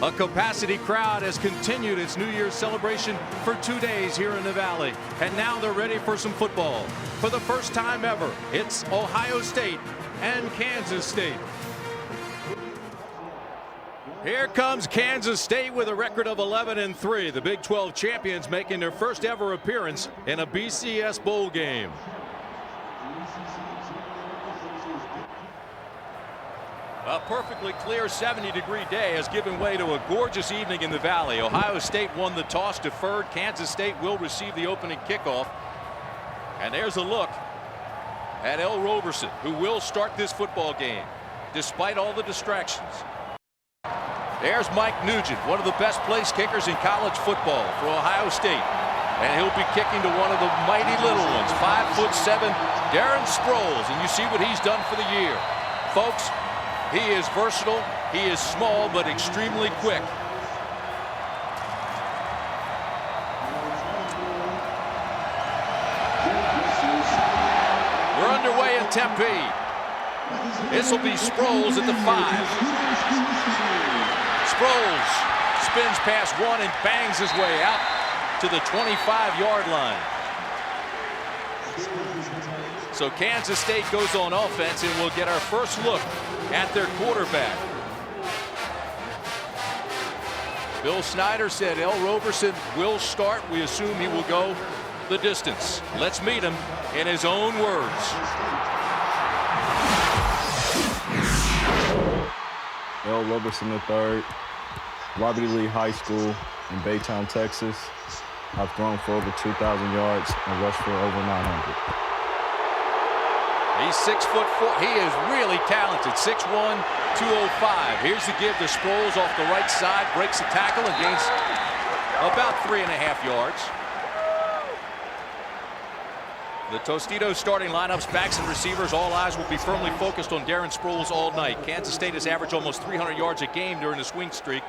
A capacity crowd has continued its New Year's celebration for 2 days here in the Valley. And now they're ready for some football. For the first time ever, it's Ohio State and Kansas State. Here comes Kansas State with a record of 11-3. The Big 12 champions making their first ever appearance in a BCS bowl game. A perfectly clear 70-degree day has given way to a gorgeous evening in the Valley. Ohio State won the toss, deferred. Kansas State will receive the opening kickoff. And there's a look at El Roberson, who will start this football game despite all the distractions. There's Mike Nugent, one of the best place kickers in college football for Ohio State. And he'll be kicking to one of the mighty little ones, 5'7", Darren Sproles. And you see what he's done for the year. Folks, he is versatile, he is small, but extremely quick. We're underway in Tempe. This will be Sproles at the 5. Sproles spins past one and bangs his way out to the 25-yard line. So Kansas State goes on offense, and we'll get our first look at their quarterback. Bill Snyder said El Roberson will start. We assume he will go the distance. Let's meet him in his own words. El Roberson III, Robert E. Lee High School in Baytown, Texas. I've thrown for over 2,000 yards and rushed for over 900. He's 6'4". He is really talented. 6'1", 205. Here's the give to Sproles off the right side. Breaks the tackle and gains about 3.5 yards. The Tostitos starting lineups, backs and receivers, all eyes will be firmly focused on Darren Sproles all night. Kansas State has averaged almost 300 yards a game during the swing streak.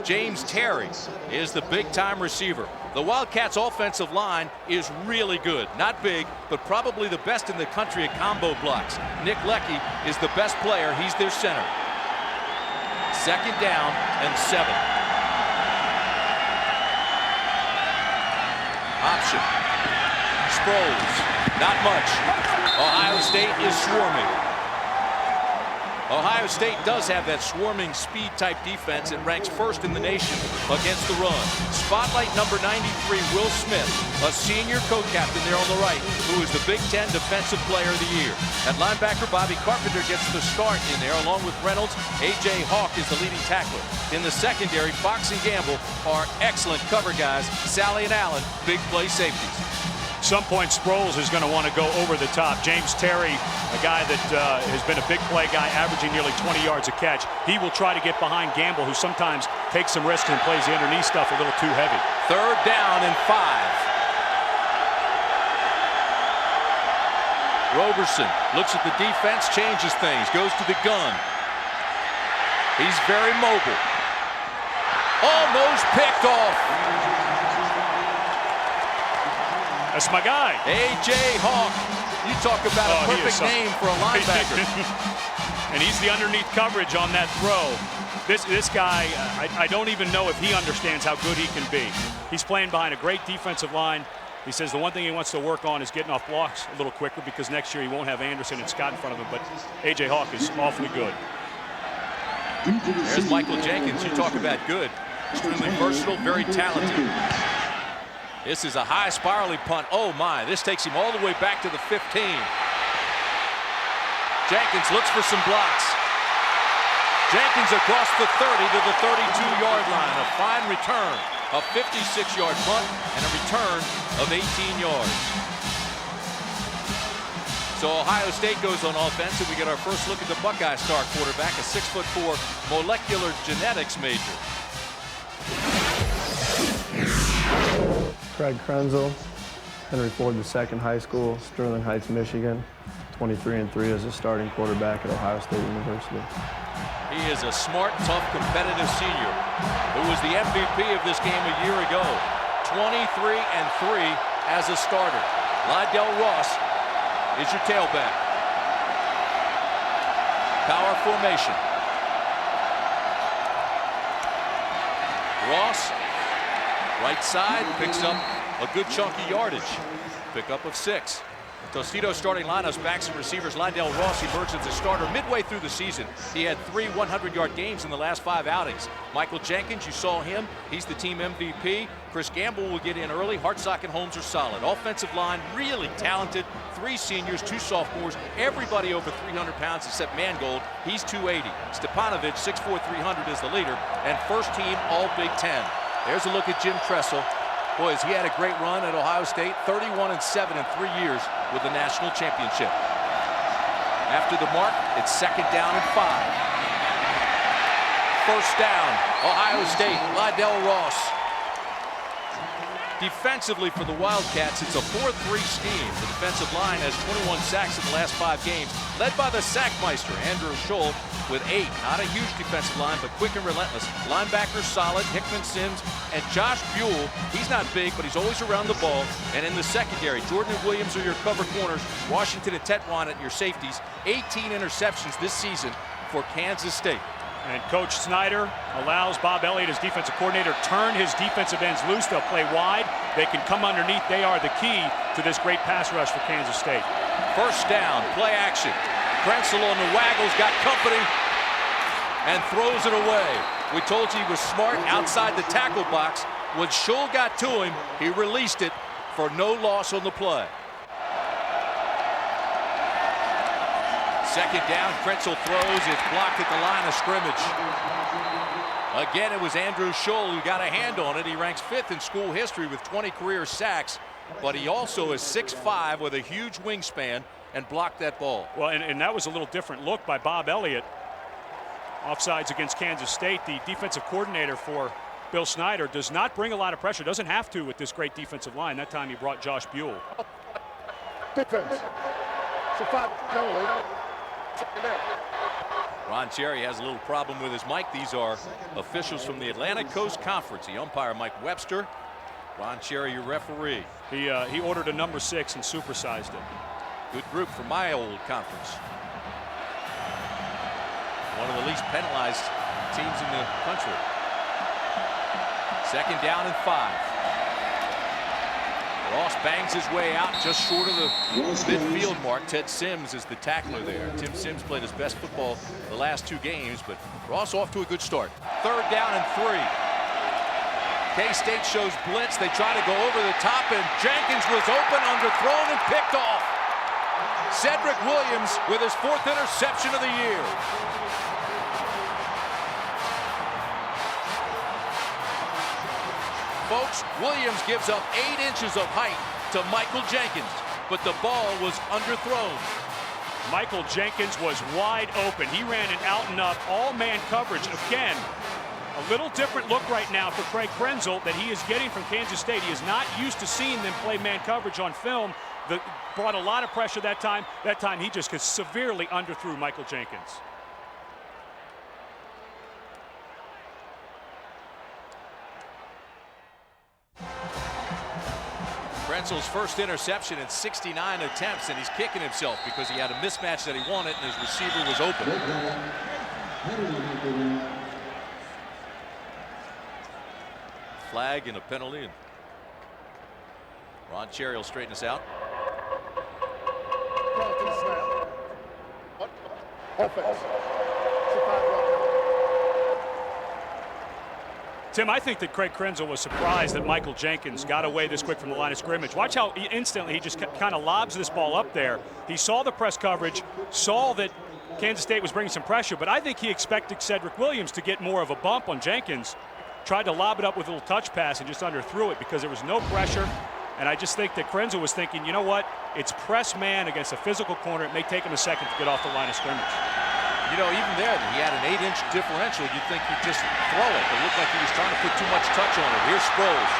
James Terry is the big-time receiver. The Wildcats' offensive line is really good. Not big, but probably the best in the country at combo blocks. Nick Leckie is the best player. He's their center. 2nd down and 7. Option. Sproles. Not much. Ohio State is swarming. Ohio State does have that swarming speed type defense. It ranks first in the nation against the run. Spotlight number 93, Will Smith, a senior co-captain there on the right, who is the Big Ten Defensive Player of the Year. At linebacker, Bobby Carpenter gets the start in there, along with Reynolds. A.J. Hawk is the leading tackler. In the secondary, Fox and Gamble are excellent cover guys. Sally and Allen, big play safeties. Some point Sproles is going to want to go over the top. James Terry, a guy that has been a big play guy, averaging nearly 20 yards a catch. He will try to get behind Gamble, who sometimes takes some risks and plays the underneath stuff a little too heavy. 3rd down and 5. Roberson looks at the defense, changes things, goes to the gun. He's very mobile. Almost picked off. That's my guy. A.J. Hawk. You talk about a perfect name for a linebacker. And he's the underneath coverage on that throw. This guy, I don't even know if he understands how good he can be. He's playing behind a great defensive line. He says the one thing he wants to work on is getting off blocks a little quicker, because next year he won't have Anderson and Scott in front of him. But A.J. Hawk is awfully good. There's Michael Jenkins. You talk about good. Extremely versatile, very talented. This is a high spirally punt. Oh my, this takes him all the way back to the 15. Jenkins looks for some blocks. Jenkins across the 30 to the 32-yard line. A fine return, a 56-yard punt, and a return of 18 yards. So Ohio State goes on offense, and we get our first look at the Buckeye star quarterback, a 6'4" molecular genetics major. Craig Krenzel, Henry Ford II High School, Sterling Heights, Michigan. 23-3 as a starting quarterback at Ohio State University. He is a smart, tough, competitive senior who was the MVP of this game a year ago. 23-3 as a starter. Lydell Ross is your tailback. Power formation. Ross, right side, picks up a good chunky yardage. Pickup of 6. Tostitos starting lineups, backs and receivers. Lindell Ross emerged as a starter midway through the season. He had 3 100-yard games in the last 5 outings. Michael Jenkins, you saw him. He's the team MVP. Chris Gamble will get in early. Hartsock and Holmes are solid. Offensive line, really talented. 3 seniors, 2 sophomores. Everybody over 300 pounds except Mangold. He's 280. Stepanovic, 6'4", 300 is the leader. And first team All Big Ten. There's a look at Jim Tressel. Boys, he had a great run at Ohio State, 31-7 in 3 years with the national championship. After the mark, it's 2nd down and 5. First down, Ohio State, Lydell Ross. Defensively for the Wildcats, it's a 4-3 scheme. The defensive line has 21 sacks in the last 5 games, led by the sackmeister, Andrew Scholl, with 8. Not a huge defensive line, but quick and relentless. Linebackers solid, Hickman, Sims, and Josh Buell. He's not big, but he's always around the ball. And in the secondary, Jordan and Williams are your cover corners. Washington and Tetwan at your safeties. 18 interceptions this season for Kansas State. And Coach Snyder allows Bob Elliott, his defensive coordinator, turn his defensive ends loose. They'll play wide. They can come underneath. They are the key to this great pass rush for Kansas State. First down, play action. Krenzel on the waggles, got company, and throws it away. We told you he was smart outside the tackle box. When Scholl got to him, he released it for no loss on the play. Second down, Krenzel throws. It's blocked at the line of scrimmage. Again, it was Andrew Scholl who got a hand on it. He ranks 5th in school history with 20 career sacks, but he also is 6'5" with a huge wingspan and blocked that ball. Well, and that was a little different look by Bob Elliott. Offsides against Kansas State. The defensive coordinator for Bill Snyder does not bring a lot of pressure. Doesn't have to with this great defensive line. That time he brought Josh Buell. Defense. So 5 penalty. Ron Cherry has a little problem with his mic. These are officials from the Atlantic Coast Conference. The umpire, Mike Webster. Ron Cherry, your referee. He ordered a number 6 and supersized it. Good group from my old conference. One of the least penalized teams in the country. 2nd down and 5. Ross bangs his way out just short of the midfield mark. Ted Sims is the tackler there. Tim Sims played his best football the last 2 games, but Ross off to a good start. 3rd down and 3. K-State shows blitz. They try to go over the top, and Jenkins was open, underthrown, and picked off. Cedric Williams with his 4th interception of the year. Folks, Williams gives up 8 inches of height to Michael Jenkins, but the ball was underthrown. Michael Jenkins was wide open. He ran an out and up all-man coverage. Again, a little different look right now for Craig Krenzel that he is getting from Kansas State. He is not used to seeing them play man coverage on film. That brought a lot of pressure that time. That time he just severely underthrew Michael Jenkins. Krenzel's first interception in 69 attempts, and he's kicking himself because he had a mismatch that he wanted and his receiver was open. Flag and a penalty. And Ron Cherry will straighten us out. Offense. Tim, I think that Craig Krenzel was surprised that Michael Jenkins got away this quick from the line of scrimmage. Watch how instantly he just kind of lobs this ball up there. He saw the press coverage, saw that Kansas State was bringing some pressure, but I think he expected Cedric Williams to get more of a bump on Jenkins. Tried to lob it up with a little touch pass and just underthrew it because there was no pressure. And I just think that Krenzel was thinking, you know what? It's press man against a physical corner. It may take him a second to get off the line of scrimmage. You know, even there, he had an 8-inch differential. You'd think he'd just throw it. It looked like he was trying to put too much touch on it. Here's Sproles.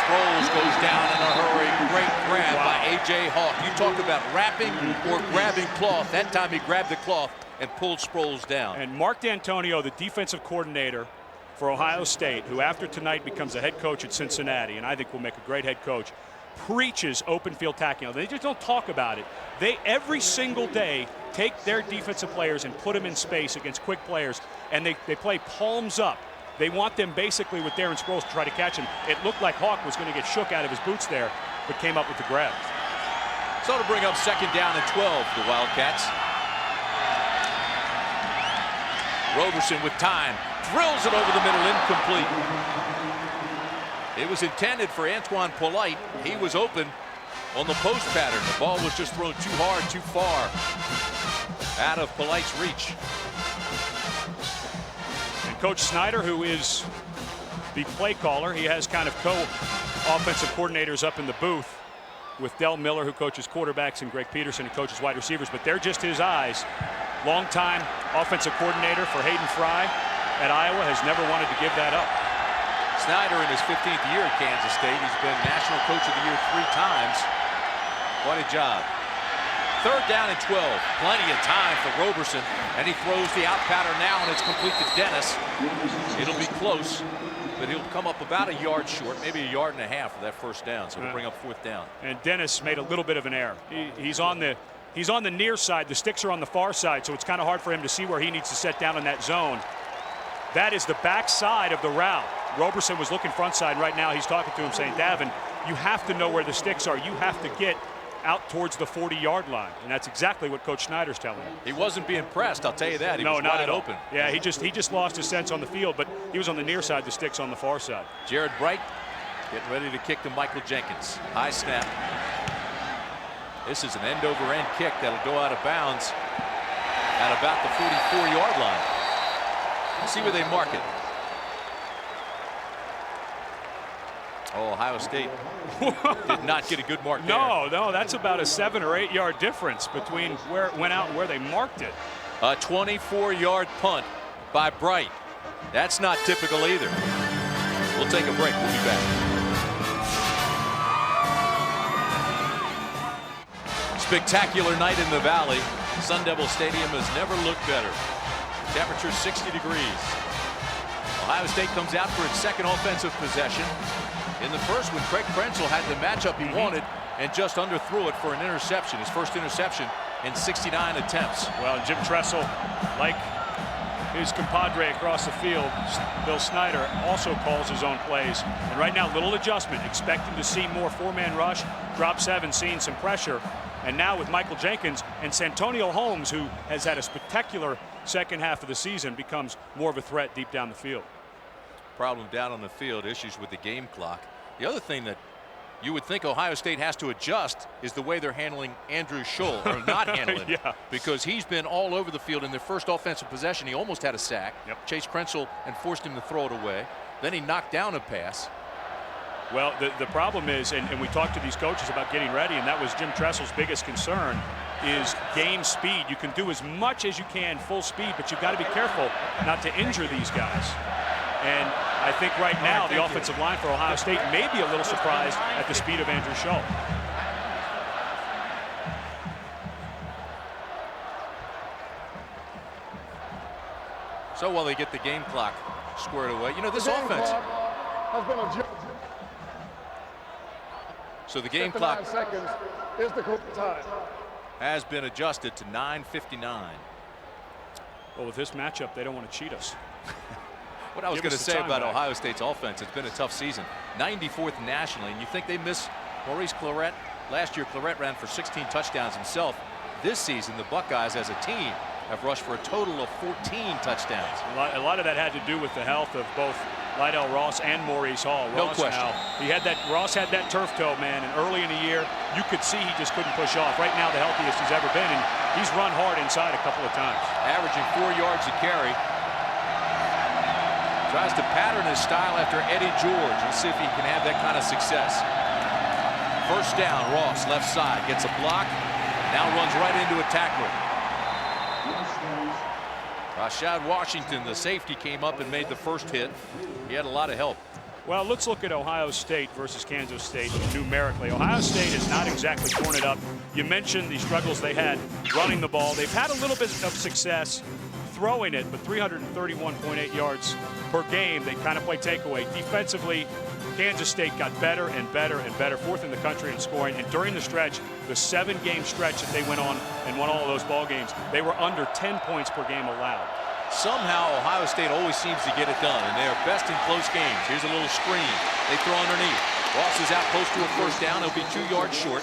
Sproles goes down in a hurry. Great grab by A.J. Hawk. You talk about wrapping or grabbing cloth. That time he grabbed the cloth and pulled Sproles down. And Mark D'Antonio, the defensive coordinator for Ohio State, who after tonight becomes a head coach at Cincinnati, and I think will make a great head coach, preaches open field tackling. They just don't talk about it. They every single day take their defensive players and put them in space against quick players, and they play palms up. They want them basically with Darren Sproles to try to catch him. It looked like Hawk was going to get shook out of his boots there, but came up with the grab. So to bring up 2nd down and 12 for the Wildcats. Roberson with time, drills it over the middle, incomplete. It was intended for Antoine Polite. He was open on the post pattern. The ball was just thrown too hard, too far, out of Polite's reach. And Coach Snyder, who is the play caller, he has kind of co-offensive coordinators up in the booth with Del Miller, who coaches quarterbacks, and Greg Peterson, who coaches wide receivers, but they're just his eyes. Longtime offensive coordinator for Hayden Fry at Iowa, has never wanted to give that up. Snyder in his 15th year at Kansas State. He's been National Coach of the Year 3 times. What a job. 3rd down and 12. Plenty of time for Roberson, and he throws the out pattern now, and it's complete to Dennis. It'll be close, but he'll come up about a yard short, maybe a yard and a half for that 1st down, so we'll bring up 4th down. And Dennis made a little bit of an error. He's on the near side. The sticks are on the far side, so it's kind of hard for him to see where he needs to set down in that zone. That is the back side of the route. Roberson was looking front side. Right now he's talking to him saying, Davin, you have to know where the sticks are. You have to get out towards the 40-yard line. And that's exactly what Coach Snyder's telling him. He wasn't being pressed, I'll tell you that. He was not wide at all. open. Yeah, he just lost his sense on the field, but he was on the near side, the sticks on the far side. Jared Bright getting ready to kick to Michael Jenkins. High snap. This is an end-over-end kick that'll go out of bounds at about the 44-yard line. Let's see where they mark it. Oh, Ohio State did not get a good mark there. No, that's about a 7 or 8 yard difference between where it went out and where they marked it. A 24-yard punt by Bright. That's not typical either. We'll take a break. We'll be back. Spectacular night in the Valley. Sun Devil Stadium has never looked better. Temperature 60 degrees. Ohio State comes out for its 2nd offensive possession. In the first one, Craig Krenzel had the matchup he wanted and just underthrew it for an interception. His first interception in 69 attempts. Well, Jim Tressel, like his compadre across the field, Bill Snyder, also calls his own plays. And right now, little adjustment, expecting to see more 4-man rush, drop 7, seeing some pressure. And now with Michael Jenkins and Santonio Holmes, who has had a spectacular second half of the season, becomes more of a threat deep down the field. Problem down on the field, issues with the game clock. The other thing that you would think Ohio State has to adjust is the way they're handling Andrew Scholl, or not handling him, because he's been all over the field. In their first offensive possession, he almost had a sack. Chase Krenzel and forced him to throw it away. Then he knocked down a pass. Well, the problem is, and we talked to these coaches about getting ready, and that was Jim Tressel's biggest concern, is game speed. You can do as much as you can full speed, but you've got to be careful not to injure these guys. And I think right now the offensive line for Ohio State may be a little surprised at the speed of Andrew Scholl. So while they get the game clock squared away, you know, this offense has been adjusted. So the game clock seconds is the time. Has been adjusted to 9:59. Well, with this matchup, they don't want to cheat us. What I was going to say about Ohio State's offense, it's been a tough season. 94th nationally, and you think they miss Maurice Clarett? Last year, Clarett ran for 16 touchdowns himself. This season, the Buckeyes as a team have rushed for a total of 14 touchdowns. A lot of that had to do with the health of both Lydell Ross and Maurice Hall. No question. Ross had that turf toe, man, and early in the year, you could see he just couldn't push off. Right now, the healthiest he's ever been, and he's run hard inside a couple of times. Averaging 4 yards a carry. Tries to pattern his style after Eddie George. Let's see if he can have that kind of success. First down, Ross, left side, gets a block, now runs right into a tackler. Rashad Washington, the safety, came up and made the first hit. He had a lot of help. Well, let's look at Ohio State versus Kansas State numerically. Ohio State has not exactly torn it up. You mentioned the struggles they had running the ball. They've had a little bit of success throwing it, but 331.8 yards per game. They kind of play takeaway. Defensively, Kansas State got better and better and better, 4th in the country in scoring. And during the stretch, the 7-game stretch that they went on and won all of those ball games, they were under 10 points per game allowed. Somehow Ohio State always seems to get it done, and they are best in close games. Here's a little screen. They throw underneath. Ross is out close to a first down. He'll be 2 yards short.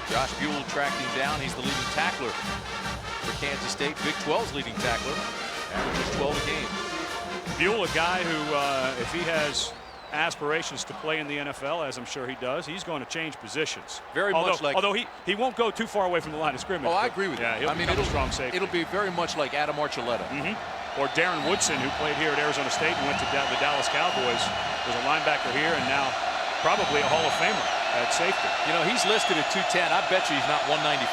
Josh Buell tracked him down. He's the leading tackler for Kansas State. Big 12's leading tackler. Averages 12 a game. Buell, a guy who, if he has aspirations to play in the NFL, as I'm sure he does, he's going to change positions. Although he won't go too far away from the line of scrimmage. Oh, I agree with you. I mean, it'll strong safety. It'll be very much like Adam Archuleta. Or Darren Woodson, who played here at Arizona State and went to the Dallas Cowboys, was a linebacker here and now probably a Hall of Famer at safety. You know, he's listed at 210. I bet you he's not 195.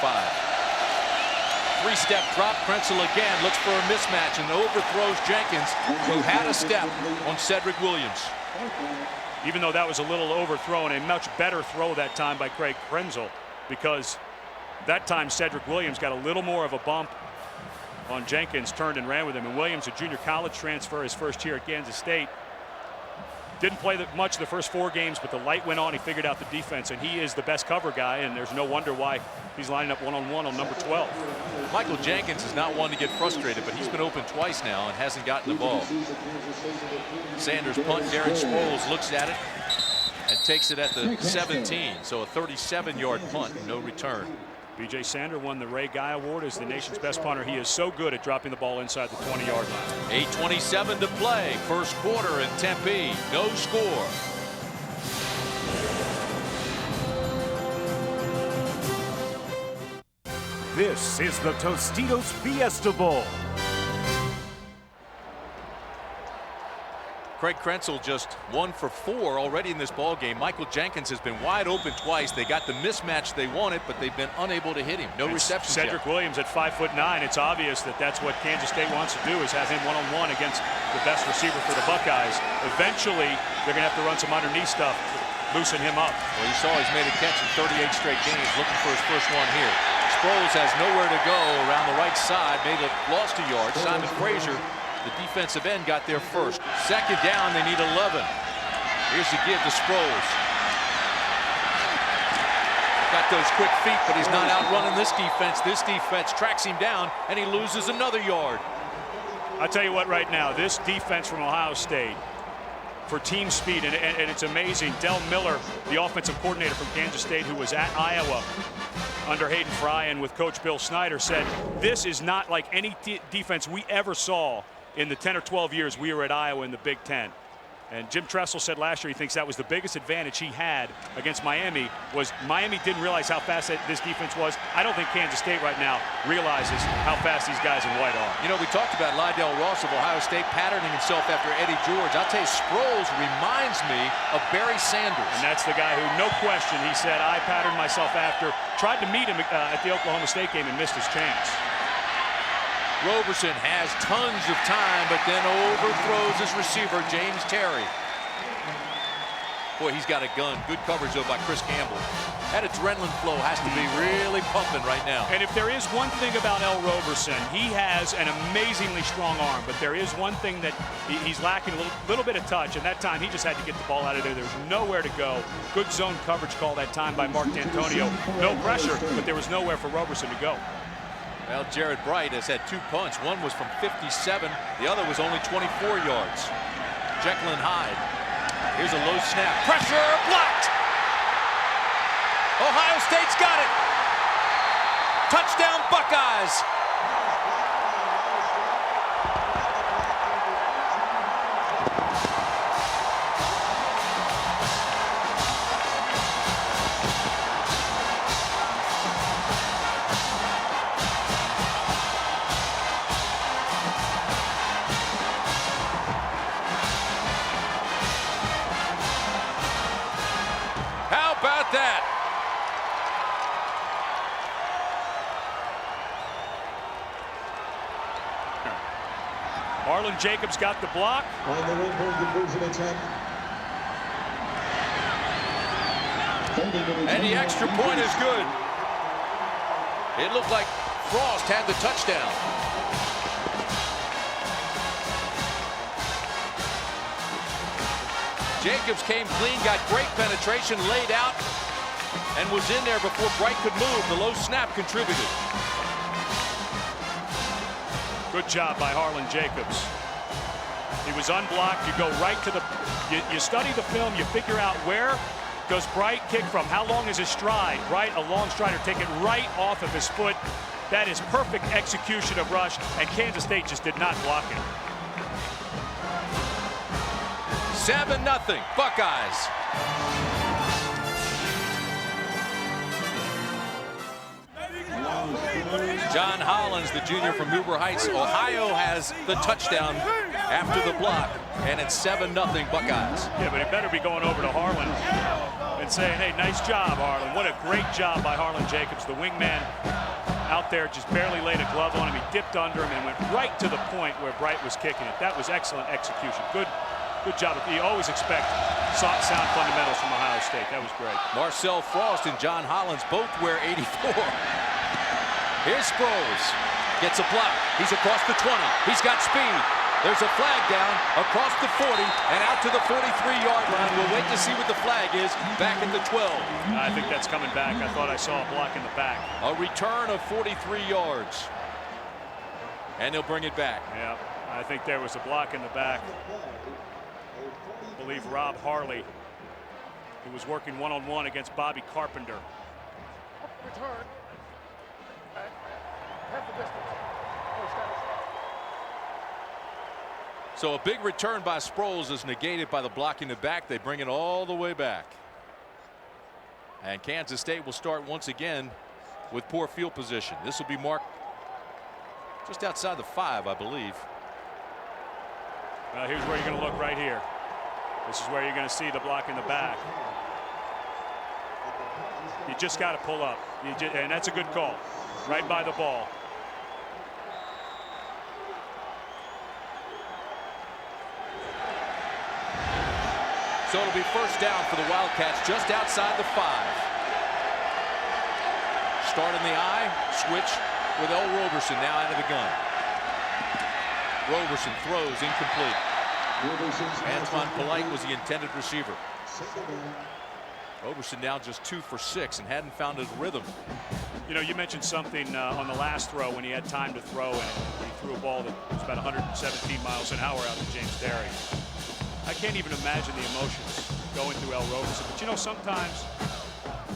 Three-step drop. Krenzel again looks for a mismatch and overthrows Jenkins, who had a step on Cedric Williams. Even though that was a little overthrown, a much better throw that time by Craig Krenzel, because that time Cedric Williams got a little more of a bump on Jenkins, turned and ran with him. And Williams, a junior college transfer, his first year at Kansas State, didn't play much of the first 4 games, but the light went on. He figured out the defense, and he is the best cover guy, and there's no wonder why he's lining up one-on-one on number 12. Michael Jenkins is not one to get frustrated, but he's been open twice now and hasn't gotten the ball. Sanders punt. Darren Sproles looks at it and takes it at the 17. So a 37-yard punt, no return. B.J. Sander won the Ray Guy Award as the nation's best punter. He is so good at dropping the ball inside the 20-yard line. 8:27 to play. First quarter in Tempe. No score. This is the Tostitos Fiesta Bowl. Craig Krenzel just 1 for 4 already in this ball game. Michael Jenkins has been wide open twice. They got the mismatch they wanted, but they've been unable to hit him. No receptions Cedric yet. Williams at 5'9". It's obvious that that's what Kansas State wants to do, is have him one-on-one against the best receiver for the Buckeyes. Eventually, they're going to have to run some underneath stuff, loosen him up. Well, you saw he's made a catch in 38 straight games, looking for his first one here. Sproles has nowhere to go around the right side, lost a yard. Simon Frazier, the defensive end, got there first. Second down, they need 11. Here's the give to Sproles. Got those quick feet, but he's not outrunning this defense. This defense tracks him down, and he loses another yard. I'll tell you what, right now, this defense from Ohio State, for team speed, and it's amazing. Del Miller, the offensive coordinator from Kansas State, who was at Iowa under Hayden Fry and with Coach Bill Snyder, said this is not like any defense we ever saw in the 10 or 12 years we were at Iowa in the Big Ten. And Jim Tressel said last year he thinks that was the biggest advantage he had against Miami, was Miami didn't realize how fast this defense was. I don't think Kansas State right now realizes how fast these guys in white are. You know, we talked about Lydell Ross of Ohio State patterning himself after Eddie George. I'll tell you, Sproles reminds me of Barry Sanders. And that's the guy who, no question, he said, I patterned myself after. Tried to meet him at the Oklahoma State game and missed his chance. Roberson has tons of time, but then overthrows his receiver, James Terry. Boy, he's got a gun. Good coverage, though, by Chris Campbell. That adrenaline flow has to be really pumping right now. And if there is one thing about L. Roberson, he has an amazingly strong arm, but there is one thing that he's lacking, a little bit of touch, and that time he just had to get the ball out of there. There's nowhere to go. Good zone coverage call that time by Mark D'Antonio. No pressure, but there was nowhere for Roberson to go. Well, Jared Bright has had 2 punts. One was from 57. The other was only 24 yards. Jekyll and Hyde. Here's a low snap. Pressure blocked. Ohio State's got it. Touchdown Buckeyes. That. Marlon Jacobs got the block. On the Red conversion attempt. And the extra point is good. It looked like Frost had the touchdown. Jacobs came clean, got great penetration, laid out, and was in there before Bright could move. The low snap contributed. Good job by Harlan Jacobs. He was unblocked. You go right to the, you study the film, you figure out where does Bright kick from, how long is his stride, right? A long strider, take it right off of his foot. That is perfect execution of rush, and Kansas State just did not block it. 7-0 Buckeyes. John Hollins, the junior from Hoover Heights, Ohio, has the touchdown after the block, and it's 7-0 Buckeyes. Yeah, but he better be going over to Harlan and saying, hey, nice job, Harlan. What a great job by Harlan Jacobs. The wingman out there just barely laid a glove on him. He dipped under him and went right to the point where Bright was kicking it. That was excellent execution. Good job. You always expect sound fundamentals from Ohio State. That was great. Marcel Frost and John Hollins both wear 84. Here's Sproles. Gets a block. He's across the 20. He's got speed. There's a flag down across the 40 and out to the 43-yard line. We'll wait to see what the flag is back at the 12. I think that's coming back. I thought I saw a block in the back. A return of 43 yards. And they'll bring it back. Yeah, I think there was a block in the back. I believe Rob Harley, who was working one-on-one against Bobby Carpenter. Return. Half the distance. So a big return by Sproles is negated by the block in the back. They bring it all the way back. And Kansas State will start once again with poor field position. This will be marked just outside the 5, I believe. Here's where you're going to look right here. This is where you're going to see the block in the back. You just got to pull up. And that's a good call. Right by the ball. So it'll be first down for the Wildcats just outside the 5. Start in the eye, switch with L. Roberson now out of the gun. Roberson throws incomplete. Antoine Polite was the intended receiver. Roberson now just 2 for 6 and hadn't found his rhythm. You know, you mentioned something on the last throw when he had time to throw, and he threw a ball that was about 117 miles an hour out to James Terry. I can't even imagine the emotions going through L. Roberson. But, you know, sometimes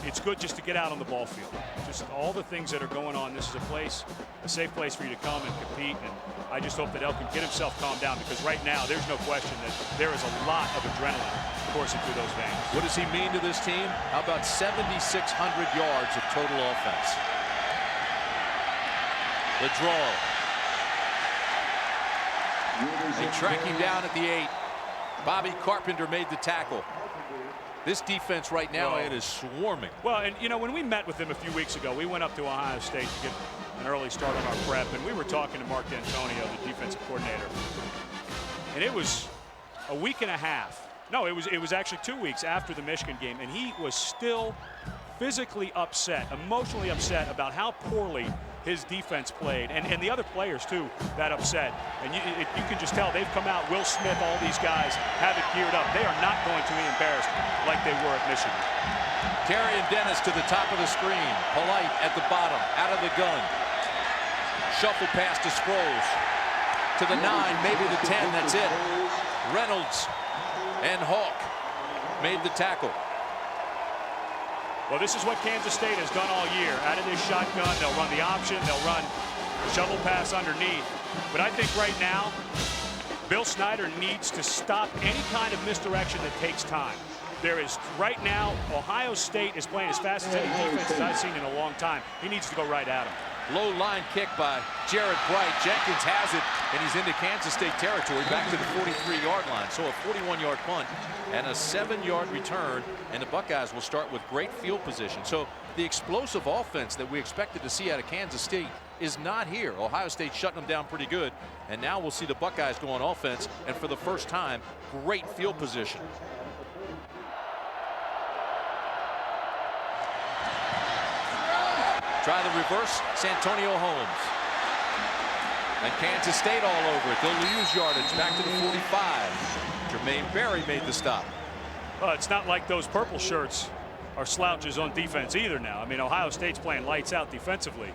it's good just to get out on the ball field. Just all the things that are going on. This is a safe place for you to come and compete. And I just hope that L can get himself calmed down, because right now there's no question that there is a lot of adrenaline coursing through those veins. What does he mean to this team? How about 7,600 yards of total offense? The draw. They track him down at the 8. Bobby Carpenter made the tackle. This defense right now, it is swarming. Well, and you know, when we met with them a few weeks ago, we went up to Ohio State to get an early start on our prep, and we were talking to Mark D'Antonio, the defensive coordinator. And it was a week and a half. No, it was actually 2 weeks after the Michigan game, and he was still physically upset, emotionally upset about how poorly his defense played, and the other players too that upset. And you can just tell they've come out. Will Smith, all these guys have it geared up. They are not going to be embarrassed like they were at Michigan. Terry and Dennis to the top of the screen. Polite at the bottom, out of the gun. Shuffle pass to Sproles. To the 9, maybe the 10, that's it. Reynolds and Hawk made the tackle. Well, this is what Kansas State has done all year. Out of this shotgun, they'll run the option, they'll run a shovel pass underneath. But I think right now, Bill Snyder needs to stop any kind of misdirection that takes time. There is, right now, Ohio State is playing as fast as any defense that I've seen in a long time. He needs to go right at him. Low line kick by Jared Bright. Jenkins has it, and he's into Kansas State territory, back to the 43-yard line. So a 41-yard punt and a 7-yard return, and the Buckeyes will start with great field position. So the explosive offense that we expected to see out of Kansas State is not here. Ohio State shutting them down pretty good, and now we'll see the Buckeyes go on offense, and for the first time, great field position. Try the reverse, Santonio Holmes. And Kansas State all over it. They'll lose yardage back to the 45. Jermaine Berry made the stop. Well, it's not like those purple shirts are slouches on defense either now. I mean, Ohio State's playing lights out defensively.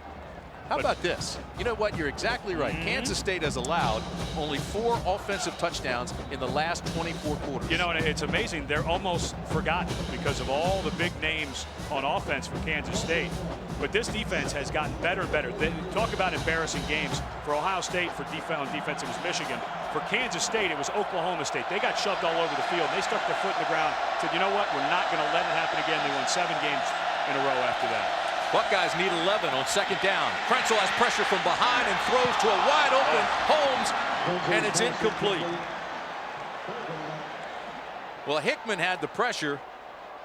How about this? You know what? You're exactly right. Kansas State has allowed only 4 offensive touchdowns in the last 24 quarters. You know, and it's amazing. They're almost forgotten because of all the big names on offense for Kansas State. But this defense has gotten better and better. They talk about embarrassing games. For Ohio State, on defense, it was Michigan. For Kansas State, it was Oklahoma State. They got shoved all over the field. They stuck their foot in the ground, said, you know what? We're not going to let it happen again. They won 7 games in a row after that. Buckeyes need 11 on 2nd down. Krenzel has pressure from behind and throws to a wide open Holmes, and it's incomplete. Well, Hickman had the pressure,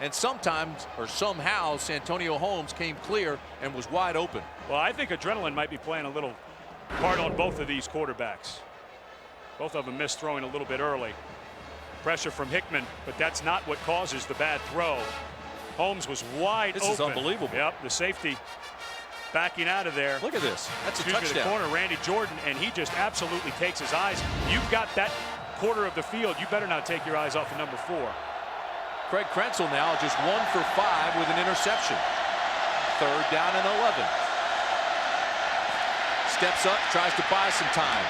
and somehow, Santonio Holmes came clear and was wide open. Well, I think adrenaline might be playing a little part on both of these quarterbacks. Both of them missed throwing a little bit early. Pressure from Hickman, but that's not what causes the bad throw. Holmes was wide open. This is unbelievable. Yep, the safety backing out of there. Look at this. That's a Excuse me, the corner, Randy Jordan, and he just absolutely takes his eyes. You've got that quarter of the field. You better not take your eyes off of number 4. Craig Krenzel now just 1 for 5 with an interception. 3rd down and 11. Steps up, tries to buy some time.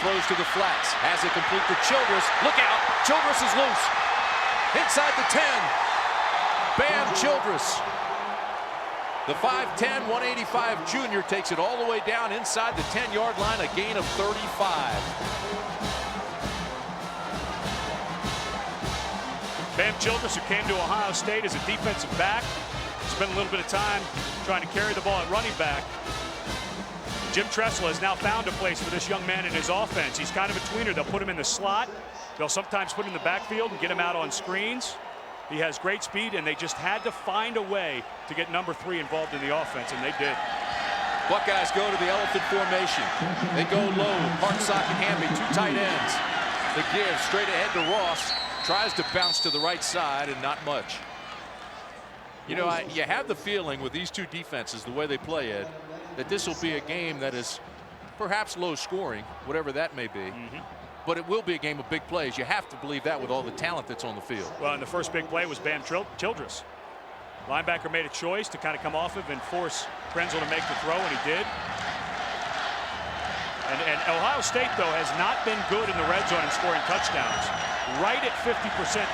Throws to the flats. Has it complete to Childress. Look out! Childress is loose. Inside the 10. Bam Childress. The 5'10", 185 junior takes it all the way down inside the 10-yard line, a gain of 35. Bam Childress, who came to Ohio State as a defensive back, spent a little bit of time trying to carry the ball at running back. Jim Tressel has now found a place for this young man in his offense. He's kind of a tweener. They'll put him in the slot. They'll sometimes put him in the backfield and get him out on screens. He has great speed, and they just had to find a way to get number 3 involved in the offense, and they did. Buckeyes go to the elephant formation. They go low. Hartsock and Hamby, 2 tight ends. The give straight ahead to Ross. Tries to bounce to the right side, and not much. You know, you have the feeling with these 2 defenses, the way they play, Ed, that this will be a game that is perhaps low scoring, whatever that may be. But it will be a game of big plays. You have to believe that with all the talent that's on the field. Well, and the first big play was Bam Childress. Linebacker made a choice to kind of come off of and force Krenzel to make the throw, and he did. And Ohio State, though, has not been good in the red zone in scoring touchdowns. Right at 50%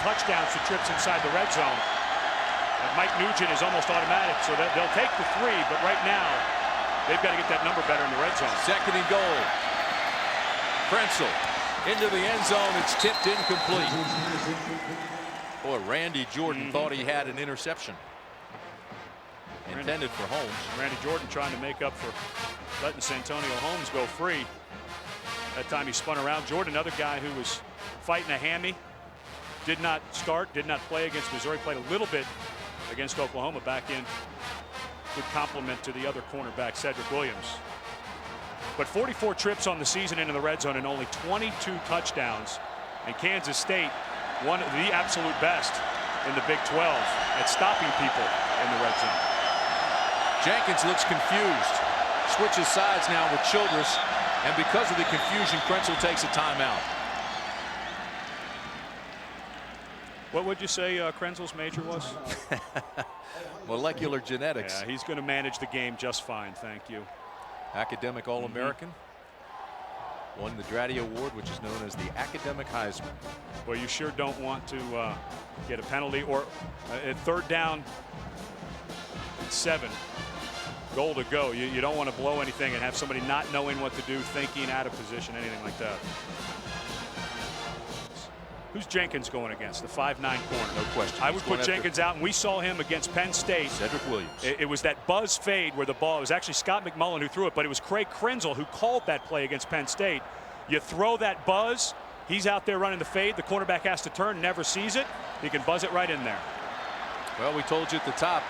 touchdowns to trips inside the red zone. And Mike Nugent is almost automatic, so they'll take the 3, but right now, they've got to get that number better in the red zone. 2nd and goal. Krenzel into the end zone. It's tipped incomplete. Boy, Randy Jordan thought he had an interception intended for Holmes. Randy Jordan trying to make up for letting Santonio Holmes go free. That time he spun around. Jordan, another guy who was fighting a hammy, did not start, did not play against Missouri, played a little bit against Oklahoma back in. Good compliment to the other cornerback, Cedric Williams. But 44 trips on the season into the red zone and only 22 touchdowns. And Kansas State, one of the absolute best in the Big 12 at stopping people in the red zone. Jenkins looks confused. Switches sides now with Childress. And because of the confusion, Krenzel takes a timeout. What would you say Krenzel's major was? Molecular genetics. Yeah, he's going to manage the game just fine, thank you. Academic All-American. Won the Dratty Award, which is known as the Academic Heisman. Well, you sure don't want to get a penalty or at 3rd down and 7. Goal to go. You don't want to blow anything and have somebody not knowing what to do, thinking out of position, anything like that. Who's Jenkins going against? The 5'9" corner. No question. I would put Jenkins out, and we saw him against Penn State. Cedric Williams. It was that buzz fade where the ball, it was actually Scott McMullen who threw it, but it was Craig Krenzel who called that play against Penn State. You throw that buzz, he's out there running the fade, the cornerback has to turn, never sees it. He can buzz it right in there. Well, we told you at the top,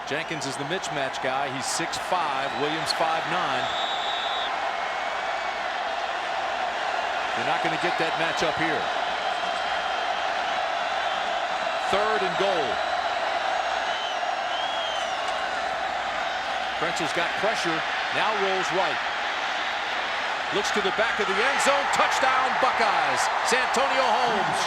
Jenkins is the mismatch guy. He's 6'5", Williams 5'9". You're not going to get that matchup here. 3rd and goal. Krenzel's got pressure, now rolls right. Looks to the back of the end zone, touchdown Buckeyes. Santonio Holmes.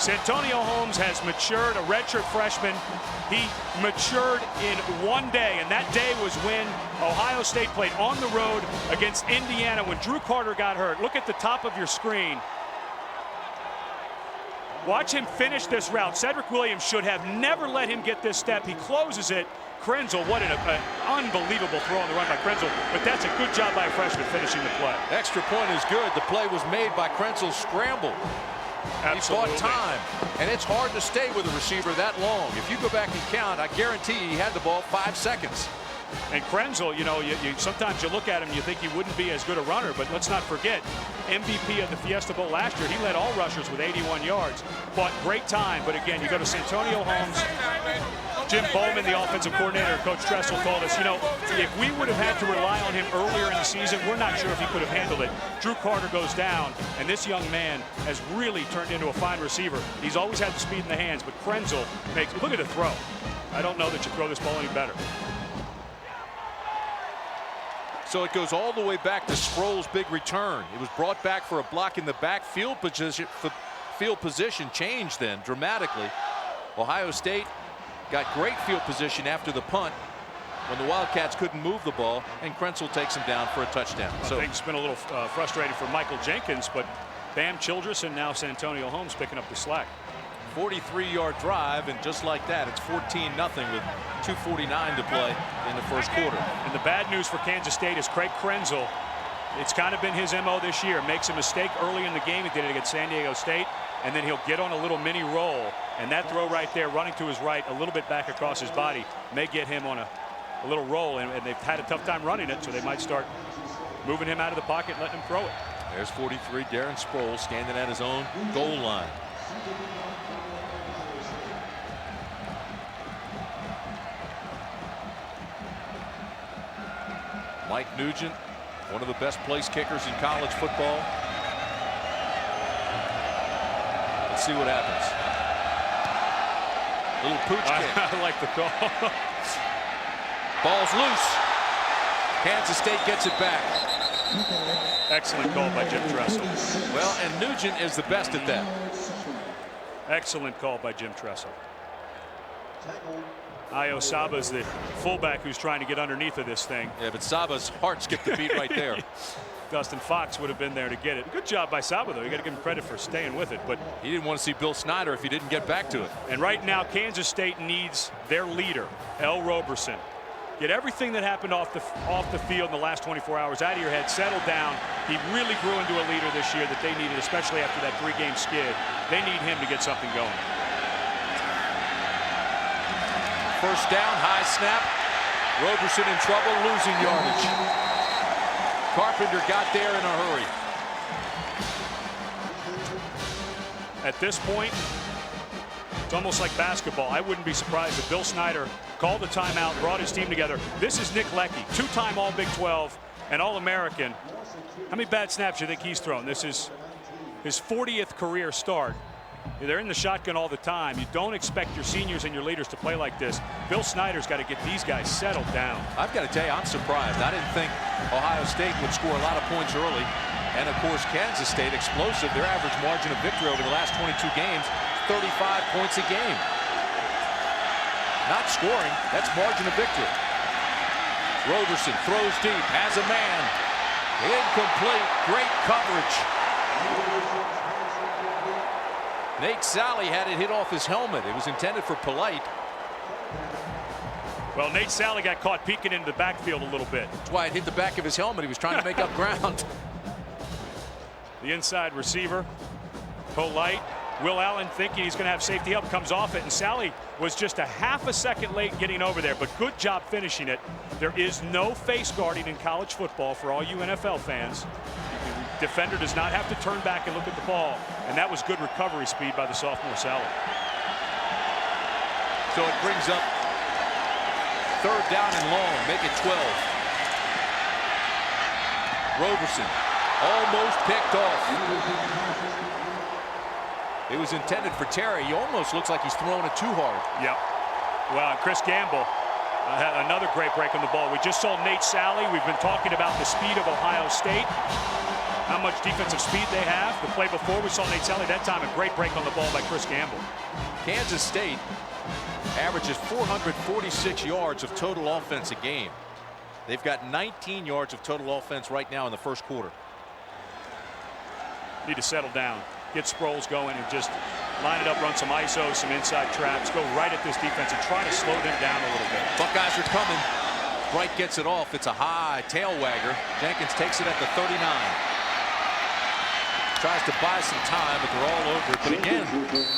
Santonio Holmes has matured, a redshirt freshman. He matured in one day, and that day was when Ohio State played on the road against Indiana when Drew Carter got hurt. Look at the top of your screen. Watch him finish this route. Cedric Williams should have never let him get this step. He closes it. Krenzel, what an unbelievable throw on the run by Krenzel, but that's a good job by a freshman finishing the play. Extra point is good. The play was made by Krenzel's scramble. Absolutely. He bought time, and it's hard to stay with a receiver that long. If you go back and count, I guarantee he had the ball 5 seconds. And Krenzel, you know, sometimes you look at him and you think he wouldn't be as good a runner, but let's not forget, MVP of the Fiesta Bowl last year, he led all rushers with 81 yards. But great time, but again, you go to Santonio Holmes. Jim Bowman, the offensive coordinator, Coach Tressel told us, you know, if we would have had to rely on him earlier in the season, we're not sure if he could have handled it. Drew Carter goes down, and this young man has really turned into a fine receiver. He's always had the speed in the hands, but Krenzel makes, look at the throw. I don't know that you throw this ball any better. So it goes all the way back to Sproul's big return. It was brought back for a block in the back. Field position changed then dramatically. Ohio State got great field position after the punt when the Wildcats couldn't move the ball, and Krenzel takes him down for a touchdown. So things been a little frustrating for Michael Jenkins, but Bam Childress and now Santonio Holmes picking up the slack. 43-yard drive, and just like that, it's 14-0 with 2:49 to play in the first quarter. And the bad news for Kansas State is Craig Krenzel. It's kind of been his MO this year. Makes a mistake early in the game. He did it against San Diego State, and then he'll get on a little mini roll. And that throw right there, running to his right, a little bit back across his body, may get him on a little roll. And they've had a tough time running it, so they might start moving him out of the pocket and letting him throw it. There's 43, Darren Sproles standing at his own goal line. Mike Nugent, one of the best place kickers in college football. Let's see what happens. Little pooch kick. I like the call. Ball's loose. Kansas State gets it back. Excellent call by Jim Tressel. Well, and Nugent is the best at that. Excellent call by Jim Tressel. Ayo Saba's the fullback who's trying to get underneath of this thing. Yeah, but Saba's heart skipped a beat right there. Dustin Fox would have been there to get it. Good job by Saba, though. You got to give him credit for staying with it. But he didn't want to see Bill Snyder if he didn't get back to it. And right now, Kansas State needs their leader, L. Roberson. Get everything that happened off the field in the last 24 hours out of your head. Settle down. He really grew into a leader this year that they needed, especially after that 3-game skid. They need him to get something going. First down, high snap. Roberson in trouble, losing yardage. Carpenter got there in a hurry. At this point, it's almost like basketball. I wouldn't be surprised if Bill Snyder called the timeout, brought his team together. This is Nick Leckie, 2-time All Big 12 and All-American. How many bad snaps do you think he's thrown? This is his 40th career start. They're in the shotgun all the time. You don't expect your seniors and your leaders to play like this. Bill Snyder's got to get these guys settled down. I've got to tell you, I'm surprised. I didn't think Ohio State would score a lot of points early. And, of course, Kansas State explosive. Their average margin of victory over the last 22 games, 35 points a game. Not scoring, that's margin of victory. Roberson throws deep, has a man. Incomplete, great coverage. Nate Sally had it hit off his helmet. It was intended for Polite. Well, Nate Sally got caught peeking into the backfield a little bit. That's why it hit the back of his helmet. He was trying to make up ground. The inside receiver, Polite. Will Allen thinking he's going to have safety help, comes off it, and Sally was just a half a second late getting over there, but good job finishing it. There is no face guarding in college football for all you NFL fans. The defender does not have to turn back and look at the ball, and that was good recovery speed by the sophomore Sally. So it brings up 3rd down and long, make it 12. Roberson almost picked off. It was intended for Terry. He almost looks like he's throwing it too hard. Yep. Well, Chris Gamble had another great break on the ball. We just saw Nate Sally. We've been talking about the speed of Ohio State. how much defensive speed they have. The play before we saw Nate Sally, that time a great break on the ball by Chris Gamble. Kansas State averages 446 yards of total offense a game. They've got 19 yards of total offense right now in the first quarter. Need to settle down, get Sproles going, and just line it up, run some ISO, some inside traps, go right at this defense and try to slow them down a little bit. Buckeyes are coming. Bright gets it off. It's a high tail wagger. Jenkins takes it at the 39. Tries to buy some time, but they're all over it. But again,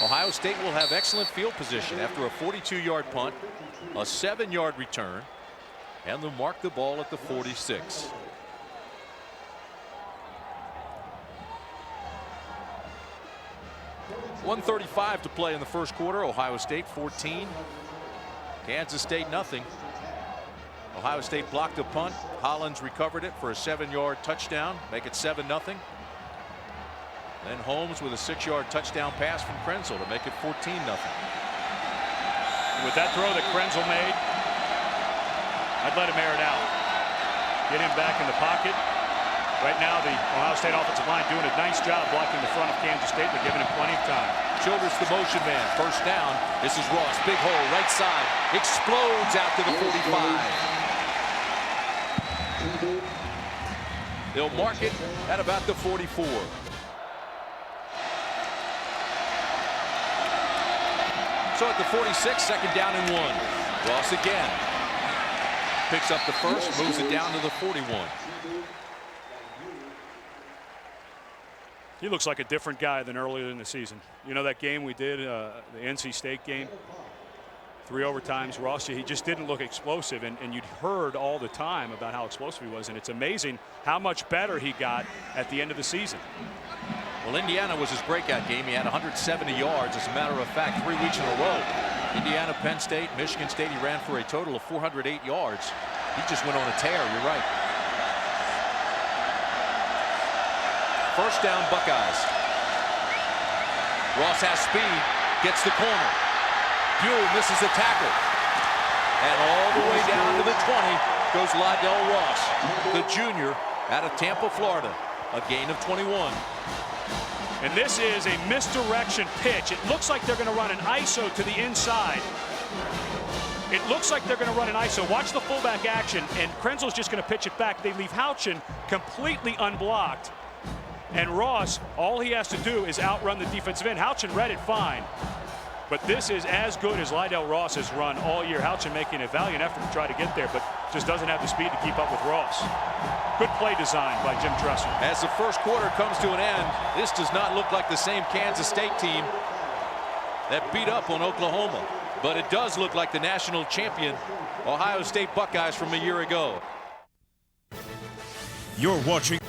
Ohio State will have excellent field position after a 42-yard punt, a 7-yard return, and they'll mark the ball at the 46. .135 to play in the first quarter. Ohio State 14. Kansas State nothing. Ohio State blocked a punt. Hollins recovered it for a 7-yard touchdown. Make it 7-0. Then Holmes with a 6-yard touchdown pass from Krenzel to make it 14-0. With that throw that Krenzel made, I'd let him air it out. Get him back in the pocket. Right now, the Ohio State offensive line doing a nice job blocking the front of Kansas State. They're giving him plenty of time. Childress the motion man. First down. This is Ross. Big hole right side. Explodes out to the 45. They'll mark it at about the 44. So at the 46, second down and 1. Ross again. Picks up the first, moves it down to the 41. He looks like a different guy than earlier in the season. You know that game we did, the NC State game, 3 overtimes. Ross, he just didn't look explosive, and you'd heard all the time about how explosive he was, and it's amazing how much better he got at the end of the season. Well, Indiana was his breakout game. He had 170 yards. As a matter of fact, 3 weeks in a row. Indiana, Penn State, Michigan State, he ran for a total of 408 yards. He just went on a tear. You're right. First down, Buckeyes. Ross has speed, gets the corner. Buell misses a tackle. And all the way down to the 20 goes Lydell Ross, the junior out of Tampa, Florida. A gain of 21. And this is a misdirection pitch. It looks like they're going to run an ISO to the inside. It looks like they're going to run an ISO. Watch the fullback action, and Krenzel's just going to pitch it back. They leave Houchin completely unblocked. And Ross, all he has to do is outrun the defensive end. Houchin read it fine. But this is as good as Lydell Ross has run all year. Houchin making a valiant effort to try to get there, but just doesn't have the speed to keep up with Ross. Good play design by Jim Tressel. As the first quarter comes to an end, this does not look like the same Kansas State team that beat up on Oklahoma. But it does look like the national champion Ohio State Buckeyes from a year ago. You're watching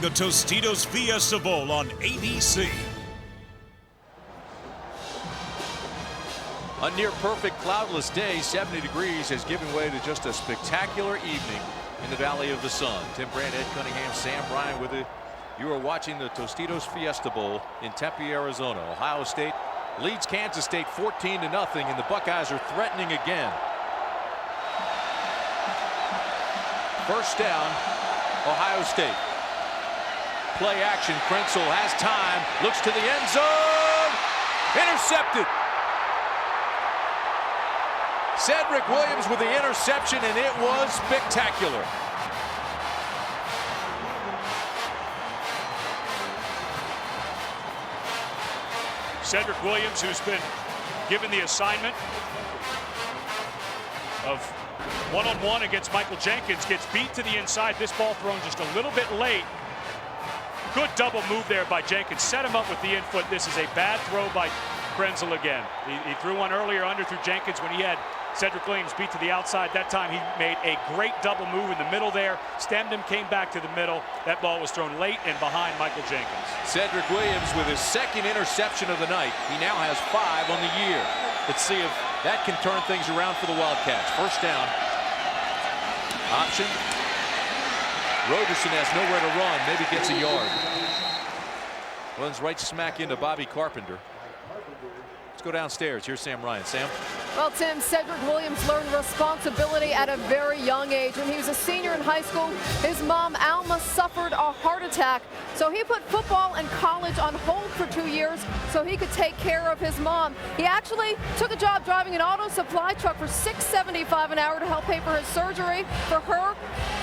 the Tostitos Fiesta Bowl on ABC. A near perfect cloudless day, 70 degrees, has given way to just a spectacular evening in the Valley of the Sun. Tim Brandt, Ed Cunningham, Sam Bryant with you. You are watching the Tostitos Fiesta Bowl in Tempe, Arizona. Ohio State leads Kansas State 14-0, and the Buckeyes are threatening again. First down, Ohio State. Play action. Krenzel has time. Looks to the end zone. Intercepted. Cedric Williams with the interception, and it was spectacular. Cedric Williams, who's been given the assignment of one-on-one against Michael Jenkins, gets beat to the inside. This ball thrown just a little bit late. Good double move there by Jenkins. Set him up with the in-foot. This is a bad throw by Krenzel again. He threw one earlier under through Jenkins when he had Cedric Williams beat to the outside. That time he made a great double move in the middle there. Stemmed him, came back to the middle. That ball was thrown late and behind Michael Jenkins. Cedric Williams with his second interception of the night. He now has 5 on the year. Let's see if that can turn things around for the Wildcats. First down. Option. Rogerson has nowhere to run. Maybe gets a yard. Runs right smack into Bobby Carpenter. Let's go downstairs. Here's Sam Ryan. Sam? Well, Tim, Cedric Williams learned responsibility at a very young age. When he was a senior in high school, his mom, Alma, suffered a heart attack. So he put football and college on hold for 2 years so he could take care of his mom. He actually took a job driving an auto supply truck for $6.75 an hour to help pay for his surgery for her.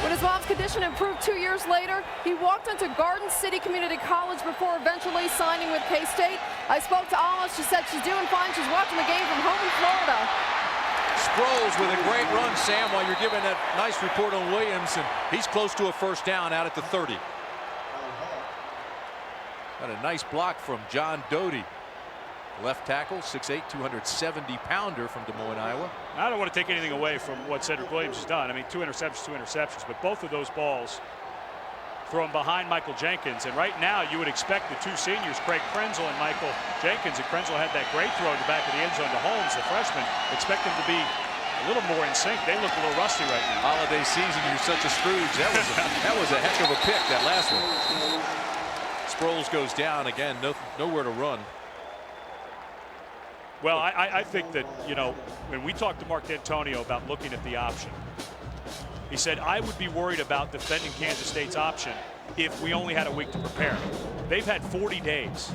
When his mom's condition improved 2 years later, he walked into Garden City Community College before eventually signing with K-State. I spoke to Alma. She said she's doing fine. She's watching the game from home in Florida. Sproles with a great run, Sam, while you're giving that nice report on Williams, and he's close to a first down out at the 30. Got a nice block from John Doty. Left tackle, 6'8", 270-pounder from Des Moines, Iowa. I don't want to take anything away from what Cedric Williams has done. I mean, two interceptions, but both of those balls thrown behind Michael Jenkins. And right now, you would expect the two seniors, Craig Krenzel and Michael Jenkins, and Krenzel had that great throw in the back of the end zone to Holmes, the freshman. Expect them to be a little more in sync. They look a little rusty right now. Holiday season, you're such a Scrooge. That was a heck of a pick, that last one. Sproles goes down again, nowhere to run. Well, I think that, you know, when we talked to Mark D'Antonio about looking at the option, he said, I would be worried about defending Kansas State's option if we only had a week to prepare. They've had 40 days.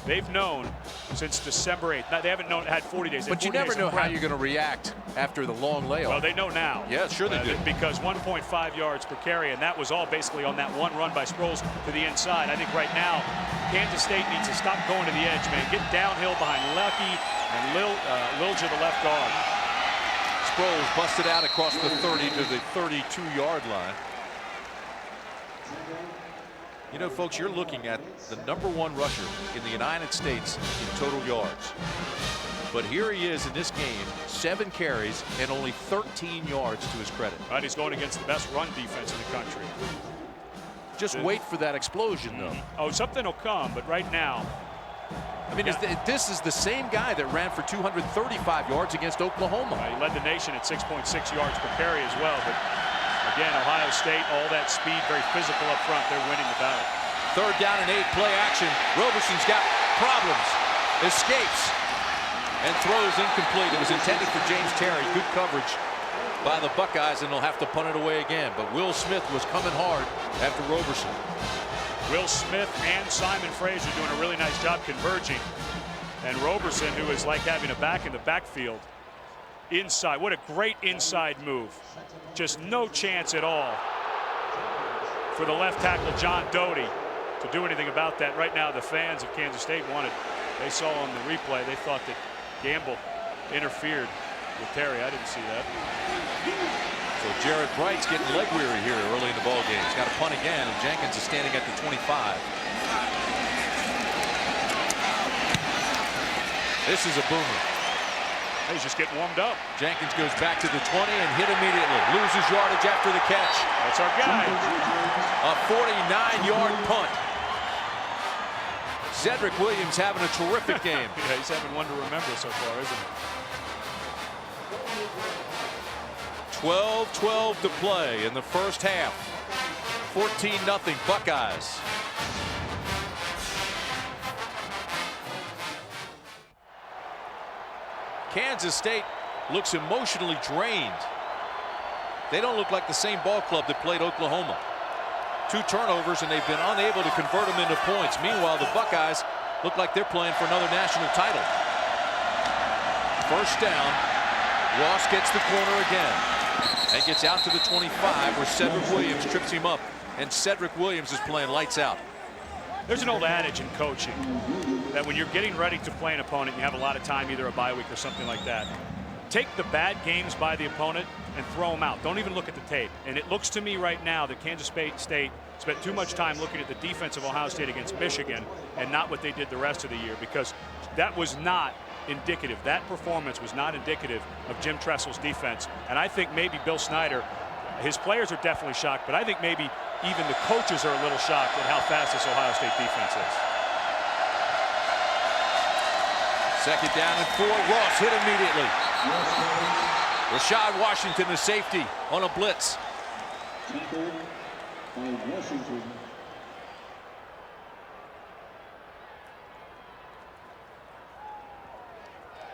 They've known since December 8th. Now, they haven't had 40 days. But you never know how you're going to react after the long layoff. Well, they know now. Yeah, sure they do. Because 1.5 yards per carry, and that was all basically on that one run by Sproles to the inside. I think right now, Kansas State needs to stop going to the edge, man. Get downhill behind Lucky and Lilja, the left guard. Sproles busted out across the 30 to the 32-yard line. You know, folks, you're looking at the #1 rusher in the United States in total yards. But here he is in this game, 7 carries and only 13 yards to his credit. Right, he's going against the best run defense in the country. Just wait for that explosion, though. Oh, something will come, but right now. I mean, this is the same guy that ran for 235 yards against Oklahoma. He led the nation at 6.6 yards per carry as well. But again, Ohio State, all that speed, very physical up front. They're winning the battle. 3rd down and 8, play action. Roberson's got problems. Escapes and throws incomplete. It was intended for James Terry. Good coverage by the Buckeyes, and they'll have to punt it away again. But Will Smith was coming hard after Roberson. Will Smith and Simon Frazier doing a really nice job converging. And Roberson, who is like having a back in the backfield. Inside, what a great inside move. Just no chance at all for the left tackle, John Doty, to do anything about that. Right now, the fans of Kansas State they saw on the replay, they thought that Gamble interfered with Terry. I didn't see that. So Jared Bright's getting leg weary here early in the ball game. He's got a punt again, and Jenkins is standing at the 25. This is a boomer. He's just getting warmed up. Jenkins goes back to the 20 and hit immediately. Loses yardage after the catch. That's our guy. A 49-yard punt. Cedric Williams having a terrific game. Yeah, he's having one to remember so far, isn't he? 12-12 to play in the first half. 14-0 Buckeyes. Kansas State looks emotionally drained. They don't look like the same ball club that played Oklahoma. 2 turnovers, and they've been unable to convert them into points. Meanwhile, the Buckeyes look like they're playing for another national title. First down. Ross gets the corner again and gets out to the 25, where Cedric Williams trips him up, and Cedric Williams is playing lights out. There's an old adage in coaching that when you're getting ready to play an opponent, you have a lot of time, either a bye week or something like that. Take the bad games by the opponent and throw them out. Don't even look at the tape. And it looks to me right now that Kansas State spent too much time looking at the defense of Ohio State against Michigan and not what they did the rest of the year, because that was not indicative. That performance was not indicative of Jim Tressel's defense. And I think maybe Bill Snyder, his players are definitely shocked, but I think maybe even the coaches are a little shocked at how fast this Ohio State defense is. 2nd down and 4. Ross hit immediately. Rashad Washington, the safety, on a blitz.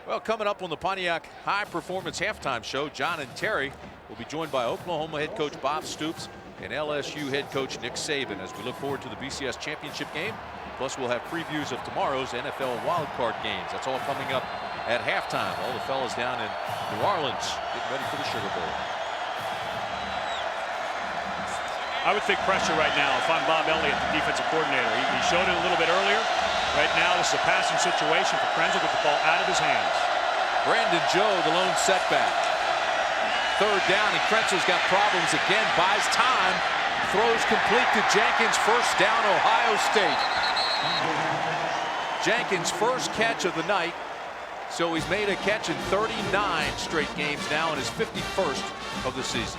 Well, coming up on the Pontiac High Performance Halftime Show, John and Terry will be joined by Oklahoma head coach Bob Stoops and LSU head coach Nick Saban as we look forward to the BCS championship game. Plus, we'll have previews of tomorrow's NFL wildcard games. That's all coming up at halftime. All the fellas down in New Orleans getting ready for the Sugar Bowl. I would think pressure right now if I'm Bob Elliott, the defensive coordinator. He showed it a little bit earlier. Right now, this is a passing situation for Krenzel. Get the ball out of his hands. Brandon Joe, the lone setback. Third down, and Krenzel's got problems again. Buys time. Throws complete to Jenkins. First down, Ohio State. Jenkins' first catch of the night. So he's made a catch in 39 straight games now in his 51st of the season.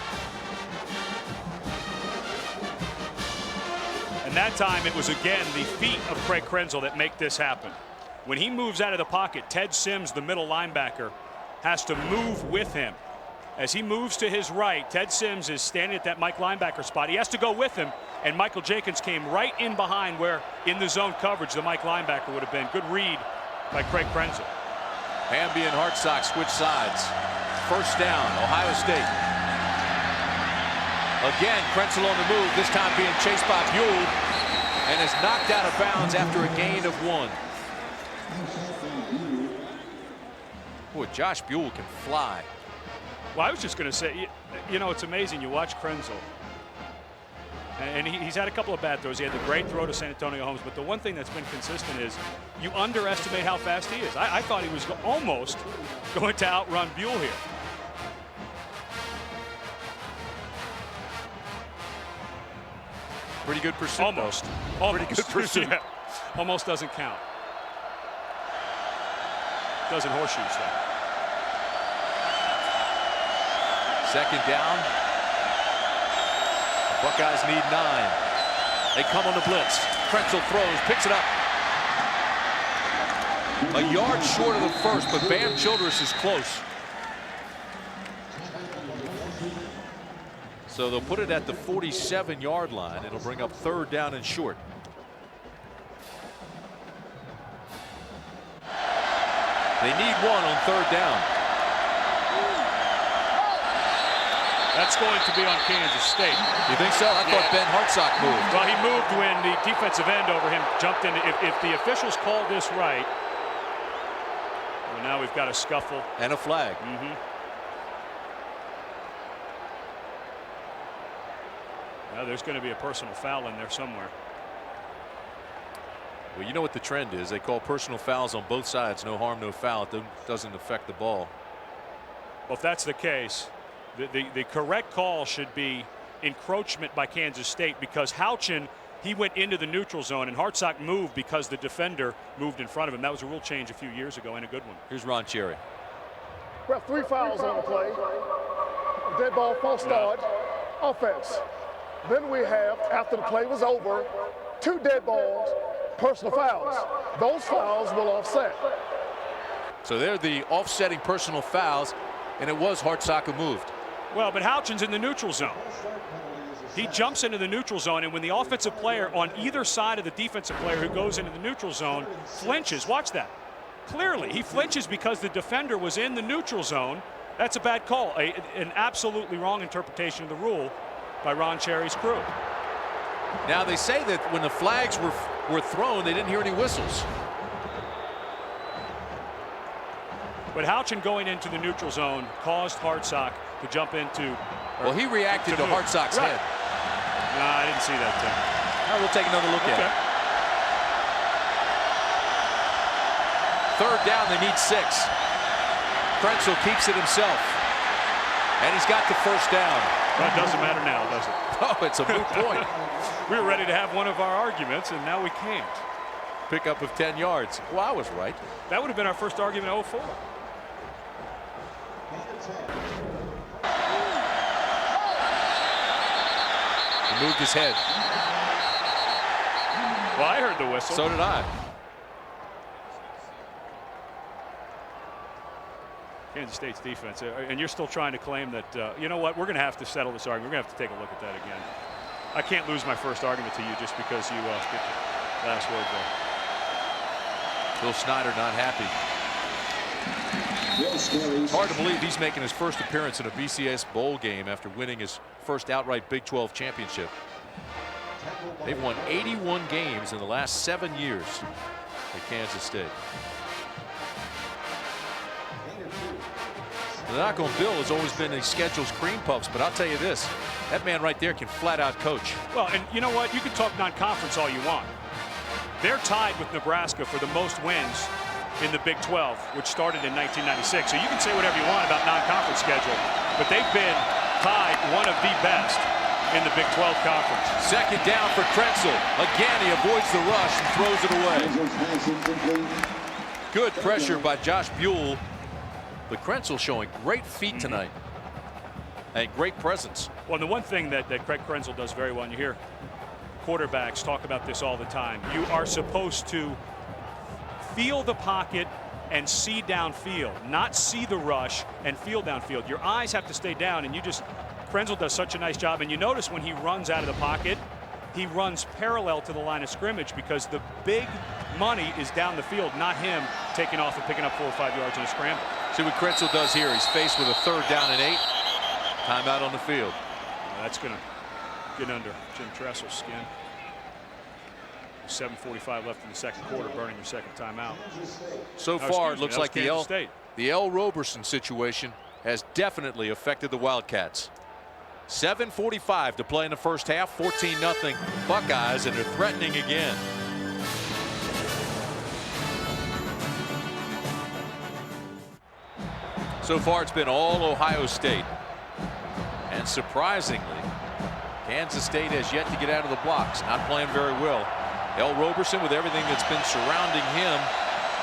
And that time it was again the feet of Craig Krenzel that make this happen. When he moves out of the pocket, Ted Sims, the middle linebacker, has to move with him. As he moves to his right, Ted Sims is standing at that Mike linebacker spot. He has to go with him, and Michael Jenkins came right in behind where in the zone coverage the Mike linebacker would have been. Good read by Craig Krenzel. Hamby and Hartsock switch sides. First down, Ohio State. Again, Krenzel on the move, this time being chased by Buell, and is knocked out of bounds after a gain of 1. Boy, Josh Buell can fly. Well, I was just going to say, you know, it's amazing. You watch Krenzel, and he's had a couple of bad throws. He had the great throw to San Antonio Holmes, but the one thing that's been consistent is you underestimate how fast he is. I thought he was almost going to outrun Buell here. Pretty good pursuit. Almost. Pretty good pursuit. Yeah. Almost doesn't count. Doesn't horseshoes though. Second down. The Buckeyes need 9. They come on the blitz. Krenzel throws, picks it up. A yard short of the first, but Bam Childress is close. So they'll put it at the 47-yard line. It'll bring up third down and short. They need 1 on third down. That's going to be on Kansas State. You think so? I thought Ben Hartsock moved. Well, he moved when the defensive end over him jumped in. If the officials call this right, well, now we've got a scuffle. And a flag. Now there's going to be a personal foul in there somewhere. Well, you know what the trend is. They call personal fouls on both sides. No harm, no foul. It doesn't affect the ball. Well, if that's the case, the correct call should be encroachment by Kansas State, because Houchin, he went into the neutral zone, and Hartsock moved because the defender moved in front of him. That was a rule change a few years ago, and a good one. Here's Ron Cherry. We have 3 fouls on the play. Dead ball, false start, offense. Then we have, after the play was over, 2 dead balls, personal fouls. Those fouls will offset. So they're the offsetting personal fouls, and it was Hartsock who moved. Well, but Houchin's in the neutral zone. He jumps into the neutral zone, and when the offensive player on either side of the defensive player who goes into the neutral zone flinches, watch that. Clearly, he flinches because the defender was in the neutral zone. That's a bad call, an absolutely wrong interpretation of the rule by Ron Cherry's crew. Now, they say that when the flags were thrown, they didn't hear any whistles. But Houchin going into the neutral zone caused Hartsock to jump into. Well, he reacted to Hartsock's head. No, I didn't see that, Tim. Now we'll take another look at it. Third down, they need 6. Krenzel keeps it himself. And he's got the first down. That doesn't matter now, does it? Oh, it's a moot point. We were ready to have one of our arguments, and now we can't. Pickup of 10 yards. Well, I was right. That would have been our first argument in 04. He moved his head. Well, I heard the whistle. So did I. Kansas State's defense, and you're still trying to claim that, you know what, we're going to have to settle this argument. We're going to have to take a look at that again. I can't lose my first argument to you just because you get the last word there. Bill Snyder not happy. It's hard to believe he's making his first appearance in a BCS bowl game after winning his first outright Big 12 championship. They've won 81 games in the last 7 years at Kansas State. The knock on Bill has always been he schedules cream puffs, but I'll tell you this, that man right there can flat out coach. Well, and you know what? You can talk non-conference all you want. They're tied with Nebraska for the most wins in the Big 12, which started in 1996. So you can say whatever you want about non-conference schedule, but they've been tied one of the best in the Big 12 conference. Second down for Krenzel. Again, he avoids the rush and throws it away. Good pressure by Josh Buell. But Krenzel showing great feet tonight and great presence. Well, the one thing that Craig Krenzel does very well, and you hear quarterbacks talk about this all the time, you are supposed to feel the pocket and see downfield, not see the rush and feel downfield. Your eyes have to stay down, and Krenzel does such a nice job. And you notice when he runs out of the pocket, he runs parallel to the line of scrimmage because the big money is down the field, not him taking off and picking up 4 or 5 yards in a scramble. See what Krenzel does here. He's faced with a 3rd down and 8. Timeout on the field. That's going to get under Jim Tressel's skin. 7:45 left in the second quarter, burning your second timeout. So far, it looks like the L. Roberson situation has definitely affected the Wildcats. 7:45 to play in the first half. 14-0 Buckeyes, and they're threatening again. So far, it's been all Ohio State. And surprisingly, Kansas State has yet to get out of the blocks, not playing very well. L. Roberson, with everything that's been surrounding him,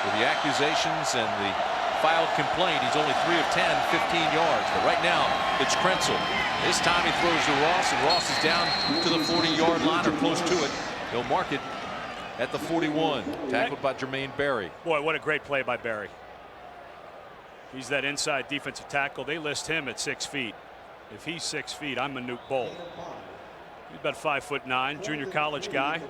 with the accusations and the filed complaint, he's only 3 of 10, 15 yards. But right now, it's Krenzel. This time he throws to Ross, and Ross is down to the 40-yard line or close to it. He'll mark it at the 41, tackled by Jermaine Berry. Boy, what a great play by Berry. He's that inside defensive tackle. They list him at 6 feet. If he's 6 feet, I'm Manute Bol. He's about 5'9", junior college guy.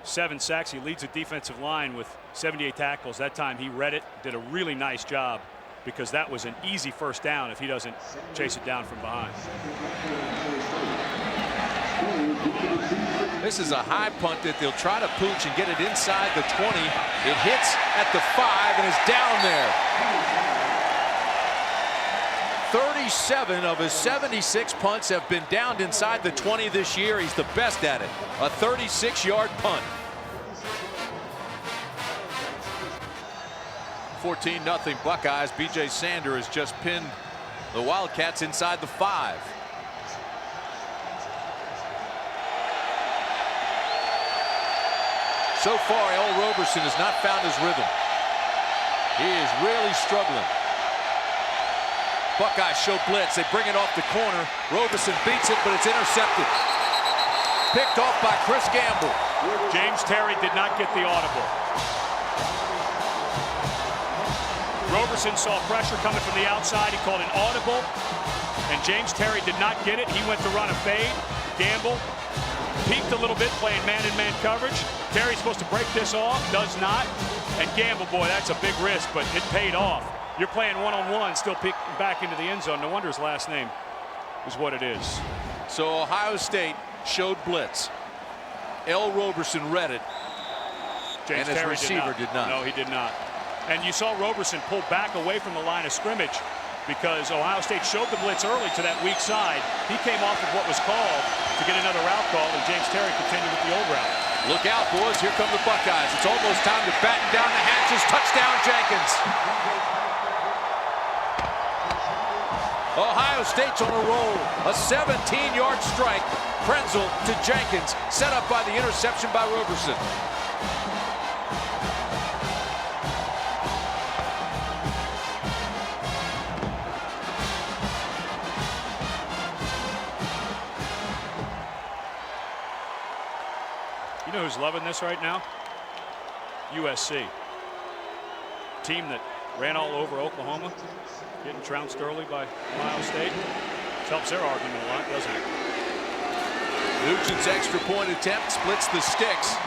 7 sacks. He leads the defensive line with 78 tackles. That time he read it, did a really nice job, because that was an easy first down if he doesn't chase it down from behind. This is a high punt that they'll try to pooch and get it inside the 20. It hits at the 5 and is down there. 37 of his 76 punts have been downed inside the 20 this year. He's the best at it. A 36-yard punt. 14-0 Buckeyes. B.J. Sander has just pinned the Wildcats inside the 5. So far, L. Roberson has not found his rhythm. He is really struggling. Buckeyes show blitz. They bring it off the corner. Roberson beats it, but it's intercepted. Picked off by Chris Gamble. James Terry did not get the audible. Roberson saw pressure coming from the outside. He called an audible, and James Terry did not get it. He went to run a fade. Gamble peeked a little bit, playing man-in-man coverage. Terry's supposed to break this off, does not. And Gamble, boy, that's a big risk, but it paid off. You're playing one-on-one, still peeking back into the end zone. No wonder his last name is what it is. So Ohio State showed blitz. L. Roberson read it. James and his Terry receiver did not. No, he did not. And you saw Roberson pull back away from the line of scrimmage because Ohio State showed the blitz early to that weak side. He came off of what was called to get another route call, and James Terry continued with the old route. Look out, boys. Here come the Buckeyes. It's almost time to batten down the hatches. Touchdown, Jenkins. Ohio State's on a roll. A 17-yard strike. Krenzel to Jenkins. Set up by the interception by Roberson. You know who's loving this right now? USC. Team that ran all over Oklahoma, getting trounced early by Ohio State. This helps their argument a lot, doesn't it? Nugent's extra point attempt splits the sticks.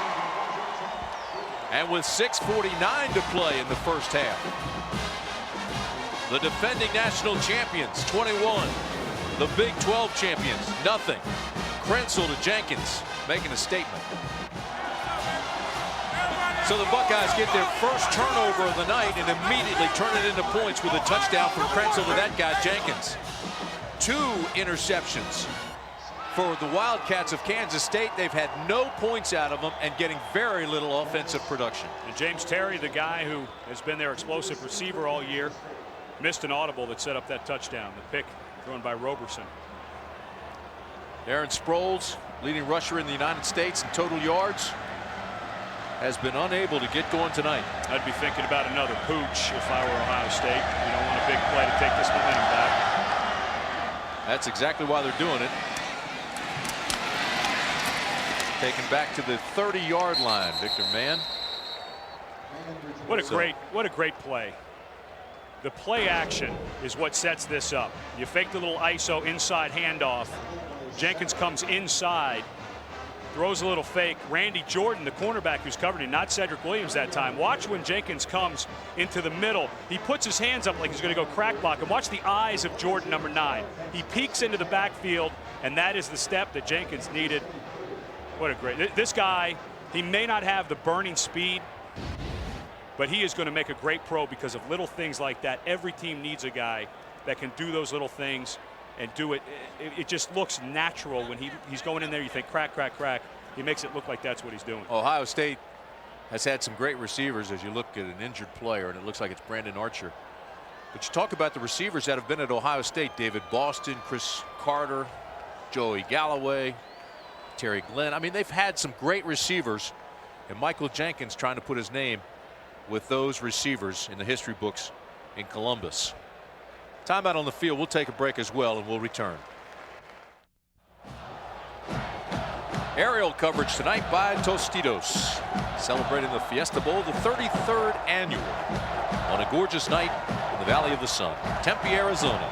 And with 6:49 to play in the first half, the defending national champions 21, the Big 12 champions nothing. Krenzel to Jenkins, making a statement. So the Buckeyes get their first turnover of the night and immediately turn it into points with a touchdown from Krenzel to that guy Jenkins. 2 interceptions for the Wildcats of Kansas State. They've had no points out of them and getting very little offensive production. And James Terry, the guy who has been their explosive receiver all year, missed an audible that set up that touchdown. The pick thrown by Roberson. Aaron Sproles, leading rusher in the United States in total yards, has been unable to get going tonight. I'd be thinking about another pooch if I were Ohio State. You don't want a big play to take this momentum back. That's exactly why they're doing it. Taken back to the 30-yard line, Victor Mann. What a great play. The play action is what sets this up. You fake the little ISO inside handoff. Jenkins comes inside, throws a little fake. Randy Jordan, the cornerback who's covered him, not Cedric Williams that time. Watch when Jenkins comes into the middle. He puts his hands up like he's going to go crack block. And watch the eyes of Jordan, number 9. He peeks into the backfield, and that is the step that Jenkins needed. What a great. This guy, he may not have the burning speed, but he is going to make a great pro because of little things like that. Every team needs a guy that can do those little things and do it. It just looks natural when he's going in there. You think crack, crack, crack. He makes it look like that's what he's doing. Ohio State has had some great receivers as you look at an injured player, and it looks like it's Brandon Archer. But you talk about the receivers that have been at Ohio State: David Boston, Chris Carter, Joey Galloway, Terry Glenn. I mean, they've had some great receivers, and Michael Jenkins trying to put his name with those receivers in the history books in Columbus. Timeout on the field. We'll take a break as well, and we'll return. Aerial coverage tonight by Tostitos, celebrating the Fiesta Bowl, the 33rd annual, on a gorgeous night in the Valley of the Sun, Tempe, Arizona.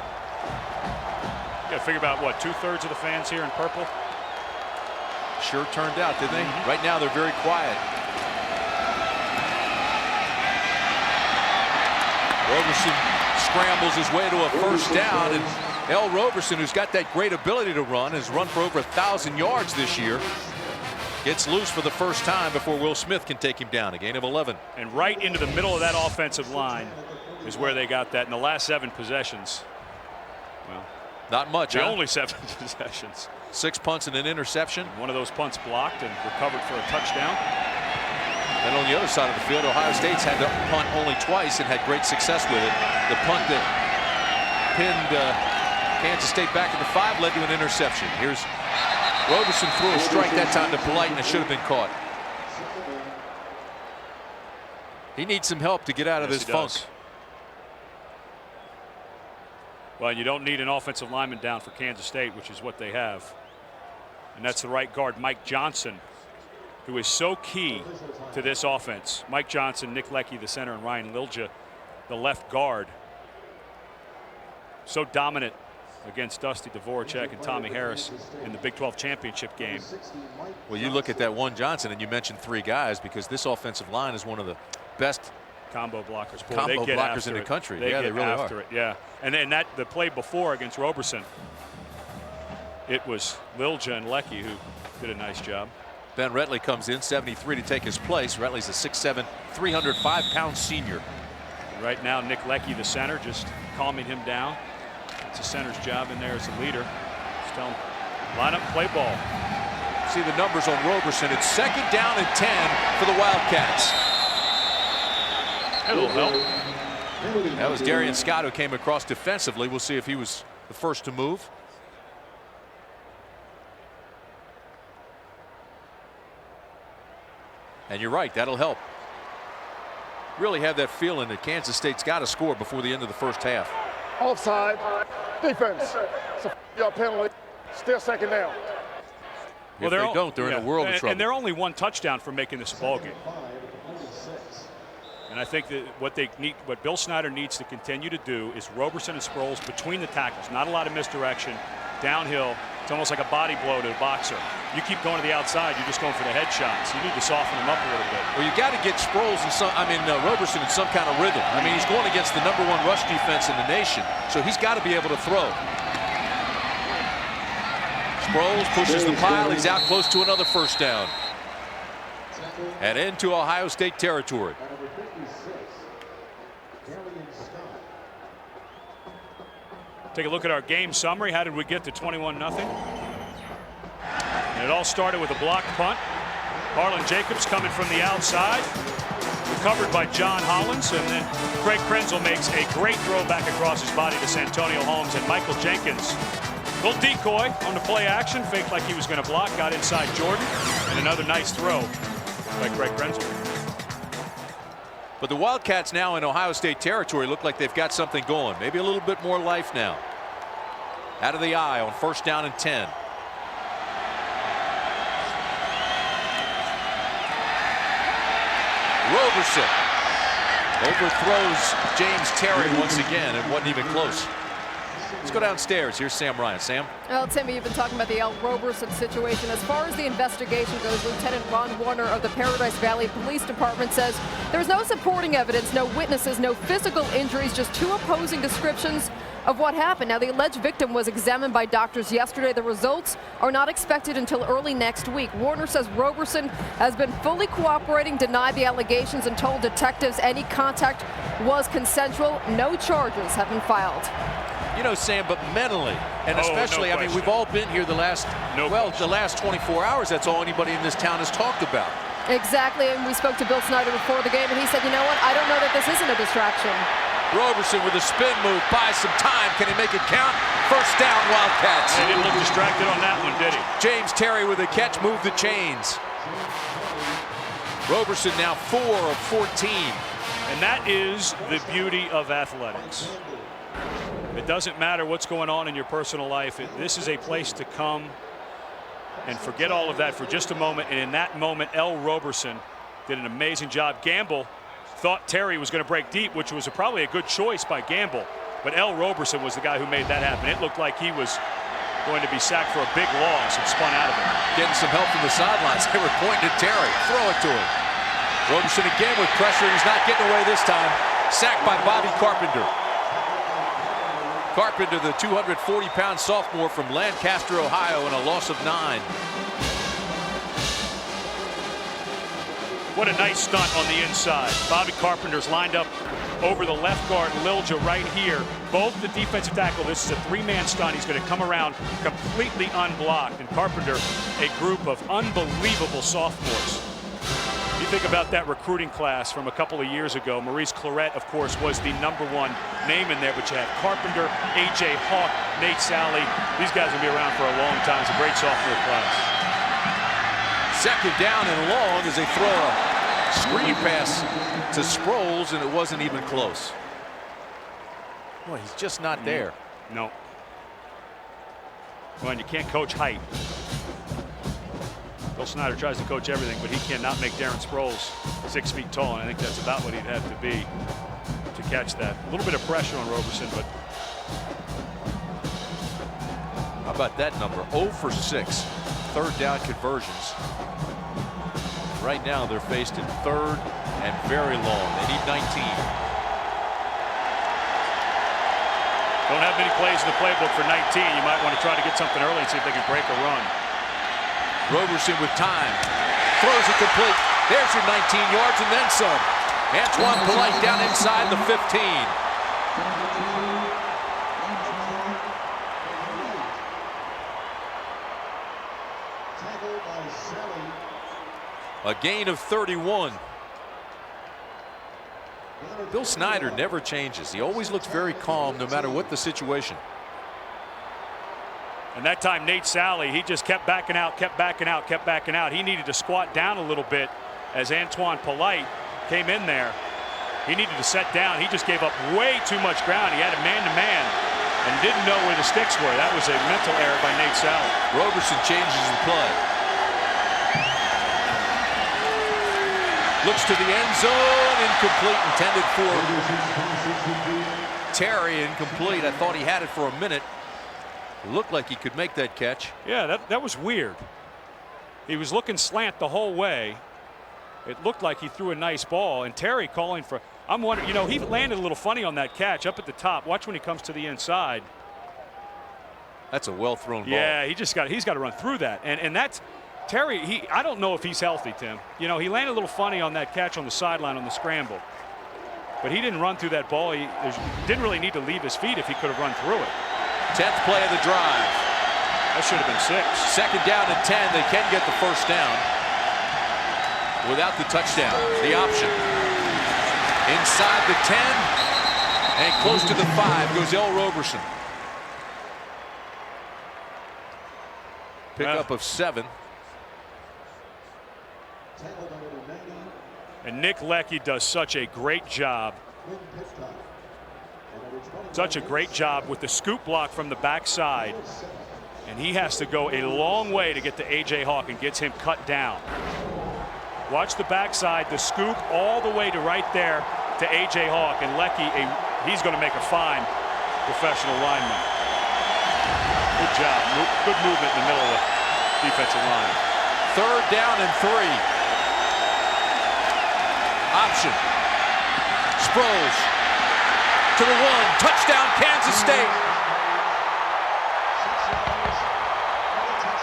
You got to figure about what, 2/3 of the fans here in purple. Sure turned out, didn't they? Right now they're very quiet. Roberson scrambles his way to a first down, and L. Roberson, who's got that great ability to run, has run for over 1,000 yards this year, gets loose for the first time before Will Smith can take him down. A gain of 11. And right into the middle of that offensive line is where they got that in the last 7 possessions. Well, not much. The only 7 possessions. 6 punts and an interception. One of those punts blocked and recovered for a touchdown. And on the other side of the field, Ohio State's had to punt only twice and had great success with it. The punt that pinned Kansas State back at the 5 led to an interception. Here's Roberson, threw a strike that time to Polite, and it should have been caught. He needs some help to get out of this funk. Well, you don't need an offensive lineman down for Kansas State, which is what they have. And that's the right guard, Mike Johnson, who is so key to this offense. Mike Johnson, Nick Leckie, the center, and Ryan Lilja, the left guard. So dominant against Dusty Dvorak and Tommy Harris in the Big 12 championship game. Well, you look at that one Johnson, and you mentioned 3 guys, because this offensive line is one of the best combo blockers. Boy, combo they get blockers in the country. Yeah, they really are. Yeah, and then the play before against Roberson, it was Lilja and Leckie who did a nice job. Ben Retley comes in, 73, to take his place. Retley's a 6'7", 305-pound senior. And right now, Nick Leckie, the center, just calming him down. It's the center's job in there as a leader. Just tell him, line up, play ball. See the numbers on Roberson. It's 2nd down and 10 for the Wildcats. It'll help. That was Darian Scott who came across defensively. We'll see if he was the first to move. And you're right, that'll help. Really have that feeling that Kansas State's got to score before the end of the first half. Offside, defense. It's a yard penalty. Still 2nd down. If they don't, they're in a world of trouble. And they're only 1 touchdown from making this a ball game. And I think that what Bill Snyder needs to continue to do is Roberson and Sproles between the tackles. Not a lot of misdirection. Downhill, It's almost like a body blow to a boxer. You keep going to the outside, you're just going for the headshots. You need to soften him up a little bit. Well, you got to get Sproles and Roberson in some kind of rhythm. I mean, he's going against the #1 rush defense in the nation, so he's got to be able to throw. Sproles pushes the pile. He's out close to another first down. And into Ohio State territory. Take a look at our game summary. How did we get to 21-0? And it all started with a blocked punt. Harlan Jacobs coming from the outside. Recovered by John Hollins. And then Craig Krenzel makes a great throw back across his body to Santonio Holmes. And Michael Jenkins, little decoy on the play action. Faked like he was going to block. Got inside Jordan. And another nice throw by Craig Krenzel. But the Wildcats now in Ohio State territory look like they've got something going. Maybe a little bit more life now. Out of the eye on first down and 10. Roberson overthrows James Terry once again. It wasn't even close. Let's go downstairs. Here's Sam Ryan. Sam? Well, Timmy, you've been talking about the Al Roberson situation. As far as the investigation goes, Lieutenant Ron Warner of the Paradise Valley Police Department says there's no supporting evidence, no witnesses, no physical injuries, just two opposing descriptions of what happened. Now, the alleged victim was examined by doctors yesterday. The results are not expected until early next week. Warner says Roberson has been fully cooperating, denied the allegations, and told detectives any contact was consensual. No charges have been filed. You know, Sam, but mentally, and especially, no I mean, we've all been here the last 24 hours. That's all anybody in this town has talked about. Exactly, and we spoke to Bill Snyder before the game, and he said, you know what, I don't know that this isn't a distraction. Roberson with a spin move, buys some time. Can he make it count? First down, Wildcats. He didn't look distracted on that one, did he? James Terry with a catch, moved the chains. Roberson now 4 of 14. And that is the beauty of athletics. It doesn't matter what's going on in your personal life. This is a place to come and forget all of that for just a moment. And in that moment, L. Roberson did an amazing job. Gamble thought Terry was going to break deep, which was probably a good choice by Gamble. But L. Roberson was the guy who made that happen. It looked like he was going to be sacked for a big loss and spun out of it. Getting some help from the sidelines. They were pointing at Terry. Throw it to him. Roberson again with pressure. He's not getting away this time. Sacked by Bobby Carpenter. Carpenter, the 240-pound sophomore from Lancaster, Ohio, and a loss of 9. What a nice stunt on the inside. Bobby Carpenter's lined up over the left guard, Lilja right here. Both the defensive tackle. This is a 3-man stunt. He's going to come around completely unblocked. And Carpenter, a group of unbelievable sophomores. You think about that recruiting class from a couple of years ago. Maurice Claret, of course, was the #1 name in there, but you had Carpenter, A.J. Hawk, Nate Sally. These guys will be around for a long time. It's a great sophomore class. Second down and long as they throw a screen pass to Sproles, and it wasn't even close. Boy, he's just not there. No. Well, and you can't coach height. Bill Snyder tries to coach everything, but he cannot make Darren Sproles 6 feet tall, and I think that's about what he'd have to be to catch that. A little bit of pressure on Roberson, but how about that number? 0 for 6 third down conversions. Right now they're faced in third and very long. They need 19. Don't have many plays in the playbook for 19. You might want to try to get something early and see if they can break a run. Roberson with time. Throws it complete. There's your 19 yards and then some. Antoine Polite down inside the 15. A gain of 31. Bill Snyder never changes. He always looks very calm no matter what the situation. And that time Nate Sally, he just kept backing out, kept backing out, kept backing out. He needed to squat down a little bit as Antoine Polite came in there. He needed to set down. He just gave up way too much ground. He had a man-to-man and didn't know where the sticks were. That was a mental error by Nate Sally. Roberson changes the play. Looks to the end zone, incomplete, intended for Terry, incomplete. I thought he had it for a minute. Looked like he could make that catch. Yeah, that was weird. He was looking slant the whole way. It looked like he threw a nice ball, and Terry calling for. I'm wondering, you know, he landed a little funny on that catch up at the top. Watch when he comes to the inside. That's a well thrown ball. Yeah, he's got to run through that, and that's Terry. I don't know if he's healthy, Tim. You know, he landed a little funny on that catch on the sideline on the scramble, but he didn't run through that ball. He didn't really need to leave his feet if he could have run through it. 10th play of the drive. That should have been 6. Second down and 10. They can get the first down without the touchdown. The option. Inside the 10 and close to the 5 goes L. Roberson. Pickup of 7. And Nick Leckie does such a great job. Such a great job with the scoop block from the backside. And he has to go a long way to get to A.J. Hawk and gets him cut down. Watch the backside, the scoop all the way to right there to A.J. Hawk. And Leckie, he's going to make a fine professional lineman. Good job. Good movement in the middle of the defensive line. Third down and 3. Option. Sproles to the 1. Touchdown, Kansas State.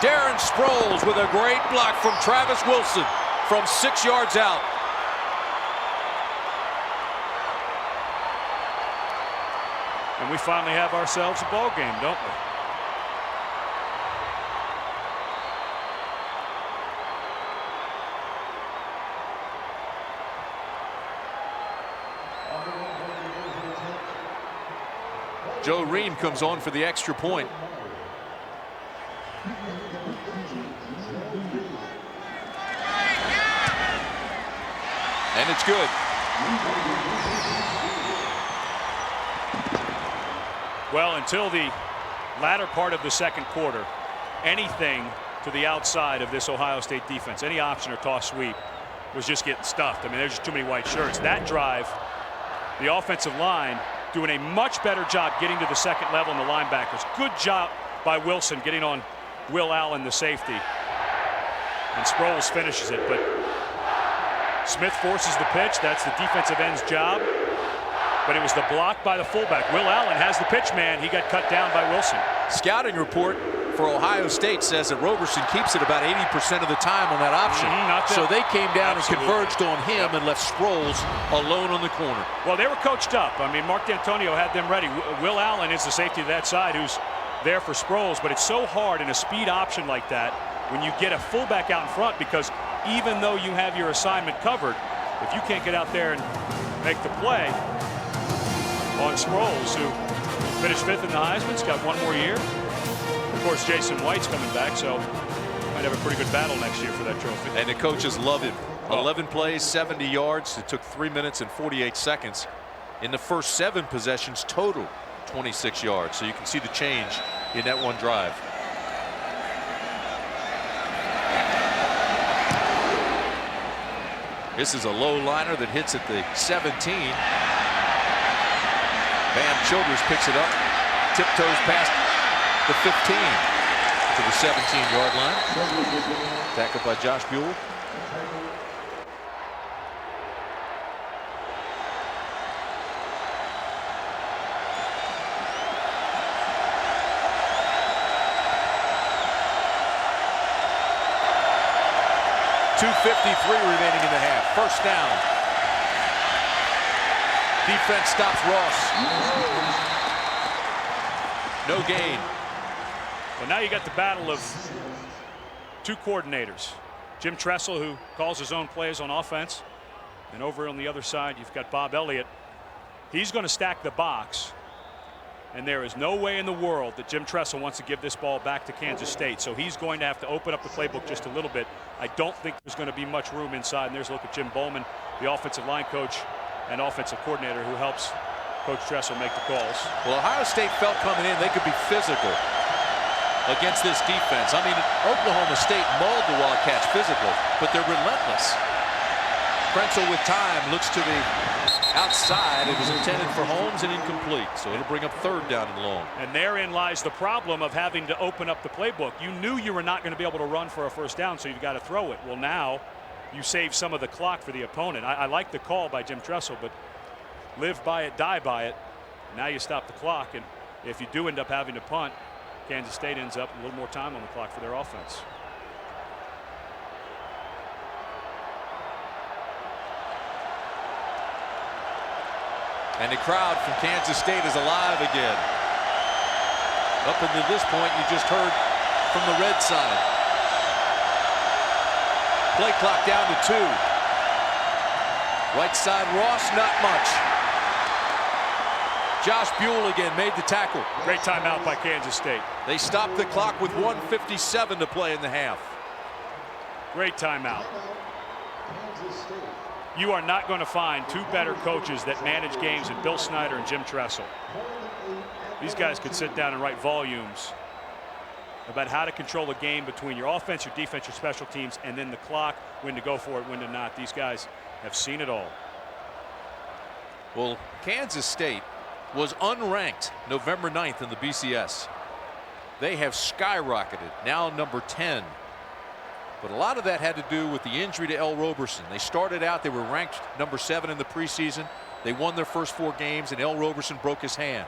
Darren Sproles with a great block from Travis Wilson from 6 yards out. And we finally have ourselves a ball game, don't we? Joe Ream comes on for the extra point. And it's good. Well, until the latter part of the second quarter, anything to the outside of this Ohio State defense, any option or toss sweep, was just getting stuffed. I mean, there's just too many white shirts. That drive, the offensive line doing a much better job getting to the second level in the linebackers. Good job by Wilson getting on Will Allen, the safety. And Sproles finishes it, but Smith forces the pitch. That's the defensive end's job. But it was the block by the fullback. Will Allen has the pitch man. He got cut down by Wilson. Scouting report for Ohio State says that Roberson keeps it about 80% of the time on that option. So they came down and converged on him and left Sproles alone on the corner. Well, they were coached up. I mean, Mark D'Antonio had them ready. Will Allen is the safety of that side who's there for Sproles, but it's so hard in a speed option like that when you get a fullback out in front, because even though you have your assignment covered, if you can't get out there and make the play on Sproles, who finished 5th in the Heisman's got 1 more year. Of course, Jason White's coming back, so might have a pretty good battle next year for that trophy. And the coaches love him. 11 plays, 70 yards. It took 3 minutes and 48 seconds. In the first 7 possessions total, 26 yards. So you can see the change in that one drive. This is a low liner that hits at the 17. Bam Childress picks it up, tiptoes past the 15 to the 17-yard line. Tackled by Josh Buell. .253 remaining in the half. First down. Defense stops Ross. No gain. Well, now you got the battle of 2 coordinators. Jim Tressel, who calls his own plays on offense. And over on the other side, you've got Bob Elliott. He's going to stack the box. And there is no way in the world that Jim Tressel wants to give this ball back to Kansas State. So he's going to have to open up the playbook just a little bit. I don't think there's going to be much room inside. And there's a look at Jim Bowman, the offensive line coach and offensive coordinator, who helps Coach Tressel make the calls. Well, Ohio State felt coming in they could be physical against this defense. I mean, Oklahoma State mauled the Wildcats physically, but they're relentless. Krenzel with time looks to the outside. It was intended for Holmes and incomplete. So it'll bring up 3rd down and long. And therein lies the problem of having to open up the playbook. You knew you were not going to be able to run for a 1st down, so you've got to throw it. Well, now you save some of the clock for the opponent. I like the call by Jim Tressel, but live by it, die by it. Now you stop the clock, and if you do end up having to punt, Kansas State ends up a little more time on the clock for their offense. And the crowd from Kansas State is alive again. Up until this point, you just heard from the red side. Play clock down to 2. Right side Ross, not much. Josh Buell again made the tackle. Great timeout by Kansas State. They stopped the clock with 1:57 to play in the half. Great timeout. You are not going to find 2 better coaches that manage games than Bill Snyder and Jim Tressel. These guys could sit down and write volumes about how to control a game between your offense, your defense, your special teams, and then the clock, when to go for it, when to not. These guys have seen it all. Well, Kansas State was unranked November 9th in the BCS. They have skyrocketed, now number 10. But a lot of that had to do with the injury to L. Roberson. They started out, they were ranked number 7 in the preseason. They won their first 4 games, and L. Roberson broke his hand.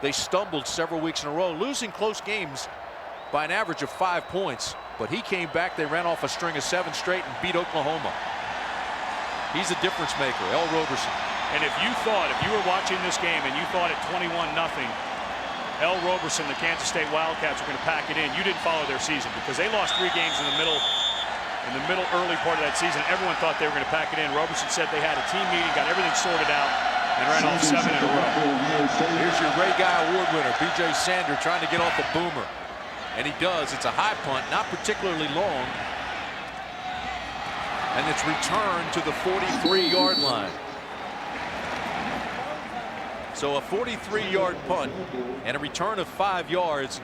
They stumbled several weeks in a row, losing close games by an average of 5 points. But he came back, they ran off a string of 7 straight and beat Oklahoma. He's a difference maker, L. Roberson. And if you were watching this game and you thought at 21-0, L. Roberson, the Kansas State Wildcats, were going to pack it in, you didn't follow their season, because they lost 3 games in the middle early part of that season. Everyone thought they were going to pack it in. Roberson said they had a team meeting, got everything sorted out, and ran off 7 in a row. Here's your Ray Guy Award winner, B.J. Sander, trying to get off a boomer. And he does. It's a high punt, not particularly long. And it's returned to the 43-yard line. So a 43-yard punt and a return of 5 yards.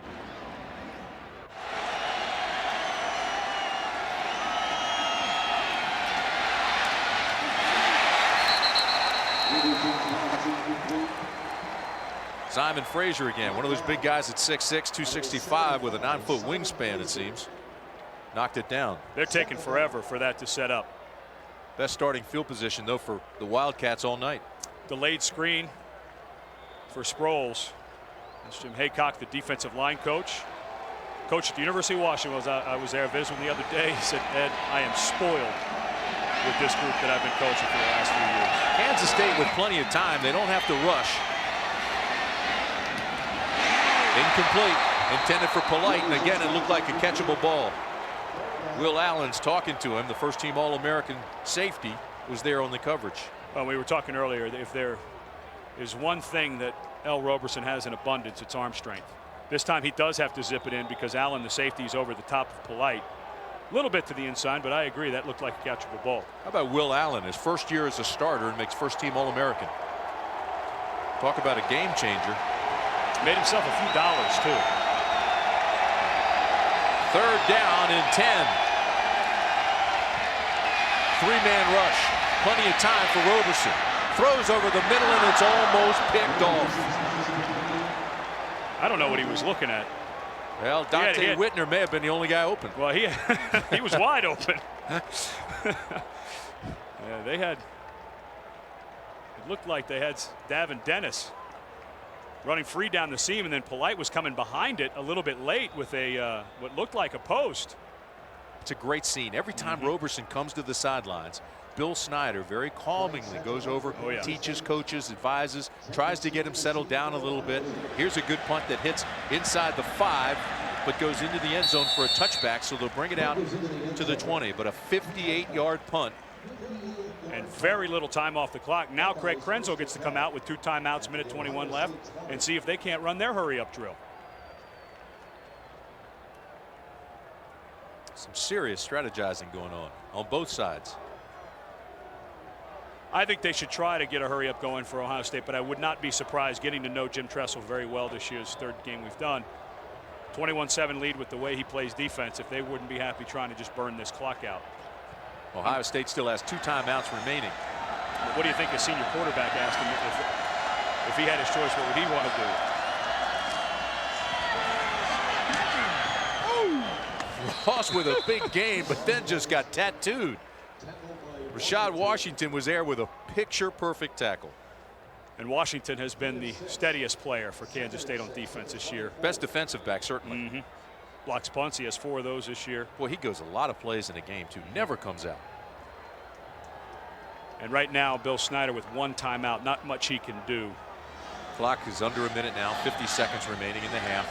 Simon Frazier again, one of those big guys at 6'6", 265 with a 9-foot wingspan, it seems. Knocked it down. They're taking forever for that to set up. Best starting field position, though, for the Wildcats all night. Delayed screen for Sproles. That's Jim Haycock, the defensive line coach. Coach at the University of Washington. I was there visiting the other day. He said, Ed, I am spoiled with this group that I've been coaching for the last few years. Kansas State with plenty of time. They don't have to rush. Incomplete. Intended for Polite, and again it looked like a catchable ball. Will Allen's talking to him. The first-team All-American safety was there on the coverage. Well, we were talking earlier, if there is one thing that L. Roberson has in abundance, it's arm strength. This time he does have to zip it in because Allen, the safety, is over the top of Polite. A little bit to the inside, but I agree that looked like a catchable ball. How about Will Allen, his first year as a starter, and makes first-team All-American. Talk about a game changer. Made himself a few dollars, too. 3rd down and 10. 3-man rush. Plenty of time for Roberson. Throws over the middle, and it's almost picked off. I don't know what he was looking at. Well, Dante Whitner may have been the only guy open. Well, he was wide open. Yeah, they had. It looked like they had Davin Dennis running free down the seam, and then Polite was coming behind it a little bit late with a what looked like a post. It's a great scene. Every time Roberson comes to the sidelines, Bill Snyder very calmingly goes over, teaches, coaches, advises, tries to get him settled down a little bit. Here's a good punt that hits inside the 5, but goes into the end zone for a touchback, so they'll bring it out to the 20. But a 58-yard punt. And very little time off the clock. Now Craig Krenzel gets to come out with 2 timeouts, minute 21 left, and see if they can't run their hurry-up drill. Some serious strategizing going on both sides. I think they should try to get a hurry up going for Ohio State, but I would not be surprised, getting to know Jim Tressel very well this year's 3rd game we've done. 21-7 lead with the way he plays defense, if they wouldn't be happy trying to just burn this clock out. Ohio State still has 2 timeouts remaining. What do you think a senior quarterback asked him if he had his choice? What would he want to do? Ross with a big game, but then just got tattooed. Rashad Washington was there with a picture-perfect tackle. And Washington has been the steadiest player for Kansas State on defense this year. Best defensive back, certainly. Blocks punts. He has 4 of those this year. Boy, he goes a lot of plays in a game, too. Never comes out. And right now, Bill Snyder with 1 timeout. Not much he can do. Clock is under a minute now. 50 seconds remaining in the half.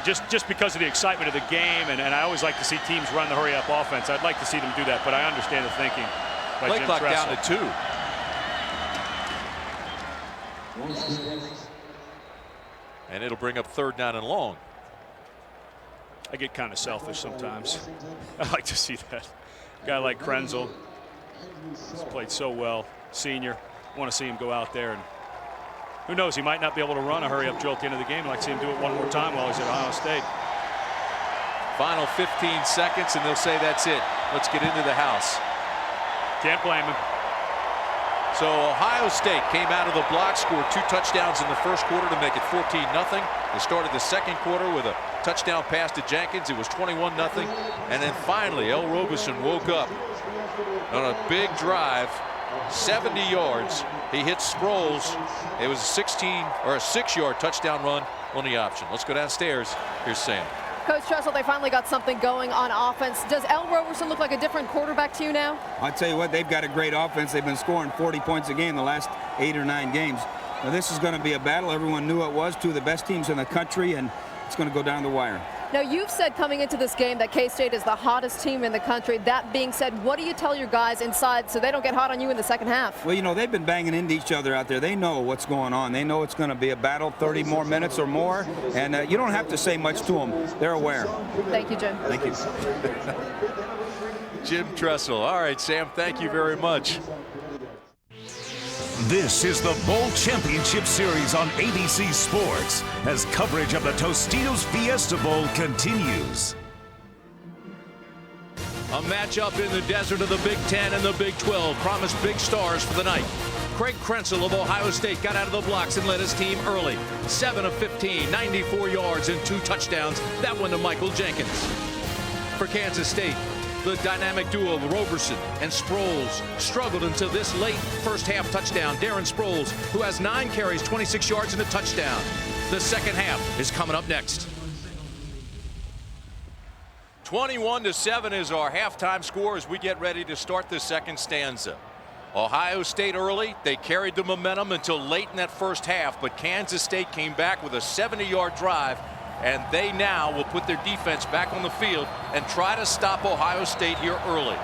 Just because of the excitement of the game, and I always like to see teams run the hurry-up offense. I'd like to see them do that, but I understand the thinking by Play Jim clock Tressel. down to 2. And it'll bring up 3rd down and long. I get kind of selfish sometimes. I like to see that. A guy like Krenzel has played so well, senior. I want to see him go out there, and who knows, he might not be able to run a hurry-up drill at the end of the game. I'd like to see him do it one more time while he's at Ohio State. Final 15 seconds, and they'll say that's it. Let's get into the house. Can't blame him. So Ohio State came out of the block, scored 2 touchdowns in the first quarter to make it 14-0. They started the second quarter with a touchdown pass to Jenkins. It was 21-0. And then finally, L. Robeson woke up on a big drive, 70 yards. He hit Sproles. It was a 6-yard touchdown run on the option. Let's go downstairs. Here's Sam. Coach Tressel, they finally got something going on offense. Does L. Roberson look like a different quarterback to you now? I'll tell you what, they've got a great offense. They've been scoring 40 points a game the last 8 or 9 games. Now, this is going to be a battle. Everyone knew it was. 2 of the best teams in the country, and it's going to go down the wire. Now, you've said coming into this game that K-State is the hottest team in the country. That being said, what do you tell your guys inside so they don't get hot on you in the second half? Well, you know, they've been banging into each other out there. They know what's going on. They know it's going to be a battle, 30 more minutes or more, and you don't have to say much to them. They're aware. Thank you, Jim. Thank you. Jim Tressel. All right, Sam, thank you very much. This is the Bowl Championship Series on ABC Sports as coverage of the Tostitos Fiesta Bowl continues. A matchup in the desert of the Big Ten and the Big 12 promised big stars for the night. Craig Krenzel of Ohio State got out of the blocks and led his team early. 7 of 15, 94 yards and 2 touchdowns. That one to Michael Jenkins. For Kansas State, the dynamic duo of Roberson and Sproles struggled until this late first half touchdown. Darren Sproles, who has 9 carries, 26 yards and a touchdown. The second half is coming up next. 21-7 is our halftime score as we get ready to start the second stanza. Ohio State early, they carried the momentum until late in that first half, but Kansas State came back with a 70-yard drive, and they now will put their defense back on the field and try to stop Ohio State here early.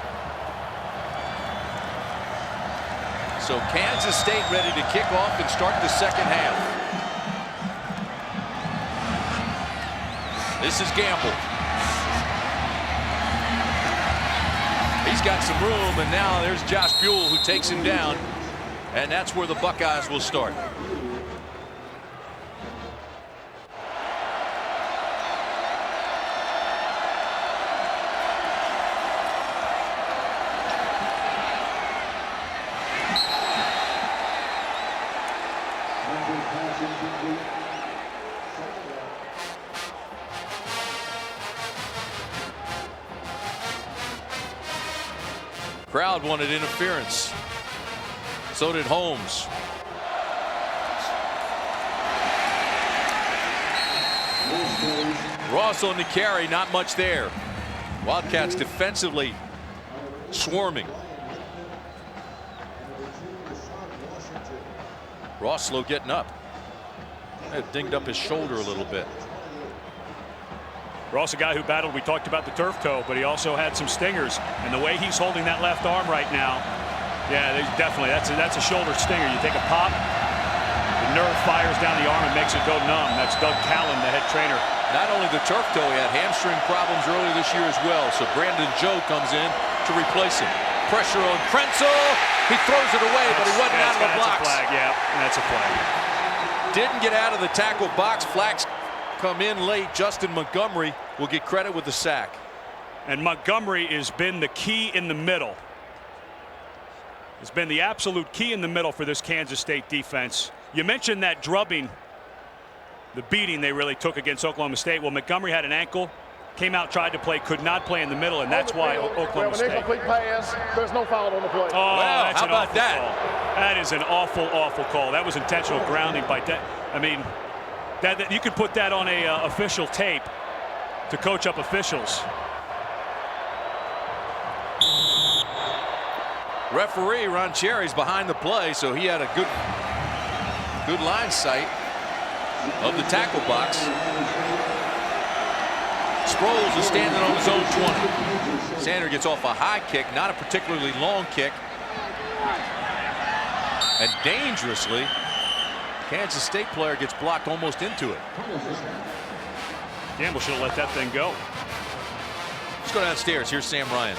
So Kansas State ready to kick off and start the second half. This is Gamble. He's got some room, and now there's Josh Buell who takes him down, and that's where the Buckeyes will start. Crowd wanted interference. So did Holmes. Ross on the carry, not much there. Wildcats defensively swarming. Ross slow getting up. Dinged up his shoulder a little bit. Ross, a guy who battled, we talked about the turf toe, but he also had some stingers. And the way he's holding that left arm right now, yeah, definitely, that's a shoulder stinger. You take a pop, the nerve fires down the arm and makes it go numb. That's Doug Callan, the head trainer. Not only the turf toe, he had hamstring problems earlier this year as well. So Brandon Joe comes in to replace him. Pressure on Krenzel. He throws it away, but he wasn't out of the blocks. That's a flag, yeah, that's a flag. Didn't get out of the tackle box. Flags come in late. Justin Montgomery will get credit with the sack. And Montgomery has been the key in the middle. has been the absolute key in the middle for this Kansas State defense. You mentioned that drubbing, the beating they really took against Oklahoma State. Well, Montgomery had an ankle, came out, tried to play, could not play in the middle, and that's why Oklahoma State. Incomplete pass, there's no foul on the play. Oh, wow, that's how an about awful that? call. That is an awful, awful call. That was intentional grounding by I mean, that you could put that on a official tape to coach up officials. Referee Ron Cherry's behind the play, so he had a good line sight of the tackle box. Sproles is standing on his own 20. Sander gets off a high kick, not a particularly long kick. And dangerously, Kansas State player gets blocked almost into it. Gamble should have let that thing go. Let's go downstairs. Here's Sam Ryan.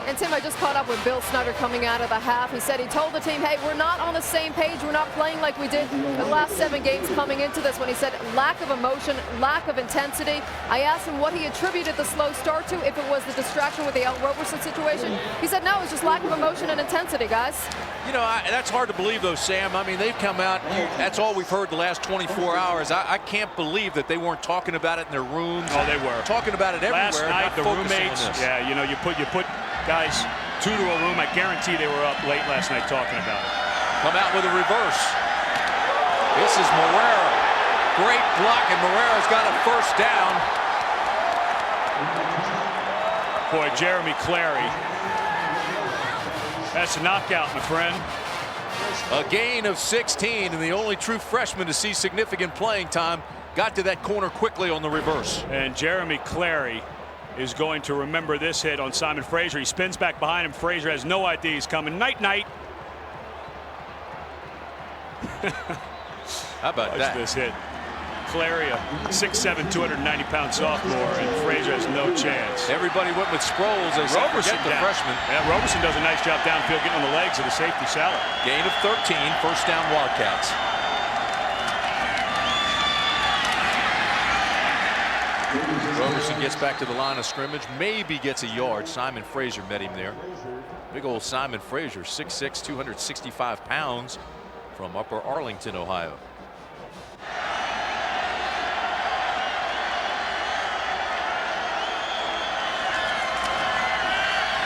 And Tim, I just caught up with Bill Snyder coming out of the half. He said he told the team, hey, we're not on the same page. We're not playing like we did the last 7 games coming into this, when he said lack of emotion, lack of intensity. I asked him what he attributed the slow start to, if it was the distraction with the Al Roberson situation. He said, no, it's just lack of emotion and intensity, guys. You know, that's hard to believe, though, Sam. I mean, they've come out. That's all we've heard the last 24 hours. I can't believe that they weren't talking about it in their rooms. Oh, they were. Talking about it everywhere. Last night, the roommates. Yeah, you know, you put guys 2 to a room. I guarantee they were up late last night talking about it. Come out with a reverse. This is Morera. Great block, and Morera's got a first down. Boy, Jeremy Clary. That's a knockout, my friend. A gain of 16, and the only true freshman to see significant playing time got to that corner quickly on the reverse. And Jeremy Clary is going to remember this hit on Simon Frazier. He spins back behind him. Frazier has no idea he's coming. Night, night. How about that? This hit. Clary, a 6'7", 290-pound sophomore, and Frazier has no chance. Everybody went with Sproles as Roberson, the freshman. Yeah, Roberson does a nice job downfield getting on the legs of the safety salad. Gain of 13, first down Wildcats. Roberson gets back to the line of scrimmage, maybe gets a yard. Simon Frazier met him there. Big old Simon Frazier, 6'6", 265 pounds, from Upper Arlington, Ohio.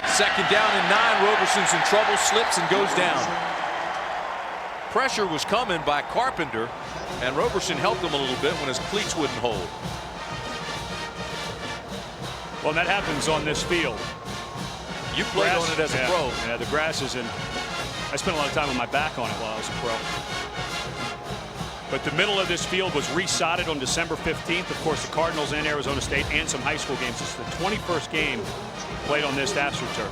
Second down and 9. Roberson's in trouble, slips and goes down. Pressure was coming by Carpenter, and Roberson helped him a little bit when his cleats wouldn't hold. Well, that happens on this field. You played on it as a pro. Yeah, the grass is in. I spent a lot of time on my back on it while I was a pro. But the middle of this field was resodded on December 15th. Of course, the Cardinals and Arizona State and some high school games. This is the 21st game played on this AstroTurf.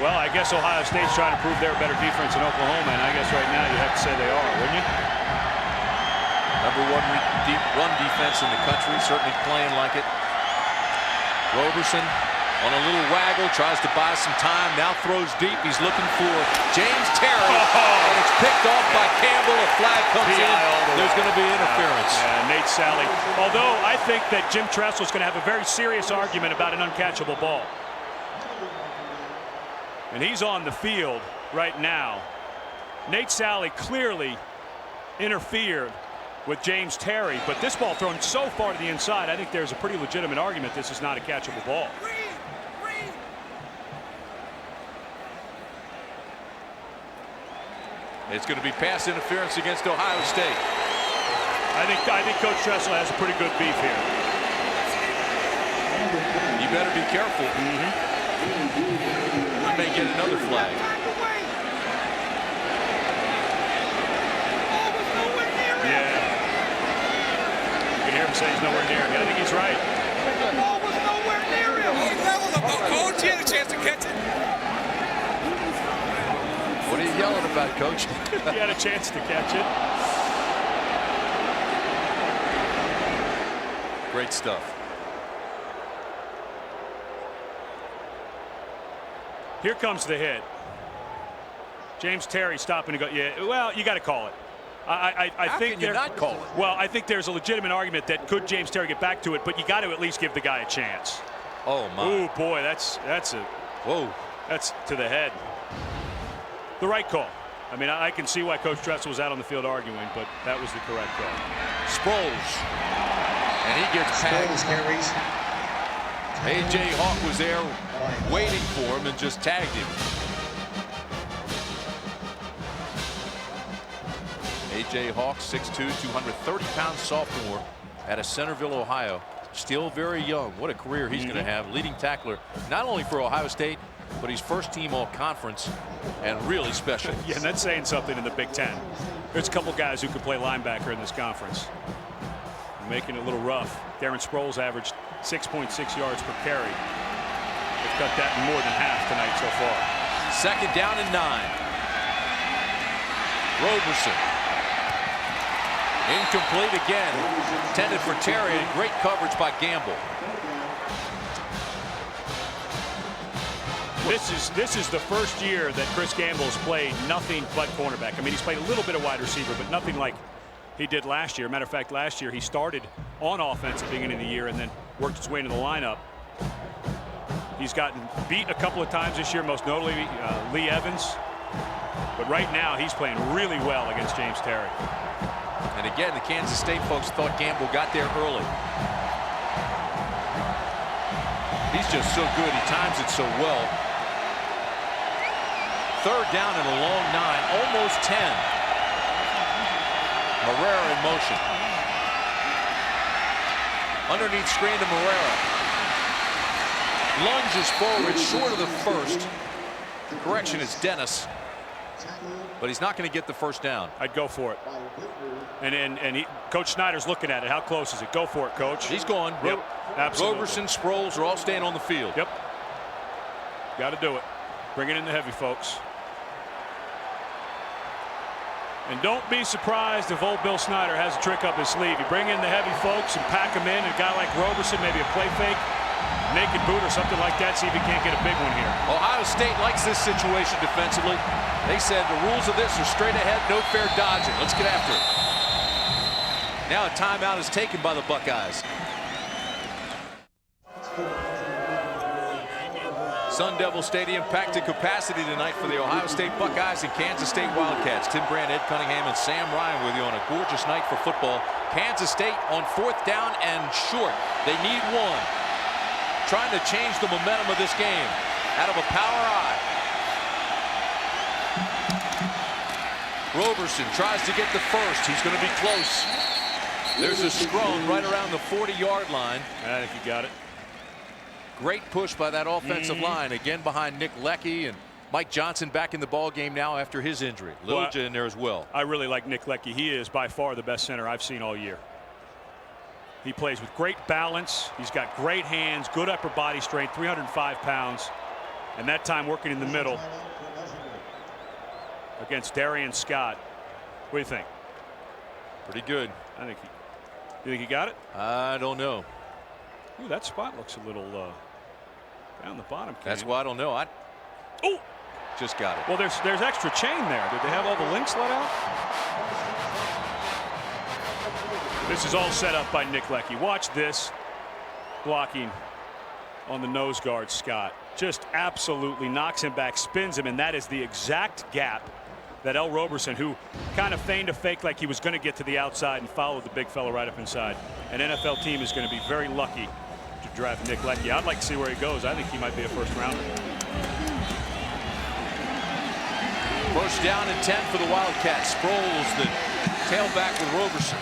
Well, I guess Ohio State's trying to prove they're a better defense than Oklahoma, and I guess right now you have to say they are, wouldn't you? Number one run defense in the country, certainly playing like it. Roberson on a little waggle, tries to buy some time, now throws deep. He's looking for James Terry, and it's picked off by Campbell. A flag comes in. There's going to be interference. Yeah, Nate Sally. Although I think that Jim Tressel's going to have a very serious argument about an uncatchable ball. And he's on the field right now. Nate Sally clearly interfered with James Terry, but this ball thrown so far to the inside, I think there's a pretty legitimate argument this is not a catchable ball. It's going to be pass interference against Ohio State. I think Coach Tressel has a pretty good beef here. You better be careful. You may get another flag. Yeah. You can hear him say he's nowhere near him. I think he's right. The ball was nowhere near him. He leveled the ball, Coach. He had a chance to catch it. What are you yelling about, Coach? He had a chance to catch it. Great stuff. Here comes the hit. James Terry stopping to go. Yeah, well, you got to call it. I think you're not calling it. Well, I think there's a legitimate argument that could James Terry get back to it, but you got to at least give the guy a chance. Oh my! Oh boy, that's Whoa. That's to the head. The right call. I mean, I can see why Coach Dressel was out on the field arguing, but that was the correct call. Sproles. And he gets tagged. A.J. Hawk was there waiting for him and just tagged him. A.J. Hawk, 6'2", 230-pound sophomore out of Centerville, Ohio. Still very young. What a career he's going to have. Leading tackler, not only for Ohio State, but he's first team all-conference and really special. Yeah, and that's saying something in the Big Ten. There's a couple guys who can play linebacker in this conference. Making it a little rough. Darren Sproles averaged 6.6 yards per carry. They've cut that in more than half tonight so far. 2nd down and 9. Roberson. Incomplete again. Intended for Terry, and great coverage by Gamble. This is the first year that Chris Gamble's played nothing but cornerback. I mean, he's played a little bit of wide receiver, but nothing like he did last year. Matter of fact, last year he started on offense at the beginning of the year and then worked his way into the lineup. He's gotten beat a couple of times this year, most notably Lee Evans. But right now he's playing really well against James Terry. And again, the Kansas State folks thought Gamble got there early. He's just so good. He times it so well. 3rd down and a long 9, almost 10. Herrera in motion. Underneath screen to Herrera. Lunges forward short of the first. Correction, is Dennis. But he's not going to get the first down. I'd go for it. And Coach Snyder's looking at it. How close is it? Go for it, Coach. He's going. Yep, absolutely. Roberson, Sproles are all staying on the field. Yep. Got to do it. Bring it in the heavy, folks. And don't be surprised if old Bill Snyder has a trick up his sleeve. You bring in the heavy folks and pack them in. A guy like Roberson, maybe a play fake, naked boot or something like that. See if he can't get a big one here. Ohio State likes this situation defensively. They said the rules of this are straight ahead, no fair dodging. Let's get after it. Now a timeout is taken by the Buckeyes. Sun Devil Stadium packed to capacity tonight for the Ohio State Buckeyes and Kansas State Wildcats. Tim Brand, Ed Cunningham, and Sam Ryan with you on a gorgeous night for football. Kansas State on 4th down and short. They need 1. Trying to change the momentum of this game out of a power eye. Roberson tries to get the first. He's going to be close. There's a scrum right around the 40-yard line. I think you got it. Great push by that offensive line. Again behind Nick Leckie, and Mike Johnson back in the ball game now after his injury. Littleton in there as well. I really like Nick Leckie. He is by far the best center I've seen all year. He plays with great balance. He's got great hands, good upper body strength, 305 pounds. And that time working in the middle against Darian Scott. What do you think? Pretty good. I think you think he got it? I don't know. Ooh, that spot looks a little down the bottom. That's why I don't know. Oh, just got it. Well, there's extra chain there. Did they have all the links let out? This is all set up by Nick Leckie. Watch this blocking on the nose guard, Scott. Just absolutely knocks him back, spins him, and that is the exact gap that L. Roberson, who kind of feigned a fake like he was going to get to the outside and followed the big fella right up inside. An NFL team is going to be very lucky to draft Nick Leckie. I'd like to see where he goes. I think he might be a first rounder. First down and 10 for the Wildcats. Sproles, the tailback with Roberson.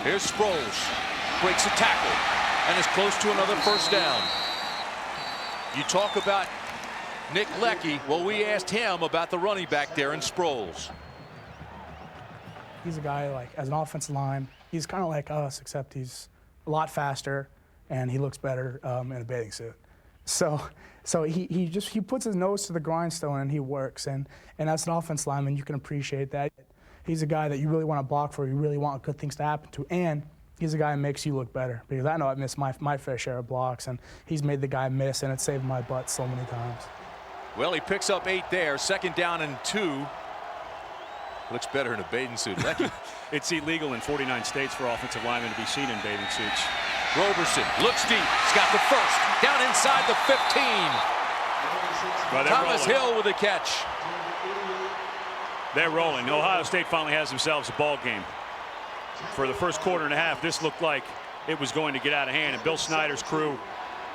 Here's Sproles. Breaks a tackle and is close to another first down. You talk about Nick Leckie. Well, we asked him about the running back there in Sproles. He's a guy, like, as an offensive line, he's kind of like us, except he's a lot faster and he looks better in a bathing suit. So he puts his nose to the grindstone and he works. And as an offensive lineman, you can appreciate that. He's a guy that you really want to block for. You really want good things to happen to. And he's a guy who makes you look better, because I know I've missed my fair share of blocks, and he's made the guy miss, and it saved my butt so many times. Well, he picks up 8 there. 2nd down and 2. Looks better in a bathing suit. It's illegal in 49 states for offensive linemen to be seen in bathing suits. Roberson looks deep. He's got the first. Down inside the 15. Well, Thomas rolling. Hill with a catch. They're rolling. Ohio State finally has themselves a ball game. For the first quarter and a half, this looked like it was going to get out of hand. And Bill Snyder's crew,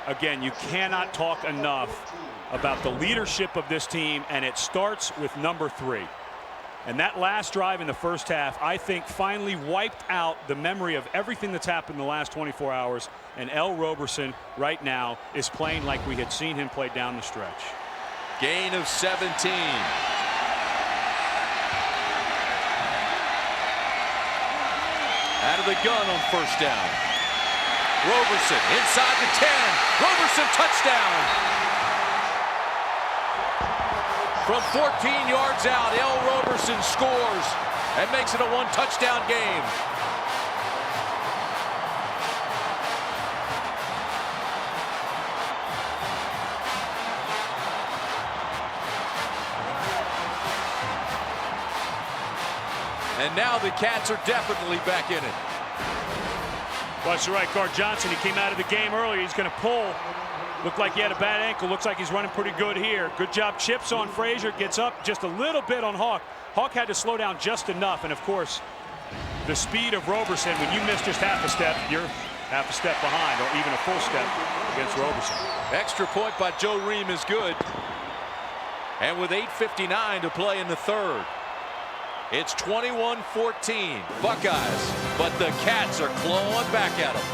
again, you cannot talk enough about the leadership of this team, and it starts with number 3. And that last drive in the first half, I think, finally wiped out the memory of everything that's happened in the last 24 hours. And L. Roberson right now is playing like we had seen him play down the stretch. Gain of 17. Out of the gun on first down. Roberson inside the 10. Roberson touchdown. From 14 yards out, L. Roberson scores and makes it a 1-touchdown game. And now the Cats are definitely back in it. Watch the right guard Johnson. He came out of the game earlier. He's going to pull. Looked like he had a bad ankle. Looks like he's running pretty good here. Good job. Chips on Frazier. Gets up just a little bit on Hawk. Hawk had to slow down just enough. And, of course, the speed of Roberson, when you miss just half a step, you're half a step behind, or even a full step against Roberson. Extra point by Joe Ream is good. And with 8:59 to play in the third, it's 21-14 Buckeyes, but the Cats are clawing back at them.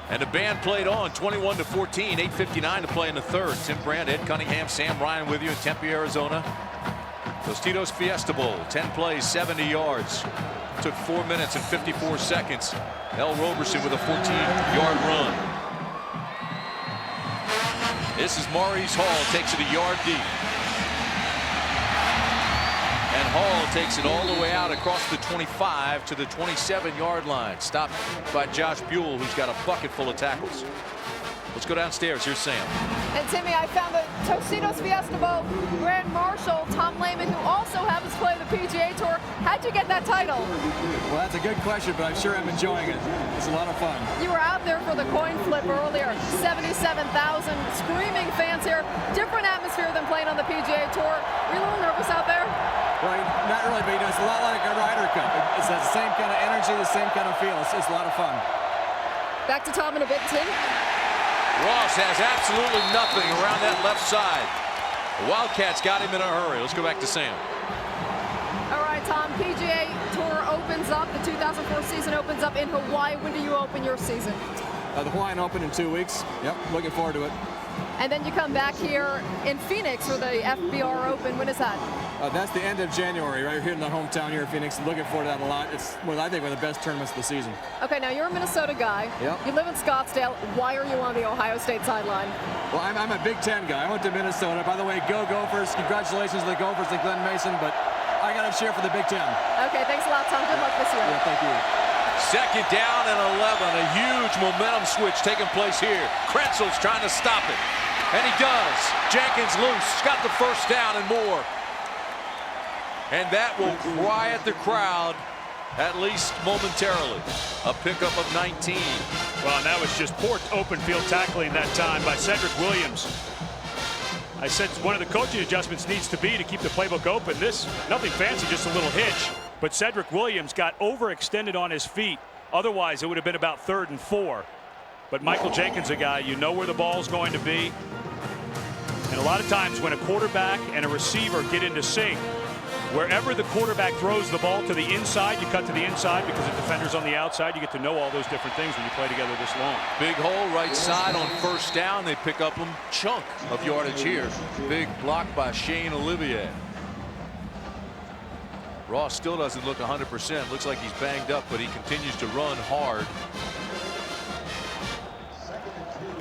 And the band played on 21-14, 8:59 to play in the third. Tim Brand, Ed Cunningham, Sam Ryan with you in Tempe, Arizona. Tostitos Fiesta Bowl, 10 plays, 70 yards. Took 4 minutes and 54 seconds. L. Roberson with a 14-yard run. This is Maurice Hall, takes it a yard deep. And Hall takes it all the way out across the 25 to the 27-yard line. Stopped by Josh Buell, who's got a bucket full of tackles. Let's go downstairs. Here's Sam. And Timmy, I found the Tostitos Fiesta Bowl Grand Marshal, Tom Lehman, who also happens to play the PGA Tour. How'd you get that title? Well, that's a good question, but I'm sure I'm enjoying it. It's a lot of fun. You were out there for the coin flip earlier. 77,000 screaming fans here. Different atmosphere than playing on the PGA Tour. Were you a little nervous out there? Well, not really, but it's a lot like a Ryder Cup. It's the same kind of energy, the same kind of feel. It's a lot of fun. Back to Tom in a bit, Tim. Ross has absolutely nothing around that left side. The Wildcats got him in a hurry. Let's go back to Sam. All right, Tom, PGA Tour opens up. The 2004 season opens up in Hawaii. When do you open your season? The Hawaiian Open in 2 weeks. Yep, looking forward to it. And then you come back here in Phoenix for the FBR Open. When is that? That's the end of January, right here in the hometown here in Phoenix. Looking forward to that a lot. It's, well, I think, one of the best tournaments of the season. Okay, now you're a Minnesota guy. Yep. You live in Scottsdale. Why are you on the Ohio State sideline? Well, I'm a Big Ten guy. I went to Minnesota. By the way, go Gophers. Congratulations to the Gophers and Glenn Mason, but I got to cheer for the Big Ten. Okay, thanks a lot, Tom. Good luck this year. Yeah, thank you. Second down and 11. A huge momentum switch taking place here. Krenzel's trying to stop it. And he does. Jenkins loose. Got the first down and more. And that will quiet the crowd, at least momentarily. A pickup of 19. Well, and that was just poor open field tackling that time by Cedric Williams. I said one of the coaching adjustments needs to be to keep the playbook open. This, nothing fancy, just a little hitch. But Cedric Williams got overextended on his feet. Otherwise, it would have been about 3rd and 4. But Michael Jenkins, a guy, you know where the ball's going to be. And a lot of times when a quarterback and a receiver get into sync, wherever the quarterback throws the ball to the inside, you cut to the inside because the defender's on the outside. You get to know all those different things when you play together this long. Big hole right side on first down. They pick up a chunk of yardage here. Big block by Shane Olivier. Ross still doesn't look 100%. Looks like he's banged up, but he continues to run hard.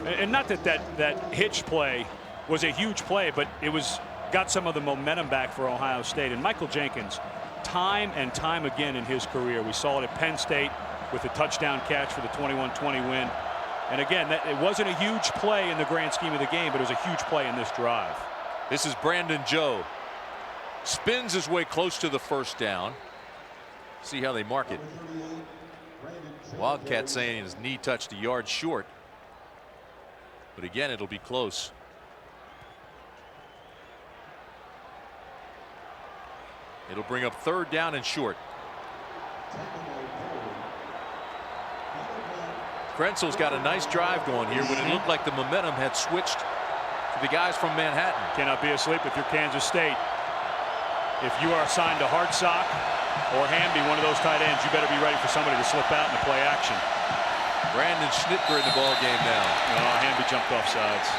And not that hitch play was a huge play, but it was got some of the momentum back for Ohio State. And Michael Jenkins, time and time again in his career, we saw it at Penn State with a touchdown catch for the 21-20 win. And again, it wasn't a huge play in the grand scheme of the game, but it was a huge play in this drive. This is Brandon Joe. Spins his way close to the first down. See how they mark it. Wildcat saying his knee touched a yard short. But again, it'll be close. It'll bring up 3rd down and short. Krenzel's got a nice drive going here when it looked like the momentum had switched to the guys from Manhattan. Cannot be asleep if you're Kansas State. If you are assigned to Hartsock or Hamby, one of those tight ends, you better be ready for somebody to slip out in the play action. Brandon Schnitger in the ball game now. Hamby jumped off sides.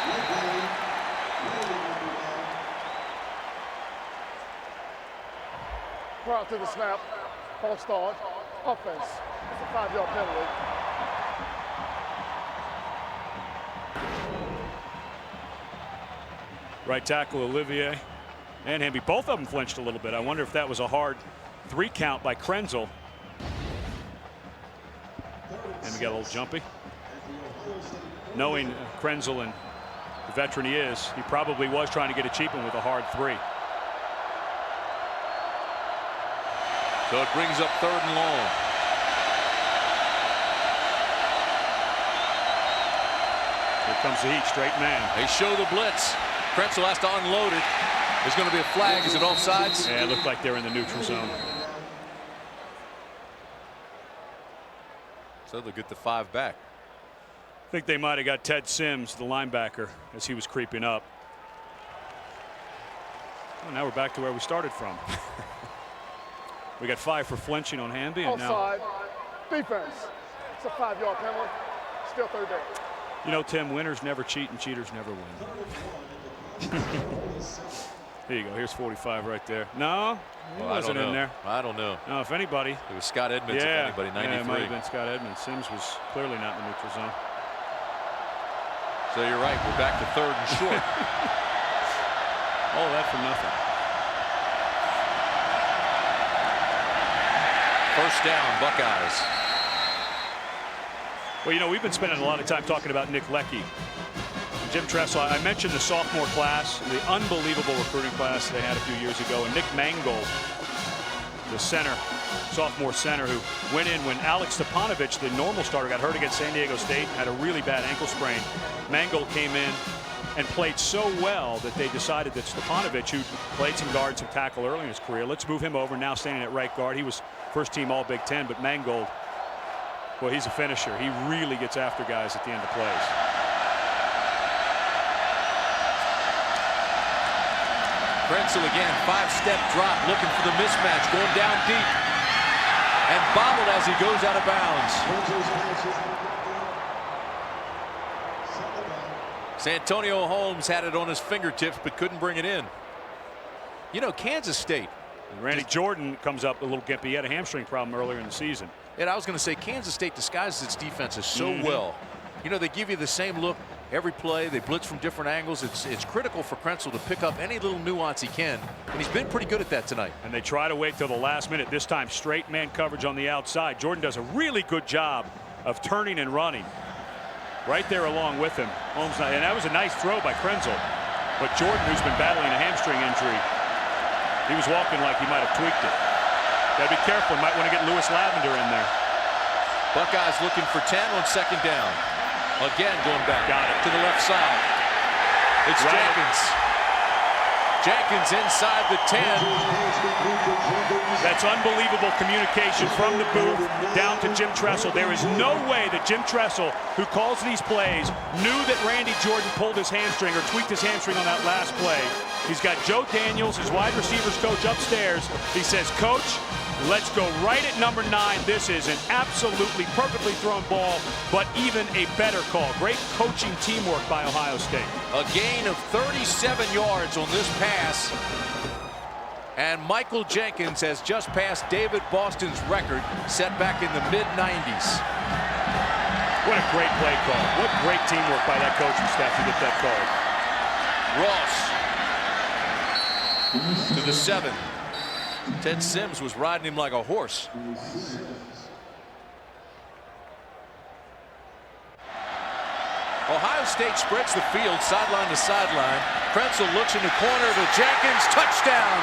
Prior to the snap, false start, offense. It's a 5-yard penalty. Right tackle Olivier and Hamby, both of them flinched a little bit. I wonder if that was a hard 3 count by Krenzel. And we got a little jumpy. Knowing Krenzel and the veteran he is, he probably was trying to get a cheap one with a hard 3. So it brings up 3rd and long. Here comes the heat, straight man. They show the blitz. Krenzel has to unload it. There's going to be a flag. Is it offsides? Yeah, it looked like they're in the neutral zone. So they'll get the 5 back. I think they might have got Ted Sims, the linebacker, as he was creeping up. Well, now we're back to where we started from. We got 5 for flinching on Hamby. And offside. Defense. It's a 5-yard penalty. Still 3rd down. You know, Tim, winners never cheat and cheaters never win. Here you go. Here's 45 right there. No, he wasn't in there. I don't know. No, if anybody. It was Scott Edmonds, if anybody, 93. Yeah, it might have been Scott Edmonds. Sims was clearly not in the neutral zone. So you're right. We're back to 3rd and short. All that for nothing. 1st down, Buckeyes. Well, you know, we've been spending a lot of time talking about Nick Leckie. Jim Tressel, I mentioned the sophomore class, the unbelievable recruiting class they had a few years ago, and Nick Mangold, the center, sophomore center, who went in when Alex Stepanovich, the normal starter, got hurt against San Diego State, had a really bad ankle sprain. Mangold came in and played so well that they decided that Stepanovich, who played some guard, some tackle early in his career, let's move him over. Now standing at right guard. He was first team All Big Ten, but Mangold, well, he's a finisher. He really gets after guys at the end of plays. Krenzel again, 5-step drop, looking for the mismatch, going down deep, and bobbled as he goes out of bounds. Santonio Holmes had it on his fingertips, but couldn't bring it in. You know, Kansas State. Randy Jordan comes up a little gimpy. He had a hamstring problem earlier in the season. And I was going to say, Kansas State disguises its defenses so well. You know, they give you the same look every play. They blitz from different angles. It's critical for Krenzel to pick up any little nuance he can, and he's been pretty good at that tonight. And they try to wait till the last minute. This time, straight man coverage on the outside. Jordan does a really good job of turning and running right there along with him. Holmes, and that was a nice throw by Krenzel. But Jordan, who's been battling a hamstring injury, he was walking like he might have tweaked it. Got to be careful. Might want to get Lewis Lavender in there. Buckeyes looking for 10 on 2nd down. Again, going back. Got it. To the left side. It's right. Jenkins. Jenkins inside the 10. That's unbelievable communication from the booth down to Jim Tressel. There is no way that Jim Tressel, who calls these plays, knew that Randy Jordan pulled his hamstring or tweaked his hamstring on that last play. He's got Joe Daniels, his wide receivers coach, upstairs. He says, Coach, let's go right at number 9. This is an absolutely perfectly thrown ball, but even a better call. Great coaching teamwork by Ohio State. A gain of 37 yards on this pass. And Michael Jenkins has just passed David Boston's record set back in the mid-90s. What a great play call. What great teamwork by that coaching staff to get that call. Ross to the 7. Ted Sims was riding him like a horse. Ohio State spreads the field sideline to sideline. Krenzel looks in the corner to Jenkins. Touchdown.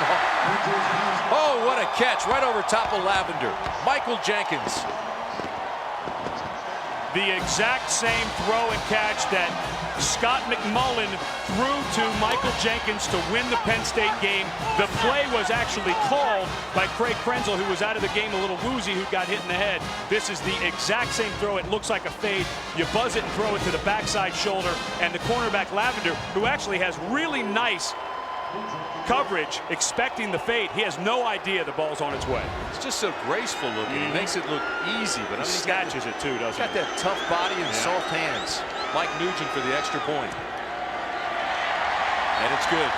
Oh, what a catch right over top of Lavender. Michael Jenkins. The exact same throw and catch that Scott McMullen threw to Michael Jenkins to win the Penn State game. The play was actually called by Craig Krenzel, who was out of the game a little woozy, who got hit in the head. This is the exact same throw. It looks like a fade. You buzz it and throw it to the backside shoulder, and the cornerback Lavender, who actually has really nice coverage, expecting the fade. He has no idea the ball's on its way. It's just so graceful looking. He makes it look easy, but I mean, he snatches it too, doesn't he? Got that tough body and soft hands. Mike Nugent for the extra point. And it's good.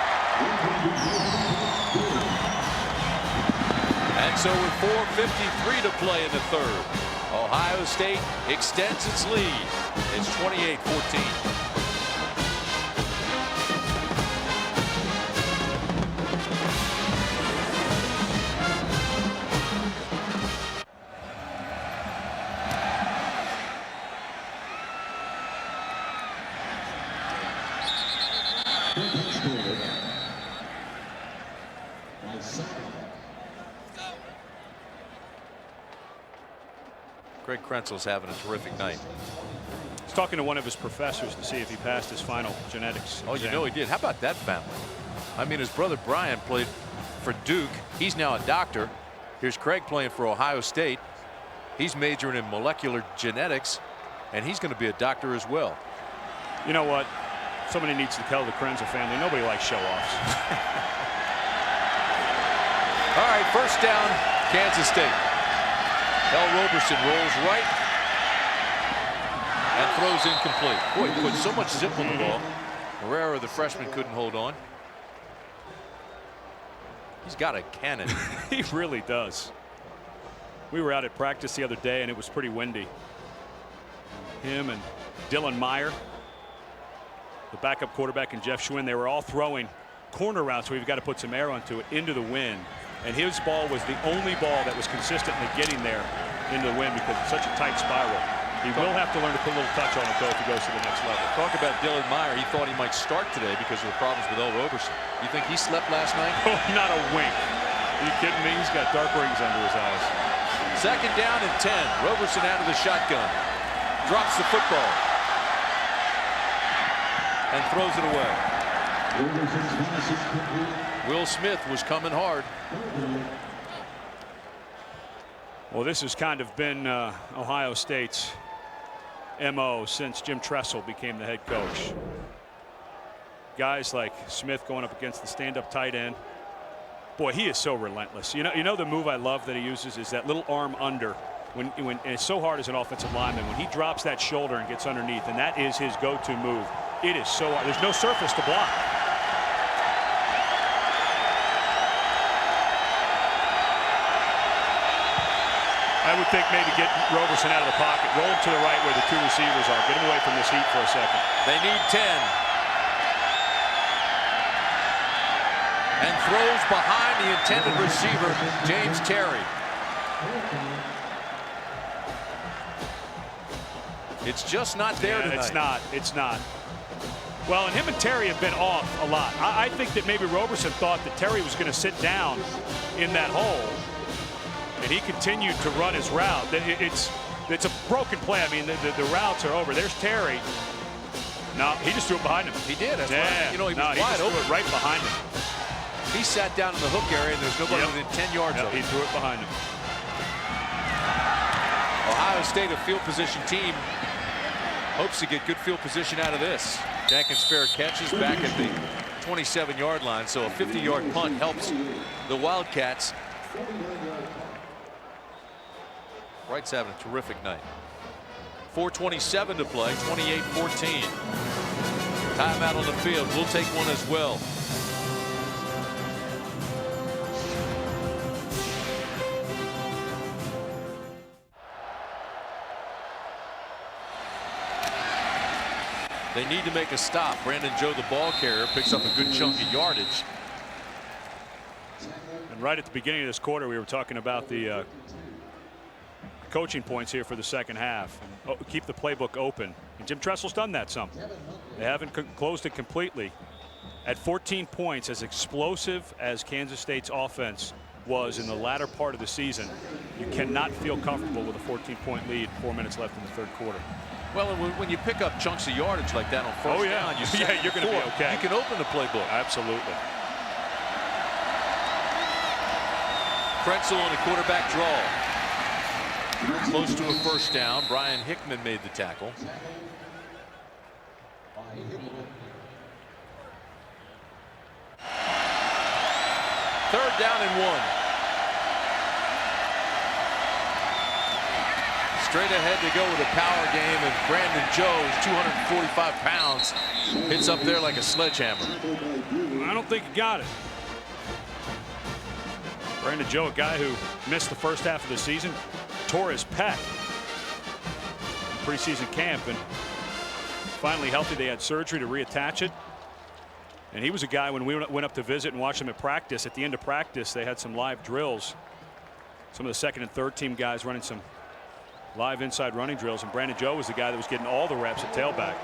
And so with 4:53 to play in the third, Ohio State extends its lead. It's 28-14. Craig Krenzel's having a terrific night. He's talking to one of his professors to see if he passed his final genetics exam. You know he did. How about that family? I mean, his brother Brian played for Duke. He's now a doctor. Here's Craig playing for Ohio State. He's majoring in molecular genetics, and he's going to be a doctor as well. You know what? Somebody needs to tell the Krenzel family. Nobody likes show-offs. All right, first down, Kansas State. L. Roberson rolls right and throws incomplete. Boy, he put so much zip on the ball. Herrera, the freshman, couldn't hold on. He's got a cannon. He really does. We were out at practice the other day, and it was pretty windy. Him and Dylan Meyer, the backup quarterback, and Jeff Schwinn, they were all throwing corner routes, so we've got to put some air onto it, into the wind. And his ball was the only ball that was consistently getting there into the wind because it's such a tight spiral. He will have to learn to put a little touch on it, though, if he goes to the next level. Talk about Dylan Meyer. He thought he might start today because of the problems with L. Roberson. You think he slept last night? Oh, not a wink. Are you kidding me? He's got dark rings under his eyes. Second down and 10. Roberson out of the shotgun. Drops the football. And throws it away. Will Smith was coming hard. Well, this has kind of been Ohio State's MO since Jim Tressel became the head coach. Guys like Smith going up against the stand-up tight end. Boy, he is so relentless. You know the move I love that he uses is that little arm under. When and it's so hard as an offensive lineman, when he drops that shoulder and gets underneath, and that is his go-to move. It is so hard. There's no surface to block. I would think maybe get Roberson out of the pocket, roll him to the right where the two receivers are, get him away from this heat for a second. They need 10. And throws behind the intended receiver, James Terry. It's just not there tonight. It's not. Well, and him and Terry have been off a lot. I think that maybe Roberson thought that Terry was going to sit down in that hole, and he continued to run his route. It's a broken play. I mean, the routes are over. There's Terry. No, he just threw it behind him. He did. That's yeah. He was wide open. Threw it right behind him. He sat down in the hook area, and there's nobody within 10 yards of him. He threw it behind him. Ohio State, a field position team, hopes to get good field position out of this. Jenkins fair catches back at the 27-yard line, so a 50-yard punt helps the Wildcats. Wright's having a terrific night. 4:27 to play, 28-14. Timeout on the field. We'll take one as well. They need to make a stop. Brandon Joe, the ball carrier, picks up a good chunk of yardage. And right at the beginning of this quarter, we were talking about the coaching points here for the second half. And keep the playbook open. And Jim Tressel's done that some. They haven't closed it completely. At 14 points, as explosive as Kansas State's offense was in the latter part of the season, you cannot feel comfortable with a 14-point lead, 4 minutes left in the third quarter. Well, when you pick up chunks of yardage like that on first down, you're going to be okay. You can open the playbook. Absolutely. Kretzel on a quarterback draw. Close to a first down. Brian Hickman made the tackle. Third down and 1. Straight ahead to go with a power game, and Brandon Joe, 245 pounds, hits up there like a sledgehammer. I don't think he got it. Brandon Joe, a guy who missed the first half of the season, tore his pec in preseason camp, and finally healthy. They had surgery to reattach it. And he was a guy, when we went up to visit and watched him at practice, at the end of practice, they had some live drills. Some of the second and third team guys running some live inside running drills, and Brandon Joe was the guy that was getting all the reps at tailback.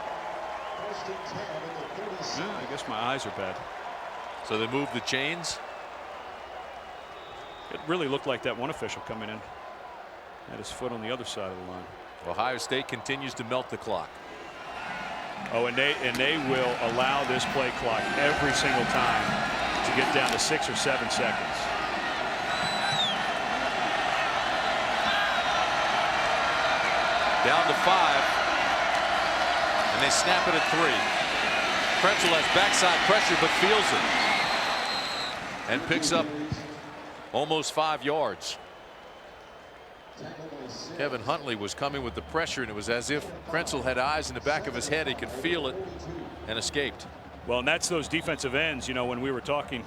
Yeah, I guess my eyes are bad. So they moved the chains. It really looked like that one official coming in had his foot on the other side of the line. Ohio State continues to melt the clock. Oh, and they will allow this play clock every single time to get down to 6 or 7 seconds. Down to 5, and they snap it at 3. Kretzel has backside pressure but feels it and picks up almost 5 yards. Kevin Huntley was coming with the pressure, and it was as if Kretzel had eyes in the back of his head. He could feel it and escaped. Well, and that's those defensive ends. You know, when we were talking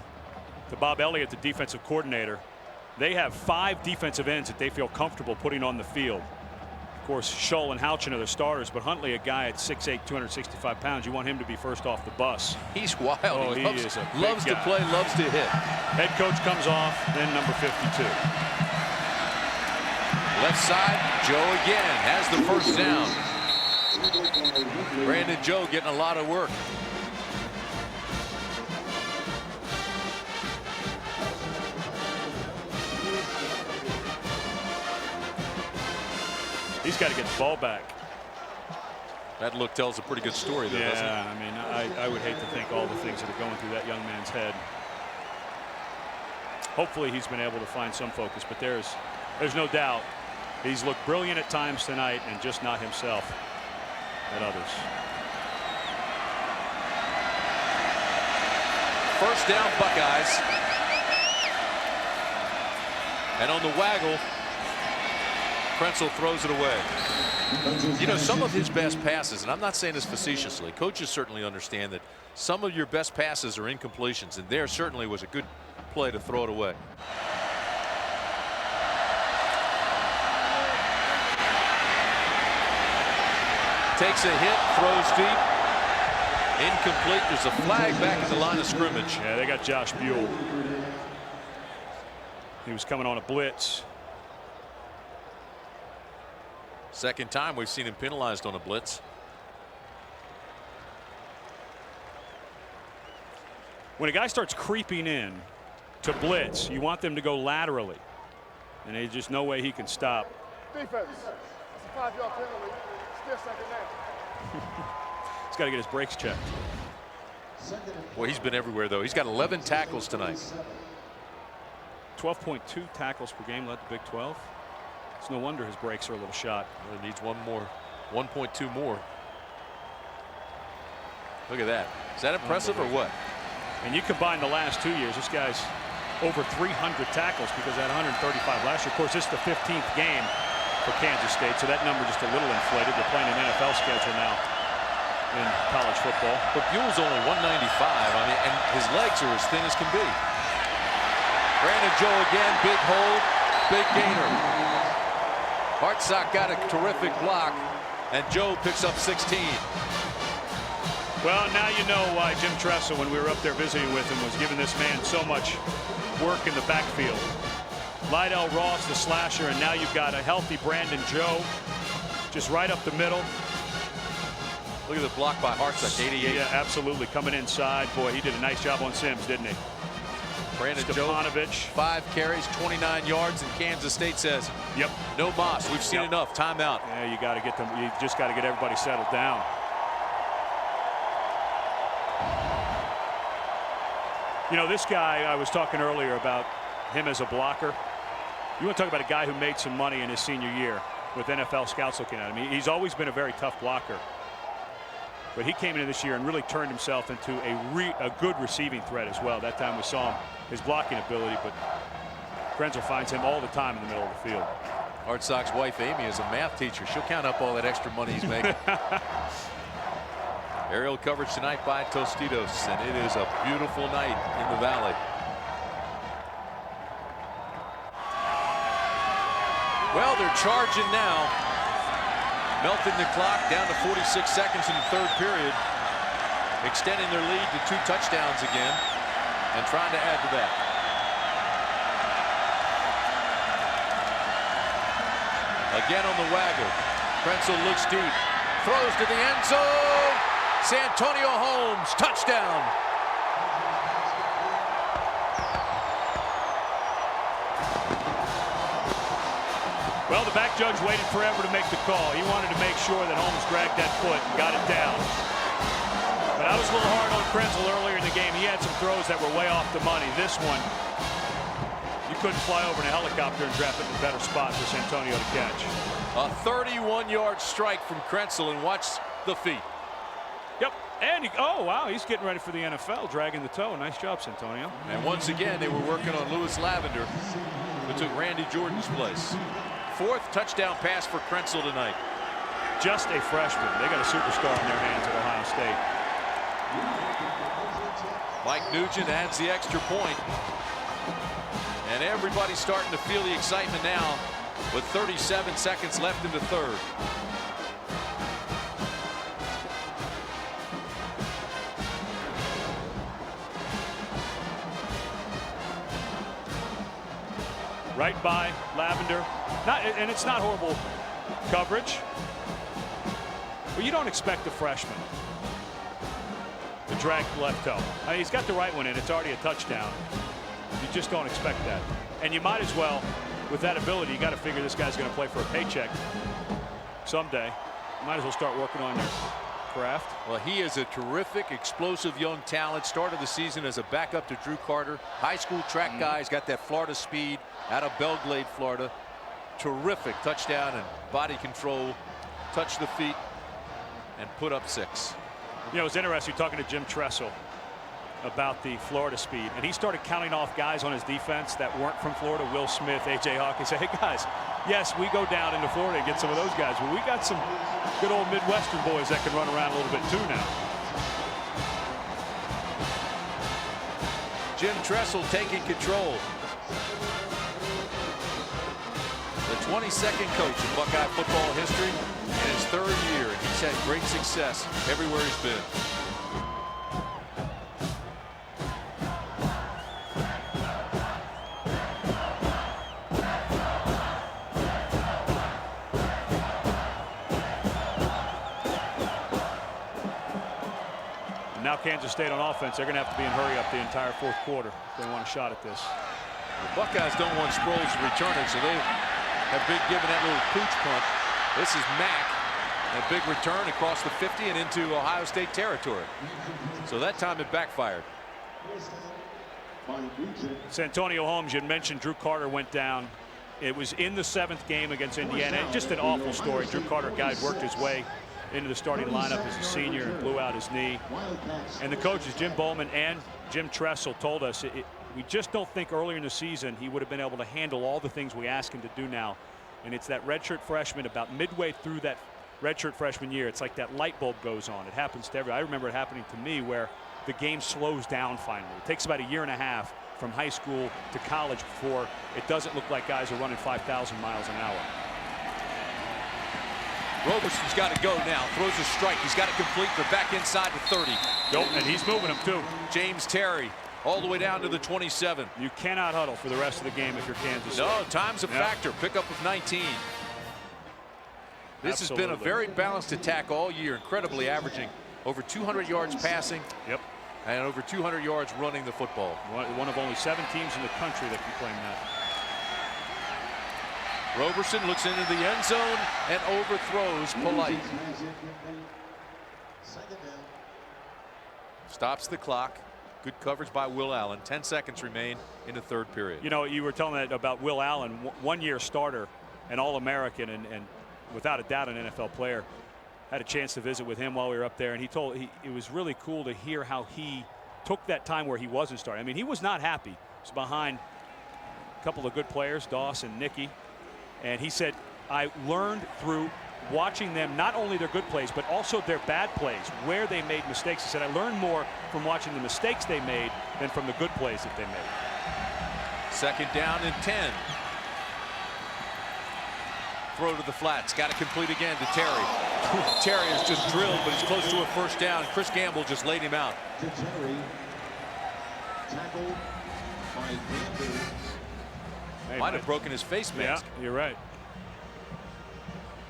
to Bob Elliott, the defensive coordinator, they have 5 defensive ends that they feel comfortable putting on the field. Of course, Scholl and Houchin are the starters, but Huntley, a guy at 6'8", 265 pounds, you want him to be first off the bus. He's wild. Oh, he loves to play, loves to hit. Head coach comes off, then number 52. Left side, Joe again has the first down. Brandon Joe getting a lot of work. He's got to get the ball back. That look tells a pretty good story, though, doesn't it? Yeah, I mean, I would hate to think all the things that are going through that young man's head. Hopefully he's been able to find some focus, but there's no doubt he's looked brilliant at times tonight and just not himself at others. First down, Buckeyes. And on the waggle, Kretzel throws it away. You know, some of his best passes, and I'm not saying this facetiously, coaches certainly understand that some of your best passes are incompletions, and there certainly was a good play to throw it away. Takes a hit, throws deep. Incomplete. There's a flag back at the line of scrimmage. Yeah, they got Josh Buell. He was coming on a blitz. Second time we've seen him penalized on a blitz. When a guy starts creeping in to blitz, you want them to go laterally. And there's just no way he can stop. Defense. It's a 5-yard penalty. Still second down. He's got to get his brakes checked. Well, he's been everywhere, though. He's got 11 tackles tonight. 12.2 tackles per game led the Big 12. It's no wonder his brakes are a little shot. Well, he needs one more, 1.2 more. Look at that. Is that impressive or what? And you combine the last 2 years, this guy's over 300 tackles because he had 135 last year. Of course, this is the 15th game for Kansas State, so that number just a little inflated. They're playing an NFL schedule now in college football. But Buell's only 195. I mean, and his legs are as thin as can be. Brandon Joe again, big hold, big gainer. Hartsock got a terrific block, and Joe picks up 16. Well, now you know why Jim Tressel, when we were up there visiting with him, was giving this man so much work in the backfield. Lydell Ross, the slasher, and now you've got a healthy Brandon Joe, just right up the middle. Look at the block by Hartsock, 88. Yeah, absolutely, coming inside. Boy, he did a nice job on Sims, didn't he? Brandon Joe, 5 carries, 29 yards, and Kansas State says, "Yep, no moss. We've seen enough. Timeout." Yeah, you got to get them. You just got to get everybody settled down. You know, this guy, I was talking earlier about him as a blocker. You want to talk about a guy who made some money in his senior year with NFL scouts looking at him. He's always been a very tough blocker. But he came into this year and really turned himself into a good receiving threat as well. That time we saw him, his blocking ability, but Krenzel finds him all the time in the middle of the field. Hartsock's wife, Amy, is a math teacher. She'll count up all that extra money he's making. Aerial coverage tonight by Tostitos, and it is a beautiful night in the Valley. Well, they're charging now. Melting the clock down to 46 seconds in the third period. Extending their lead to 2 touchdowns again and trying to add to that. Again on the waggle. Krenzel looks deep. Throws to the end zone. Santonio Holmes, touchdown. Well, the back judge waited forever to make the call. He wanted to make sure that Holmes dragged that foot and got it down. But I was a little hard on Krenzel earlier in the game. He had some throws that were way off the money. This one, you couldn't fly over in a helicopter and drop it in a better spot for Santonio to catch. A 31-yard strike from Krenzel, and watch the feet. Yep, and oh wow, he's getting ready for the NFL, dragging the toe. Nice job, Santonio. And once again, they were working on Lewis Lavender, who took Randy Jordan's place. 4th touchdown pass for Krenzel tonight. Just a freshman. They got a superstar in their hands at Ohio State. Mike Nugent adds the extra point. And everybody's starting to feel the excitement now with 37 seconds left in the third. Right by Lavender. And it's not horrible coverage. But you don't expect a freshman to drag the left toe. I mean, he's got the right one in. It's already a touchdown. You just don't expect that. And you might as well, with that ability, you got to figure this guy's going to play for a paycheck someday. You might as well start working on your craft. Well, he is a terrific, explosive young talent. Started the season as a backup to Drew Carter. High school track guy. He's got that Florida speed out of Belglade, Florida. Terrific touchdown and body control. Touch the feet and put up 6. You know, it's interesting talking to Jim Tressel about the Florida speed, and he started counting off guys on his defense that weren't from Florida. Will Smith, A.J. Hawkins. Say, hey guys, yes, we go down into Florida and get some of those guys, but we got some good old Midwestern boys that can run around a little bit too now. Jim Tressel taking control. The 22nd coach in Buckeye football history in his 3rd year, and he's had great success everywhere he's been. Now Kansas State on offense, they're going to have to be in hurry up the entire 4th quarter if they want a shot at this. The Buckeyes don't want Sproles to return it, so they have been given that little pooch punt. This is Mack. A big return across the 50 and into Ohio State territory. So that time it backfired. Santonio Holmes, you mentioned Drew Carter went down. It was in the 7th game against Indiana. Just an awful story. Drew Carter, guy worked his way into the starting lineup as a senior and blew out his knee. And the coaches, Jim Bowman and Jim Tressel, told us we just don't think earlier in the season he would have been able to handle all the things we ask him to do now. And it's that redshirt freshman, about midway through that redshirt freshman year, it's like that light bulb goes on. It happens to everybody. I remember it happening to me where the game slows down finally. It takes about a year and a half from high school to college before it doesn't look like guys are running 5,000 miles an hour. Roberson's got to go now. Throws a strike. He's got to complete. They're back inside the 30. Nope, and he's moving them too. James Terry all the way down to the 27. You cannot huddle for the rest of the game if you're Kansas State. No, time's a factor. Pick up of 19. This has been a very balanced attack all year, incredibly averaging over 200 yards passing. Yep. And over 200 yards running the football. One of only 7 teams in the country that can claim that. Roberson looks into the end zone and overthrows Polite. Stops the clock. Good coverage by Will Allen. 10 seconds remain in the third period. You know, you were telling that about Will Allen, one-year starter, an All-American, and without a doubt an NFL player. Had a chance to visit with him while we were up there, and it was really cool to hear how he took that time where he wasn't starting. I mean, he was not happy. He was behind a couple of good players, Doss and Nicky, and he said, I learned through watching them not only their good plays but also their bad plays, where they made mistakes. He said, I learned more from watching the mistakes they made than from the good plays that they made. Second down and 10. Throw to the flats. Got to complete again to Terry. Terry is just drilled, but he's close to a first down. Chris Gamble just laid him out. Might have broken his face mask. Yeah, you're right.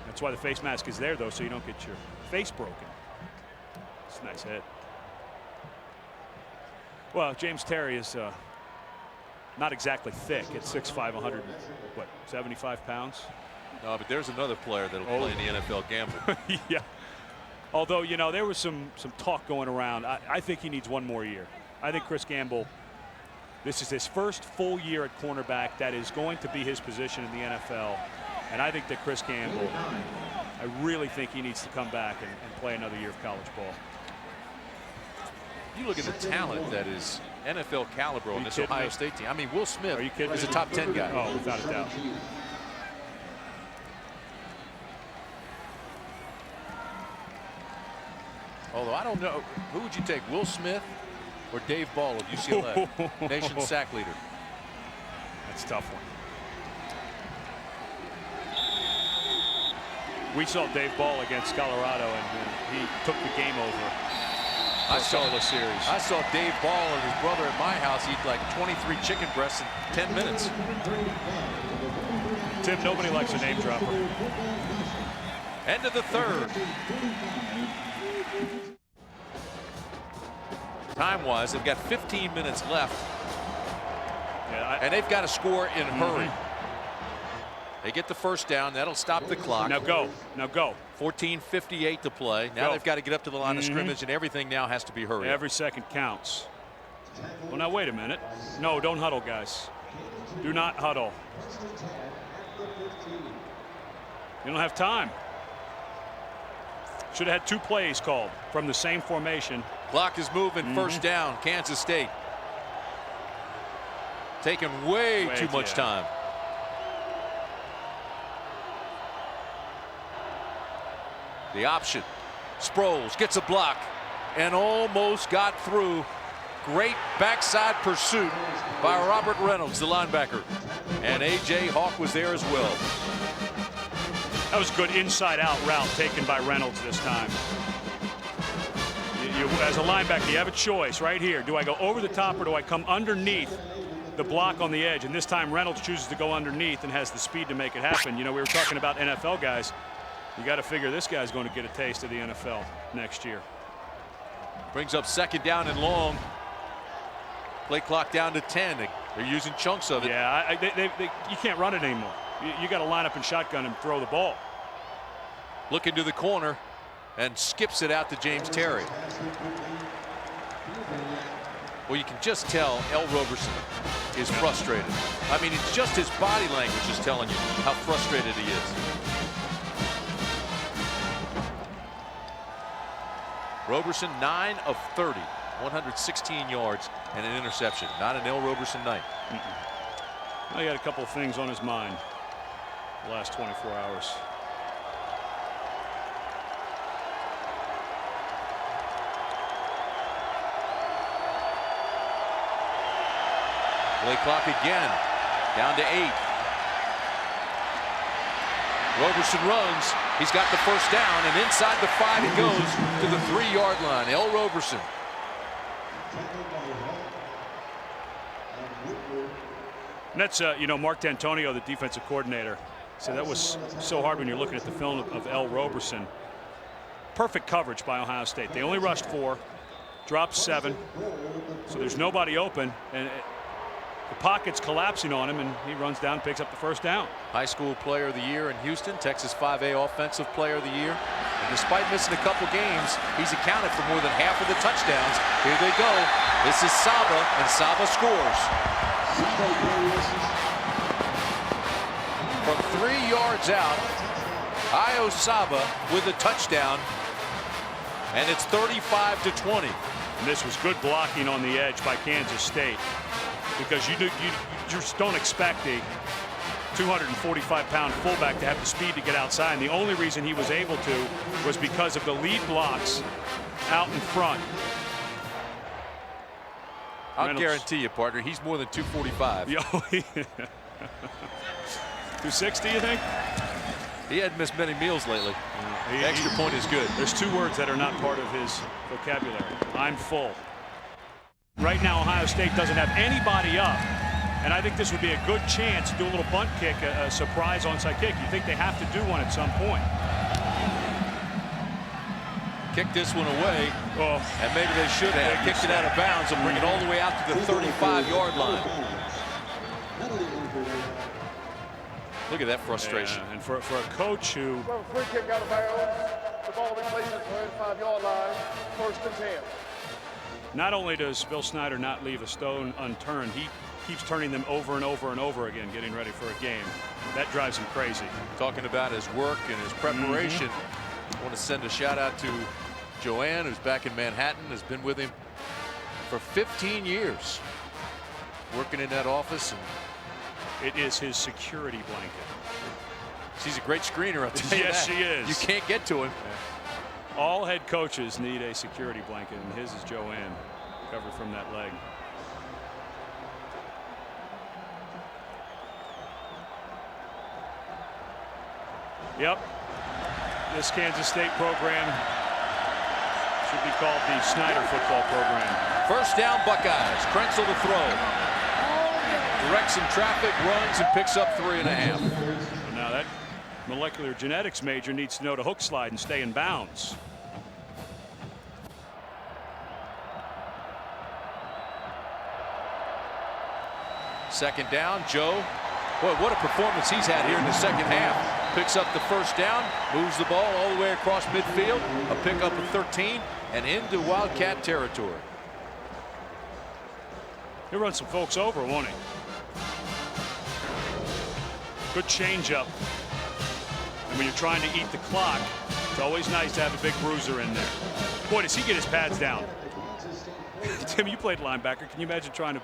That's why the face mask is there, though, so you don't get your face broken. It's a nice hit. Well, James Terry is not exactly thick at 6'5", 175 pounds. No, but there's another player that'll play in the NFL, Gamble. Yeah. Although, you know, there was some talk going around. I think he needs one more year. I think Chris Gamble, this is his first full year at cornerback. That is going to be his position in the NFL. And I think that Chris Gamble, I really think he needs to come back and play another year of college ball. You look at the talent that is NFL caliber on this Ohio State team. I mean, Will Smith is a top 10 guy. Oh, without a doubt. Although I don't know, who would you take, Will Smith or Dave Ball of UCLA, nation sack leader? That's a tough one. We saw Dave Ball against Colorado, and he took the game over. I saw the series. I saw Dave Ball and his brother at my house eat like 23 chicken breasts in 10 minutes. Tim, nobody likes a name dropper. End of the third. Time-wise, they've got 15 minutes left. Yeah, and they've got to score in a hurry. They get the first down. That'll stop the clock. Now go. Now go. 14:58 to play. Now they've got to get up to the line of scrimmage, and everything now has to be hurried. Every second counts. Well, now wait a minute. No, don't huddle, guys. Do not huddle. You don't have time. Should have had 2 plays called from the same formation. Clock is moving. First down, Kansas State. Taking way too much time. The option. Sproles gets a block and almost got through. Great backside pursuit by Robert Reynolds, the linebacker. And A.J. Hawk was there as well. That was a good inside-out route taken by Reynolds this time. As a linebacker, you have a choice right here. Do I go over the top or do I come underneath the block on the edge? And this time Reynolds chooses to go underneath and has the speed to make it happen. You know, we were talking about NFL guys. You got to figure this guy's going to get a taste of the NFL next year. Brings up second down and long. Play clock down to 10. They're using chunks of it. Yeah, you can't run it anymore. You got to line up in shotgun and throw the ball. Looking to the corner and skips it out to James Terry. Well, you can just tell El Roberson is frustrated. I mean, it's just his body language is telling you how frustrated he is. Roberson 9 of 30, 116 yards and an interception. Not an El Roberson night. Well, he had a couple of things on his mind the last 24 hours. Play clock again, down to 8. Roberson runs. He's got the first down, and inside the 5 he goes to the 3-yard line. El Roberson. And that's, you know, Mark D'Antonio, the defensive coordinator. So that was so hard when you're looking at the film of L. Roberson. Perfect coverage by Ohio State. They only rushed 4, dropped 7. So there's nobody open. And the pocket's collapsing on him, and he runs down and picks up the first down. High school player of the year in Houston, Texas 5A offensive player of the year. And despite missing a couple games, he's accounted for more than half of the touchdowns. Here they go. This is Saba, and Saba scores. From 3 yards out, Io Saba with a touchdown, and it's 35-20. And this was good blocking on the edge by Kansas State, because you just don't expect a 245-pound fullback to have the speed to get outside. And the only reason he was able to was because of the lead blocks out in front. I'll guarantee you, partner, he's more than 245. 260, you think? He hadn't missed many meals lately. The extra point is good. There's 2 words that are not part of his vocabulary. I'm full. Right now, Ohio State doesn't have anybody up. And I think this would be a good chance to do a little bunt kick, a surprise onside kick. You think they have to do one at some point. Kick this one away, and maybe they should have kicked it out of bounds and bring it all the way out to the 35-yard line. Look at that frustration. Yeah, and for a coach who... Free kick out of bounds. The ball replaces at the 35-yard line. 1st and 10. Not only does Bill Snyder not leave a stone unturned, he keeps turning them over and over and over again, getting ready for a game. That drives him crazy. Talking about his work and his preparation. I want to send a shout out to Joanne, who's back in Manhattan, has been with him for 15 years, working in that office. And it is his security blanket. She's a great screener, I'll tell you Yes, that. she is. You can't get to him. All head coaches need a security blanket, and his is Joanne, covered from that leg. Yep. This Kansas State program should be called the Snyder football program. First down, Buckeyes. Krenzel to throw. Directs some traffic, runs, and picks up 3.5. Now that molecular genetics major needs to know to hook slide and stay in bounds. Second down, Joe. Boy, what a performance he's had here in the second half. Picks up the first down, moves the ball all the way across midfield, a pickup of 13, and into Wildcat territory. He'll run some folks over, won't he? Good changeup. And when you're trying to eat the clock, it's always nice to have a big bruiser in there. Boy, does he get his pads down. Tim, you played linebacker. Can you imagine trying to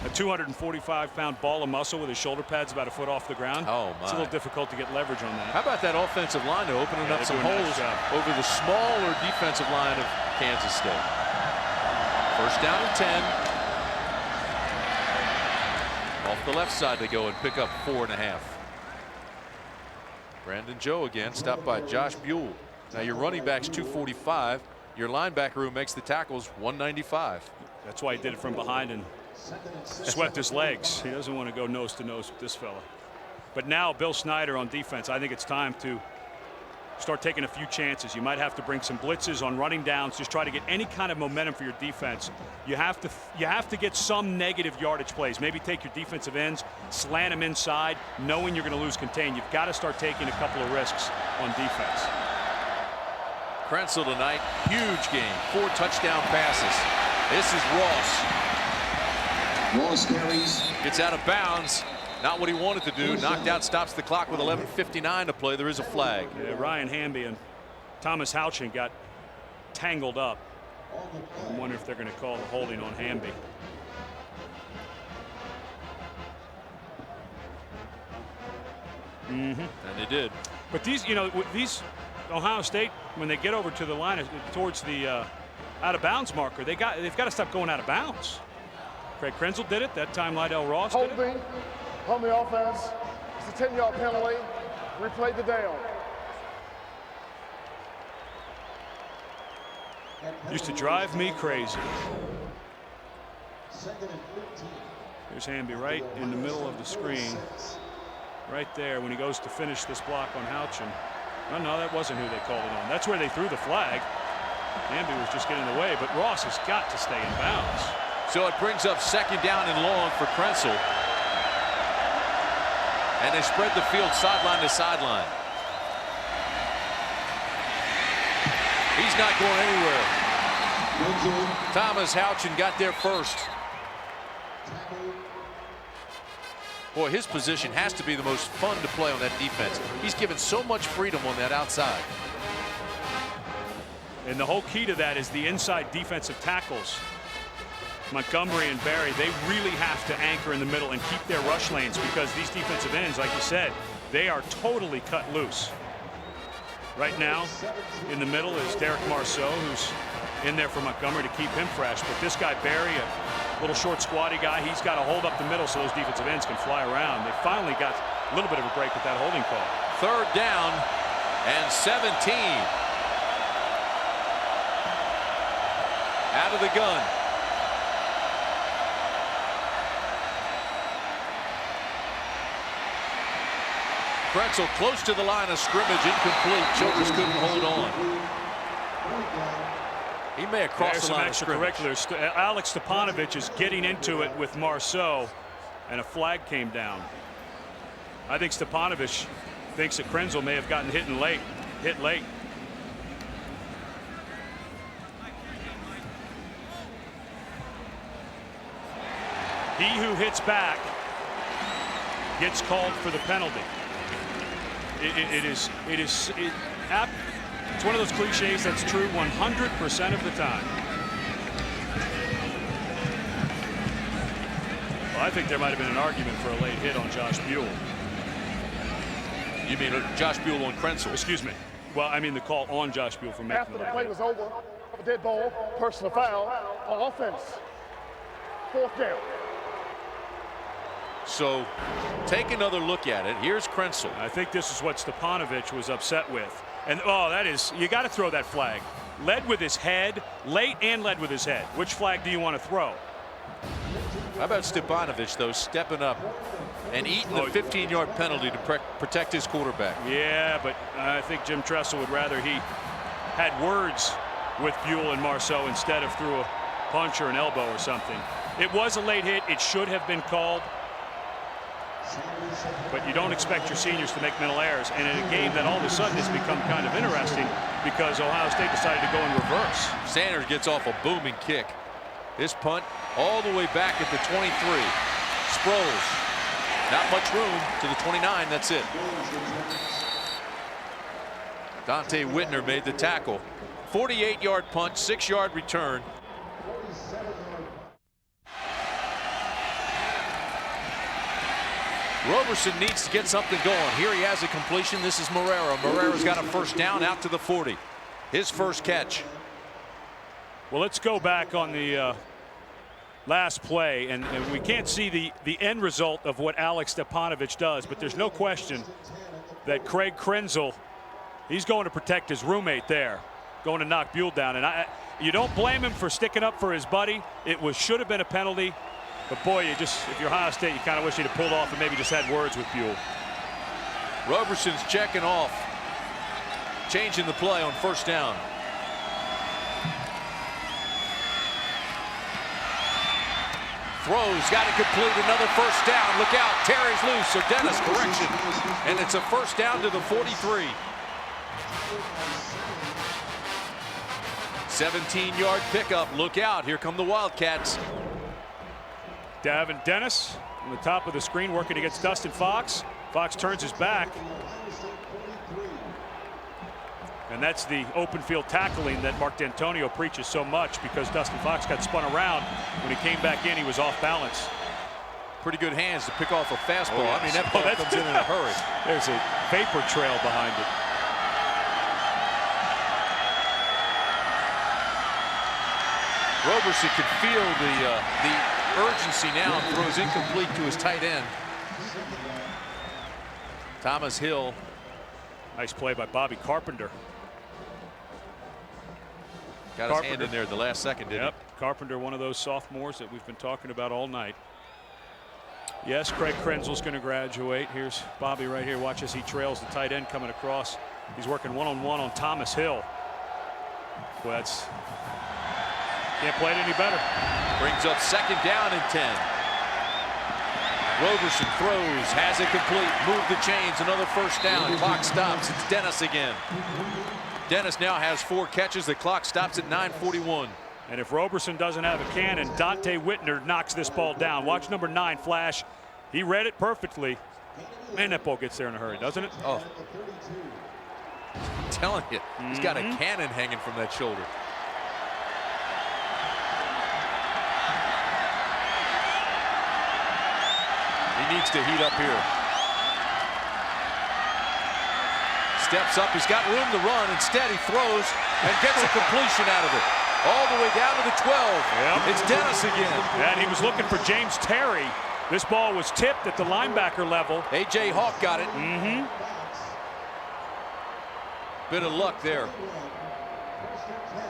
a 245-pound ball of muscle with his shoulder pads about a foot off the ground? Oh, my. It's a little difficult to get leverage on that. How about that offensive line to opening up some holes over the smaller defensive line of Kansas State? First down and 10. Off the left side they go and pick up 4.5. Brandon Joe again, stopped by Josh Buell. Now your running back's 245. Your linebacker who makes the tackles 195. That's why he did it from behind and swept his legs. He doesn't want to go nose to nose with this fella. But now Bill Snyder on defense, I think it's time to start taking a few chances. You might have to bring some blitzes on running downs, just try to get any kind of momentum for your defense. You have to get some negative yardage plays. Maybe take your defensive ends, slant them inside, knowing you're going to lose contain. You've got to start taking a couple of risks on defense. Krenzel tonight, huge game, 4 touchdown passes. This is Ross. Ross carries. Gets out of bounds. Not what he wanted to do. Knocked out, stops the clock with 11:59 to play. There is a flag. Yeah, Ryan Hamby and Thomas Houchin got tangled up. I wonder if they're going to call the holding on Hamby. And they did. But these, you know, these Ohio State, when they get over to the line towards the out of bounds marker, they've got to stop going out of bounds. Craig Krenzel did it. That time Lydell Ross did it. Holding on the offense. It's a 10-yard penalty. Replay the down. Used to drive me crazy. Here's Hamby right in the middle of the screen. Right there when he goes to finish this block on Houchin. Oh, no, that wasn't who they called it on. That's where they threw the flag. Hamby was just getting in the way, but Ross has got to stay in bounds. So it brings up 2nd down and long for Krenzel. And they spread the field sideline to sideline. He's not going anywhere. Thomas Houchin got there first. Boy, his position has to be the most fun to play on that defense. He's given so much freedom on that outside. And the whole key to that is the inside defensive tackles. Montgomery and Barry, they really have to anchor in the middle and keep their rush lanes, because these defensive ends, like you said, they are totally cut loose. Right now, in the middle is Derek Marceau, who's in there for Montgomery to keep him fresh. But this guy, Barry, a little short, squatty guy, he's got to hold up the middle so those defensive ends can fly around. They finally got a little bit of a break with that holding call. 3rd down and 17. Out of the gun. Krenzel close to the line of scrimmage, incomplete. Childress couldn't hold on. He may have crossed the line of scrimmage. Alex Stepanovich is getting into it with Marceau, and a flag came down. I think Stepanovich thinks that Krenzel may have gotten hit late. He who hits back gets called for the penalty. It's one of those cliches that's true 100% of the time. Well, I think there might have been an argument for a late hit on Josh Buell. You mean Josh Buell on Krenzel? Excuse me. Well, I mean the call on Josh Buell for making After the play was over, a dead ball, personal foul on offense. 4th down. So take another look at it. Here's Krenzel. I think this is what Stepanovich was upset with. And that is, you got to throw that flag. Led with his head, late and led with his head. Which flag do you want to throw? How about Stepanovich, though, stepping up and eating the 15-yard penalty to protect his quarterback? Yeah, but I think Jim Tressel would rather he had words with Buell and Marceau instead of threw a punch or an elbow or something. It was a late hit. It should have been called. But you don't expect your seniors to make mental errors. And in a game that all of a sudden has become kind of interesting because Ohio State decided to go in reverse. Sanders gets off a booming kick. This punt all the way back at the 23. Sproles. Not much room to the 29. That's it. Dante Whitner made the tackle. 48-yard punt, 6-yard return. Roberson needs to get something going. Here he has a completion. This is Marrero. Marrero's got a 1st down out to the 40. His first catch. Well, let's go back on the last play, and we can't see the end result of what Alex Stepanovich does, but there's no question that Craig Krenzel, he's going to protect his roommate there, going to knock Buell down. And you don't blame him for sticking up for his buddy. It should have been a penalty. But boy, if you're Ohio State, you kind of wish you'd have pulled off and maybe just had words with Buell. Roberson's checking off. Changing the play on 1st down. Throws, got it complete, another 1st down. Look out, Terry's loose, so Dennis correction. And it's a 1st down to the 43. 17-yard pickup, look out, here come the Wildcats. Davin Dennis on the top of the screen working against Dustin Fox. Fox turns his back. And that's the open field tackling that Mark D'Antonio preaches so much, because Dustin Fox got spun around. When he came back in, he was off balance. Pretty good hands to pick off a fastball. I mean, that ball comes in a hurry. There's a vapor trail behind it. Roberson can feel the urgency now and throws incomplete to his tight end. Thomas Hill. Nice play by Bobby Carpenter. Got his hand in there at the last second, didn't he? Carpenter, one of those sophomores that we've been talking about all night. Yes, Craig Krenzel's going to graduate. Here's Bobby right here. Watch as he trails the tight end coming across. He's working one-on-one on Thomas Hill. Boy, that's can't play it any better. Brings up 2nd down and 10. Roberson throws, has it complete, move the chains, another 1st down. Clock stops. It's Dennis again. Dennis now has 4 catches. The clock stops at 9:41. And if Roberson doesn't have a cannon, Dante Whitner knocks this ball down. Watch number 9 flash. He read it perfectly. Man, that ball gets there in a hurry, doesn't it? Oh, I'm telling you, he's got a cannon hanging from that shoulder. He needs to heat up here. Steps up, he's got room to run. Instead, he throws and gets a completion out of it. All the way down to the 12. Yep. It's Dennis again. And he was looking for James Terry. This ball was tipped at the linebacker level. A.J. Hawk got it. Bit of luck there.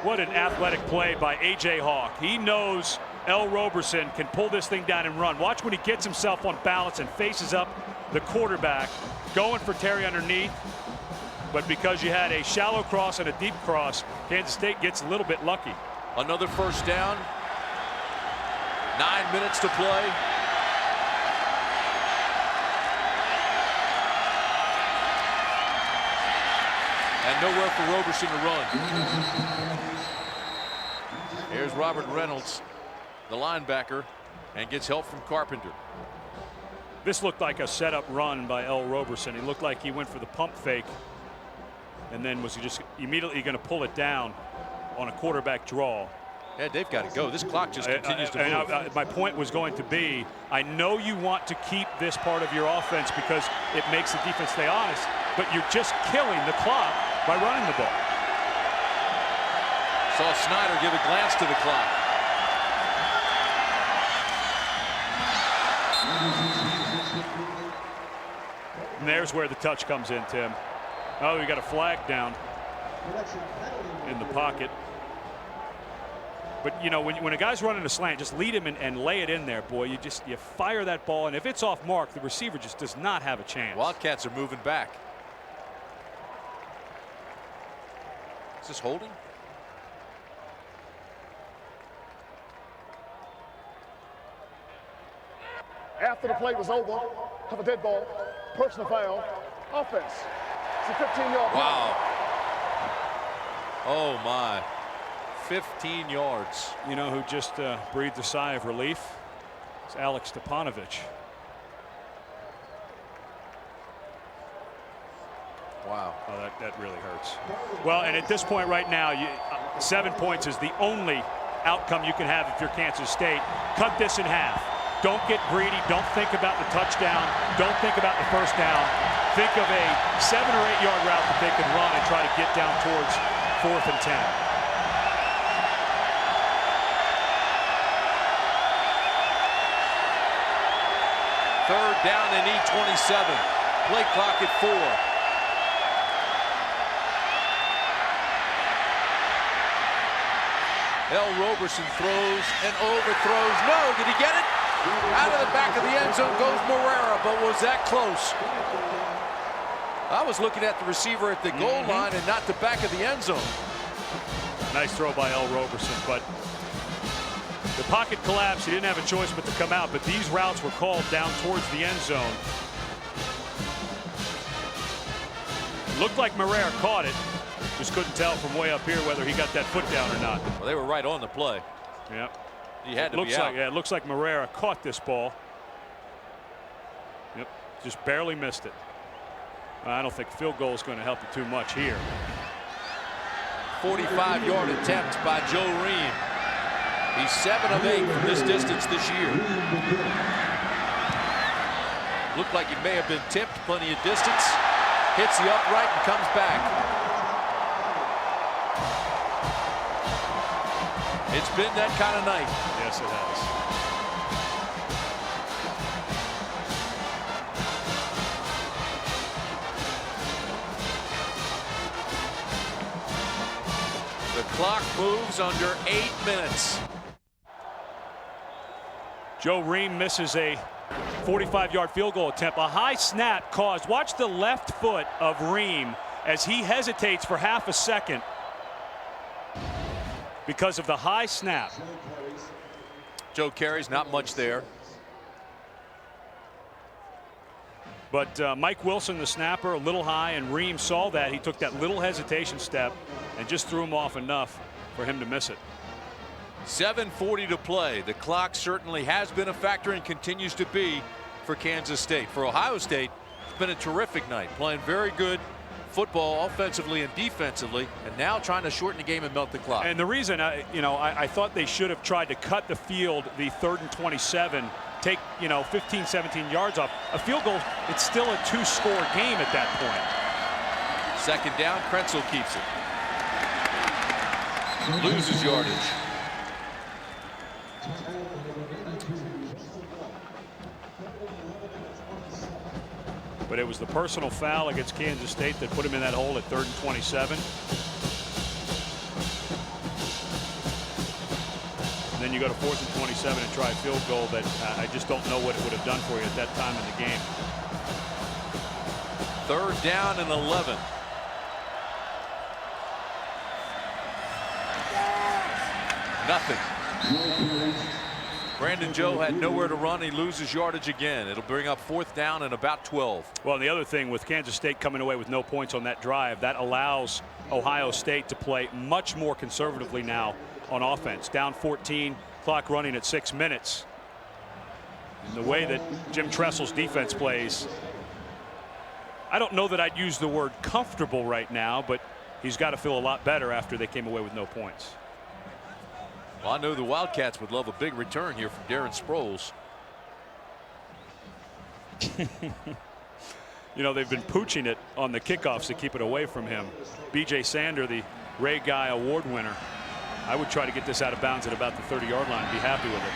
What an athletic play by A.J. Hawk. He knows L. Roberson can pull this thing down and run. Watch when he gets himself on balance and faces up the quarterback, going for Terry underneath. But because you had a shallow cross and a deep cross, Kansas State gets a little bit lucky. Another 1st down. 9 minutes to play. And nowhere for Roberson to run. Here's Robert Reynolds, the linebacker, and gets help from Carpenter. This looked like a setup run by L. Roberson. He looked like he went for the pump fake. And then was he just immediately going to pull it down on a quarterback draw? Yeah, they've got to go. This clock just continues to move. My point was going to be, I know you want to keep this part of your offense because it makes the defense stay honest, but you're just killing the clock by running the ball. Saw Snyder give a glance to the clock. And there's where the touch comes in, Tim. Oh, we got a flag down in the pocket. But, you know, when a guy's running a slant, just lead him and lay it in there, boy. You fire that ball, and if it's off mark, the receiver just does not have a chance. Wildcats are moving back. Is this holding? After the play was over, have a dead ball, personal foul, offense. It's a 15-yard. Wow. Oh my. 15 yards. You know who just breathed a sigh of relief? It's Alex Stepanovich. Wow. Oh, that really hurts. Well, and at this point right now, 7 points is the only outcome you can have if you're Kansas State. Cut this in half. Don't get greedy. Don't think about the touchdown. Don't think about the 1st down. Think of a 7 or 8 yard route that they could run and try to get down towards 4th and 10. Third down, they need 27. Play clock at 4. L. Roberson throws and overthrows. No, did he get it? Out of the back of the end zone goes Morera, but was that close? I was looking at the receiver at the goal line and not the back of the end zone. Nice throw by L. Roberson, but the pocket collapsed. He didn't have a choice but to come out, but these routes were called down towards the end zone. Looked like Morera caught it. Just couldn't tell from way up here whether he got that foot down or not. Well, they were right on the play. Yep. He had to be out. Yeah, it looks like Morera caught this ball. Yep, just barely missed it. I don't think field goal is going to help you too much here. 45-yard attempt by Joe Ream. He's 7 of 8 from this distance this year. Looked like he may have been tipped, plenty of distance. Hits the upright and comes back. It's been that kind of night. Yes, it has. The clock moves under 8 minutes. Joe Ream misses a 45-yard field goal attempt. A high snap caused. Watch the left foot of Ream as he hesitates for half a second because of the high snap. Joe carries not much there. But Mike Wilson, the snapper, a little high, and Ream saw that. He took that little hesitation step and just threw him off enough for him to miss it. 7:40 to play. The clock certainly has been a factor and continues to be for Kansas State. For Ohio State, it's been a terrific night, playing very good football offensively and defensively, and now trying to shorten the game and melt the clock. And the reason, I thought they should have tried to cut the field, the 3rd and 27, take 15, 17 yards off. A field goal, it's still a 2-score game at that point. Second down, Krenzel keeps it. Loses yardage. But it was the personal foul against Kansas State that put him in that hole at 3rd and 27. And then you go to 4th and 27 and try a field goal that I just don't know what it would have done for you at that time in the game. 3rd down and 11. Nothing. Brandon Joe had nowhere to run. He loses yardage again. It'll bring up 4th down and about 12. Well, the other thing with Kansas State coming away with no points on that drive, that allows Ohio State to play much more conservatively now on offense. Down 14, clock running at 6 minutes. And the way that Jim Tressel's defense plays, I don't know that I'd use the word comfortable right now, but he's got to feel a lot better after they came away with no points. Well, I know the Wildcats would love a big return here from Darren Sproles. They've been pooching it on the kickoffs to keep it away from him. B.J. Sander, the Ray Guy Award winner. I would try to get this out of bounds at about the 30-yard line and be happy with it.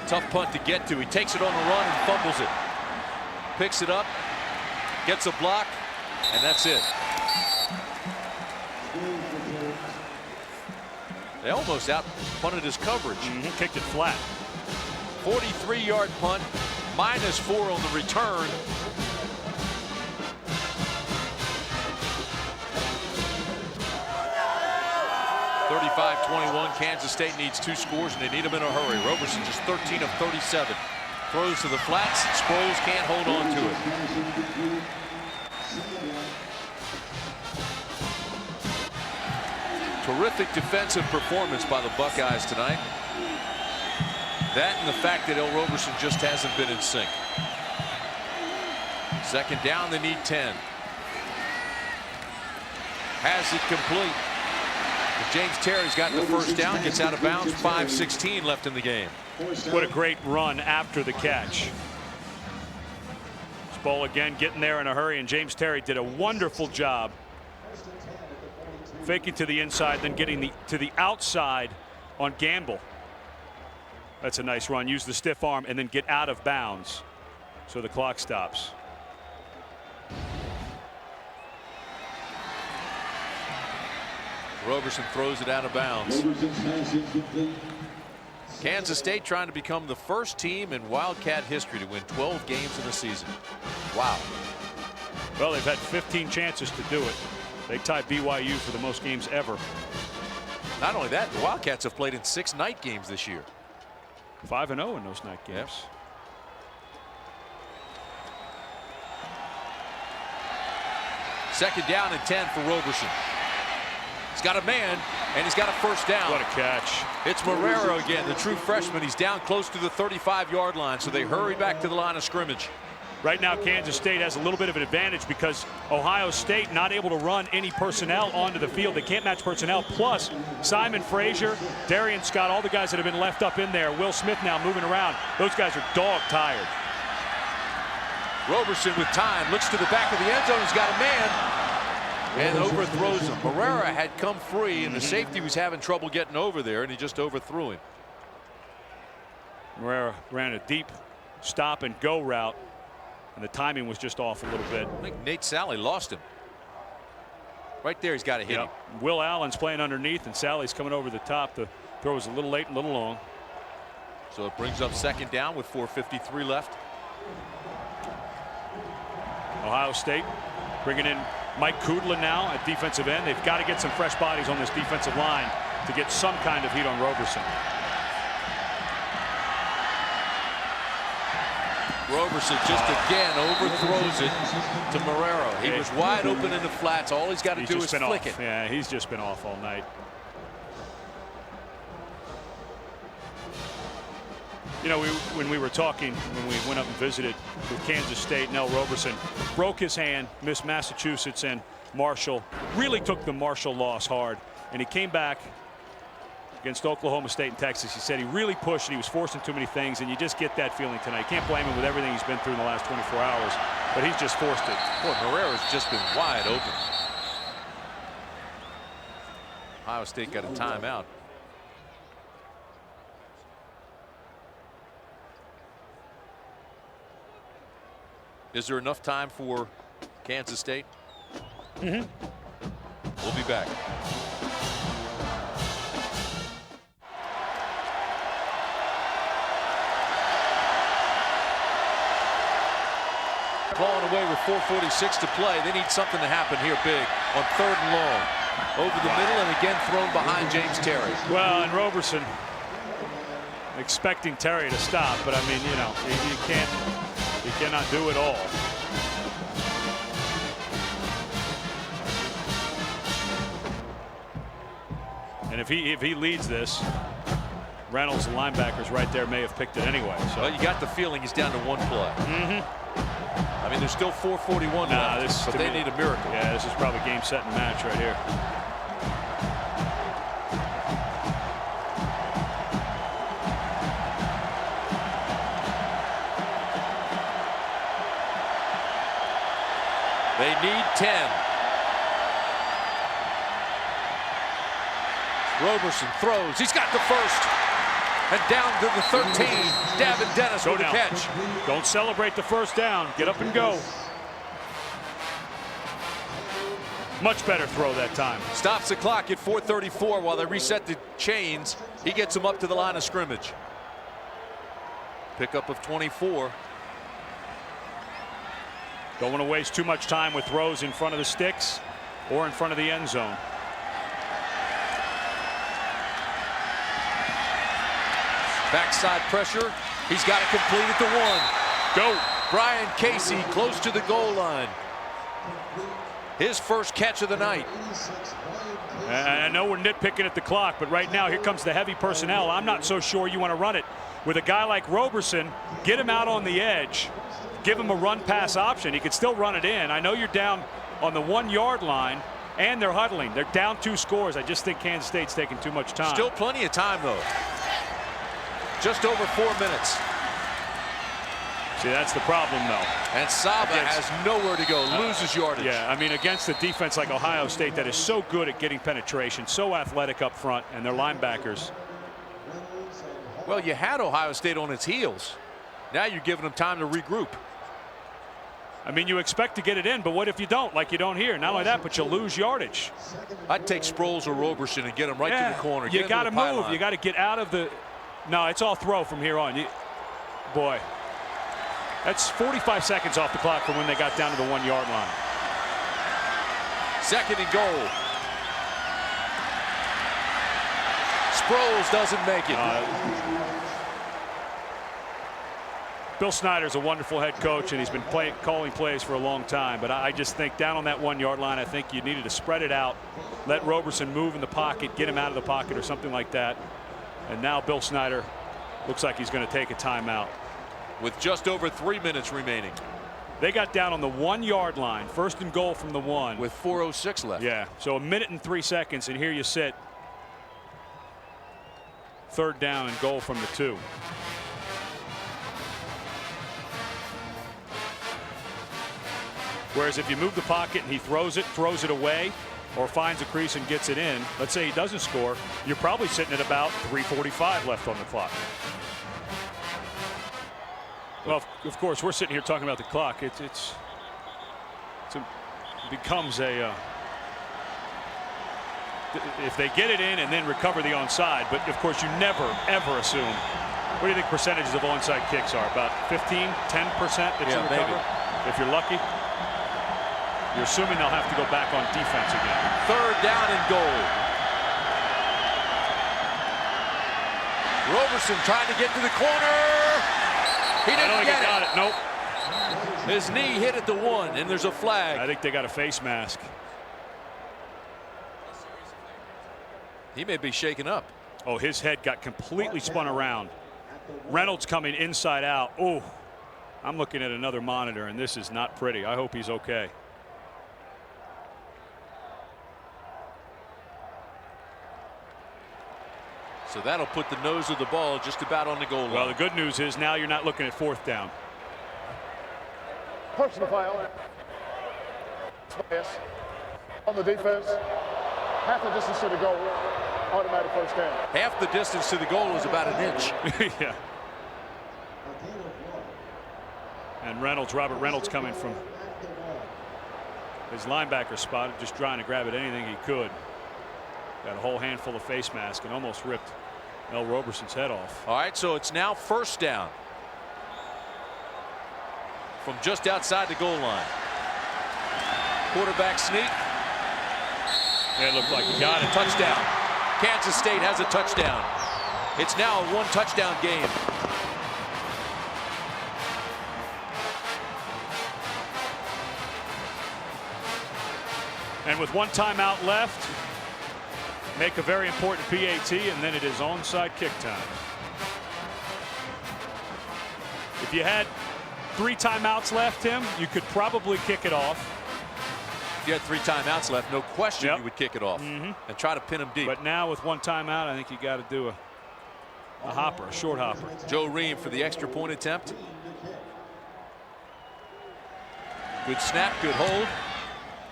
Tough punt to get to. He takes it on the run and fumbles it. Picks it up, gets a block, and that's it. They almost out-punted his coverage. Kicked it flat. 43-yard punt, -4 on the return. (35-21). Kansas State needs 2 scores, and they need them in a hurry. Roberson just 13 of 37. Throws to the flats. Sproles can't hold on to it. Terrific defensive performance by the Buckeyes tonight. That and the fact that L. Roberson just hasn't been in sync. 2nd down, they need 10. Has it complete. But James Terry's got the 1st down, gets out of bounds. 5:16 left in the game. What a great run after the catch. Sproles again getting there in a hurry, and James Terry did a wonderful job faking to the inside, then getting to the outside on Gamble. That's a nice run. Use the stiff arm and then get out of bounds so the clock stops. Roberson throws it out of bounds. Kansas State trying to become the first team in Wildcat history to win 12 games in a season. Wow. Well, they've had 15 chances to do it. They tied BYU for the most games ever. Not only that, the Wildcats have played in 6 night games this year. 5-0 in those night games. Yep. Second down and 10 for Roberson. He's got a man, and he's got a 1st down. What a catch. It's Marrero again, the true freshman. He's down close to the 35-yard line, so they hurry back to the line of scrimmage. Right now, Kansas State has a little bit of an advantage because Ohio State not able to run any personnel onto the field. They can't match personnel. Plus, Simon Frazier, Darian Scott, all the guys that have been left up in there. Will Smith now moving around. Those guys are dog tired. Roberson with time, looks to the back of the end zone. He's got a man and overthrows him. Marrero had come free, and the safety was having trouble getting over there, and he just overthrew him. Marrero ran a deep stop and go route, and the timing was just off a little bit. I think Nate Sally lost him. Right there, he's got to hit him. Will Allen's playing underneath, and Sally's coming over the top. The throw was a little late and a little long. So it brings up second down with 4:53 left. Ohio State bringing in Mike Kudla now at defensive end. They've got to get some fresh bodies on this defensive line to get some kind of heat on Roberson. Roberson just again overthrows it to Marrero. He was wide open in the flats. All he's got to do is flick it. Yeah, he's just been off all night. You know, when we were talking, when we went up and visited with Kansas State, Nell Roberson broke his hand, missed Massachusetts and Marshall. Really took the Marshall loss hard, and he came back against Oklahoma State and Texas. He said he really pushed and he was forcing too many things, and you just get that feeling tonight. You can't blame him with everything he's been through in the last 24 hours, but he's just forced it. Boy, Marrero's just been wide open. Ohio State got a timeout. Is there enough time for Kansas State? Mm-hmm. We'll be back. Clawing away with 4:46 to play. They need something to happen here big on 3rd and long. Over the middle and again thrown behind James Terry. Well, and Roberson expecting Terry to stop, but I mean, you know, you cannot do it all. And if he leads this, Reynolds, the linebackers right there, may have picked it anyway. So well, you got the feeling he's down to one play. Mm-hmm. I mean, there's still 4:41 left, but they need a miracle. Yeah, this is probably game, set, and match right here. They need 10. Roberson throws. He's got the first. And down to the 13. Davin Dennis with the catch. Don't celebrate the first down. Get up and go. Much better throw that time. Stops the clock at 4:34 while they reset the chains. He gets him up to the line of scrimmage. Pickup of 24. Don't want to waste too much time with throws in front of the sticks or in front of the end zone. Backside pressure. He's got to complete it to 1. Go. Brian Casey close to the goal line. His first catch of the night. And I know we're nitpicking at the clock, but right now here comes the heavy personnel. I'm not so sure you want to run it with a guy like Roberson. Get him out on the edge. Give him a run pass option. He could still run it in. I know you're down on the 1-yard line and they're huddling. They're down 2 scores. I just think Kansas State's taking too much time. Still plenty of time though. Just over 4 minutes. See, that's the problem though. And Saba has nowhere to go. Loses yardage. Yeah, I mean, against a defense like Ohio State that is so good at getting penetration, so athletic up front, and their linebackers. Well, you had Ohio State on its heels. Now you're giving them time to regroup. I mean, you expect to get it in, but what if you don't, like you don't here? Not only that, but you lose yardage. I'd take Sproles or Roberson and get them right to the corner. You got to move. You got to get out of the. No, it's all throw from here on. Boy, that's 45 seconds off the clock from when they got down to the 1-yard line. 2nd and goal. Sproles doesn't make it. Bill Snyder's a wonderful head coach, and he's been calling plays for a long time. But I just think down on that 1-yard line, I think you needed to spread it out, let Roberson move in the pocket, get him out of the pocket or something like that. And now Bill Snyder looks like he's going to take a timeout. With just over 3 minutes remaining. They got down on the 1-yard line, 1st and goal from the 1. With 4:06 left. Yeah, so 1 minute and 3 seconds, and here you sit. 3rd down and goal from the 2. Whereas if you move the pocket and he throws it away, or finds a crease and gets it in, let's say he doesn't score, you're probably sitting at about 3:45 left on the clock. Well, of course, we're sitting here talking about the clock. It becomes a if they get it in and then recover the onside, but of course you never ever assume What do you think percentages of onside kicks are? About 15, 10% that you recover? Maybe. If you're lucky. You're assuming they'll have to go back on defense again. 3rd down and goal. Roberson trying to get to the corner. He didn't get it. Nope. His knee hit at the 1, and there's a flag. I think they got a face mask. He may be shaken up. Oh, his head got completely spun around. Reynolds coming inside out. Oh, I'm looking at another monitor, and this is not pretty. I hope he's okay. So that'll put the nose of the ball just about on the goal line. Well, the good news is now you're not looking at 4th down. Personal foul. On the defense. Half the distance to the goal. Automatic 1st down. Half the distance to the goal is about an inch. Yeah. And Robert Reynolds coming from his linebacker spot, just trying to grab at anything he could. Got a whole handful of face mask and almost ripped Mel Roberson's head off. All right, so it's now 1st down from just outside the goal line. Quarterback sneak. Yeah, it looked like he got it. Touchdown. Kansas State has a touchdown. It's now a 1-touchdown game. And with 1 timeout left, make a very important PAT, and then it is onside kick time. If you had 3 timeouts left, Tim, you could probably kick it off. If you had 3 timeouts left, no question you would kick it off and try to pin him deep. But now with 1 timeout, I think you got to do a hopper, a short hopper. Joe Ream for the extra point attempt. Good snap, good hold.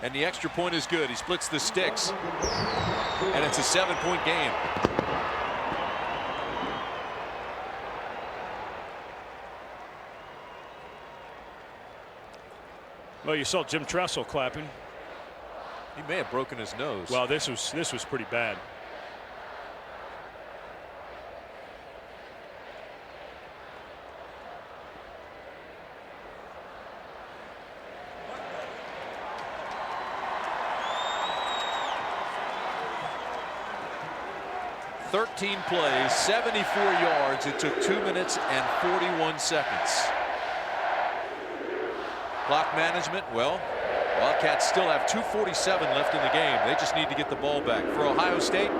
And the extra point is good. He splits the sticks. And it's a 7-point game. Well, you saw Jim Tressel clapping. He may have broken his nose. Well, this was pretty bad. "13 plays, 74 yards. It took 2 minutes and 41 seconds. Clock management, well, Wildcats still have 2:47 left in the game. They just need to get the ball back. For Ohio State,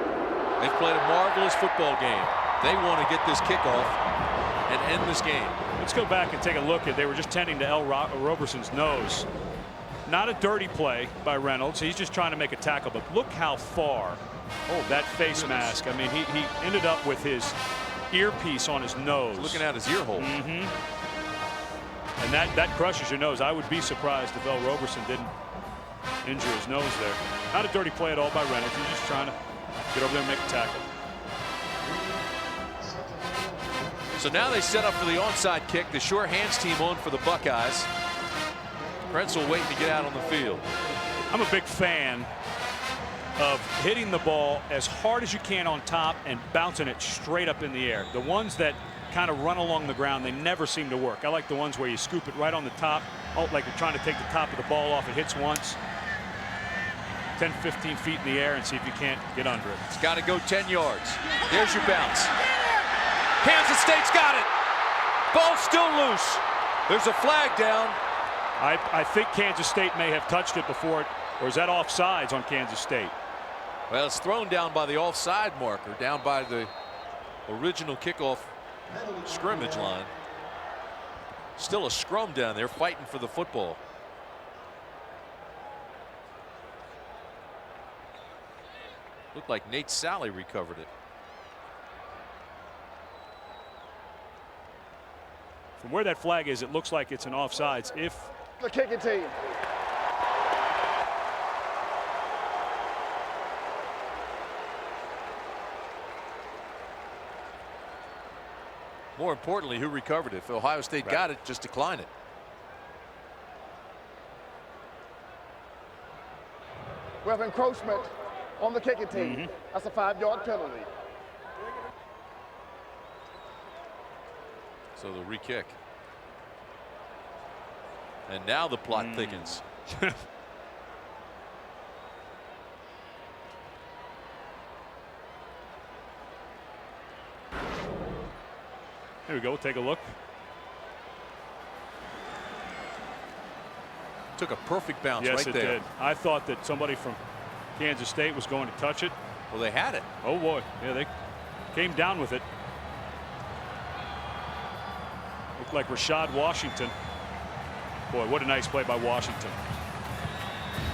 they've played a marvelous football game. They want to get this kickoff and end this game. Let's go back and take a look at, they were just tending to Roberson's nose. Not a dirty play by Reynolds. He's just trying to make a tackle, but look how far. Oh, that face mask. I mean, he ended up with his earpiece on his nose. Looking at his ear hole. And that crushes your nose. I would be surprised if L. Roberson didn't injure his nose there. Not a dirty play at all by Reynolds. He's just trying to get over there and make a tackle. So now they set up for the onside kick. The sure hands team on for the Buckeyes. Pretzel waiting to get out on the field. I'm a big fan of hitting the ball as hard as you can on top and bouncing it straight up in the air. The ones that kind of run along the ground, they never seem to work. I like the ones where you scoop it right on the top, like you're trying to take the top of the ball off. It hits once, 10, 15 feet in the air, and see if you can't get under it. It's got to go 10 yards. There's your bounce. Kansas State's got it. Ball's still loose. There's a flag down. I think Kansas State may have touched it before, or is that offsides on Kansas State? Well, it's thrown down by the offside marker, down by the original kickoff scrimmage line. Still a scrum down there, fighting for the football. Looked like Nate Sally recovered it. From where that flag is, it looks like it's an offsides. If the kicking team. More importantly, who recovered it? If Ohio State got it, just decline it. We have encroachment on the kicking team. That's a 5-yard penalty. So the re-kick. And now the plot thickens. Here we go. Take a look. Took a perfect bounce yes, right there. Yes, it did. I thought that somebody from Kansas State was going to touch it. Well, they had it. Oh, boy. Yeah, they came down with it. Looked like Rashad Washington. Boy, what a nice play by Washington.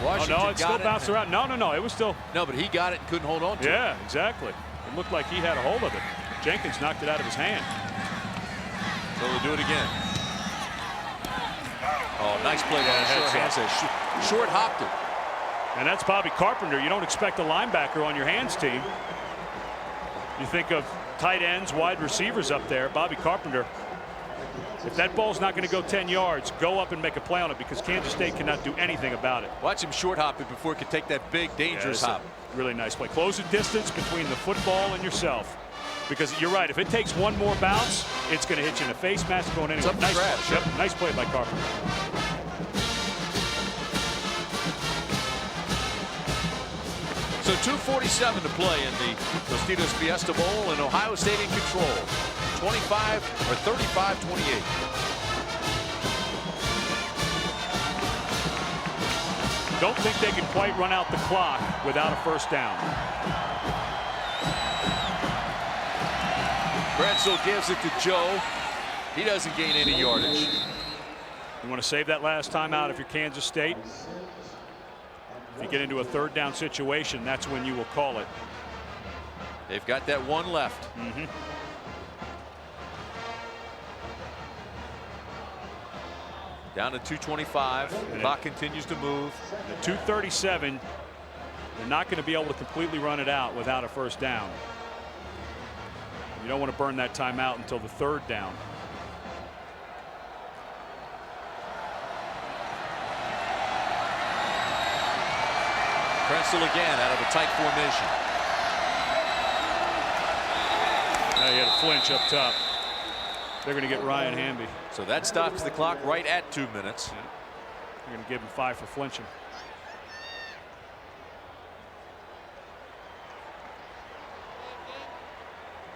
Washington oh, no, it still bounced around. No, it was still. No, but he got it and couldn't hold on to it. Yeah, exactly. It looked like he had a hold of it. Jenkins knocked it out of his hand. So they'll do it again. Oh, nice play by the short hopped it. And that's Bobby Carpenter. You don't expect a linebacker on your hands team. You think of tight ends, wide receivers up there. Bobby Carpenter. If that ball's not going to go 10 yards, go up and make a play on it because Kansas State cannot do anything about it. Watch him short hop it before he can take that big, dangerous hop. Really nice play. Close the distance between the football and yourself. Because you're right, if it takes one more bounce, it's going to hit you in the face mask going anywhere. Nice play. Yep, nice play by Carpenter. So 2:47 to play in the Tostitos Fiesta Bowl, and Ohio State in control. 35-28. Don't think they can quite run out the clock without a first down. Krenzel gives it to Joe. He doesn't gain any yardage. You want to save that last time out if you're Kansas State. If you get into a third down situation, that's when you will call it. They've got that one left. Down to 2:25. The clock continues to move. At 2:37, they're not going to be able to completely run it out without a first down. You don't want to burn that timeout until the third down. Krenzel again out of a tight formation. Now he had a flinch up top. They're going to get Ryan Hamby. So that stops the clock right at 2 minutes. Yeah. They're going to give him 5 for flinching.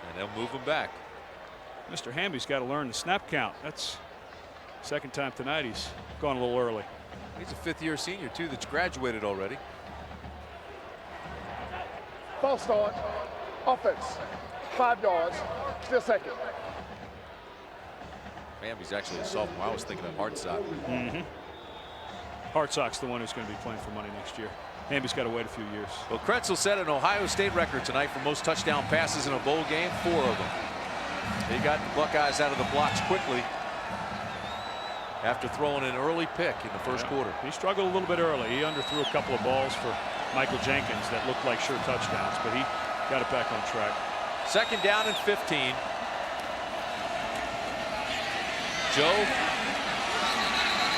And they'll move him back. Mr. Hamby's got to learn the snap count. That's second time tonight he's gone a little early. He's a fifth-year senior, too, that's graduated already. False start. Offense. 5 yards. Still second. Hamby's actually a sophomore. I was thinking of Hartsock. Hartsock's the one who's going to be playing for money next year. Hamby's got to wait a few years. Well, Krenzel set an Ohio State record tonight for most touchdown passes in a bowl game, 4 of them. He got the Buckeyes out of the blocks quickly after throwing an early pick in the first quarter. He struggled a little bit early. He underthrew a couple of balls for Michael Jenkins that looked like sure touchdowns, but he got it back on track. Second down and 15. Joe.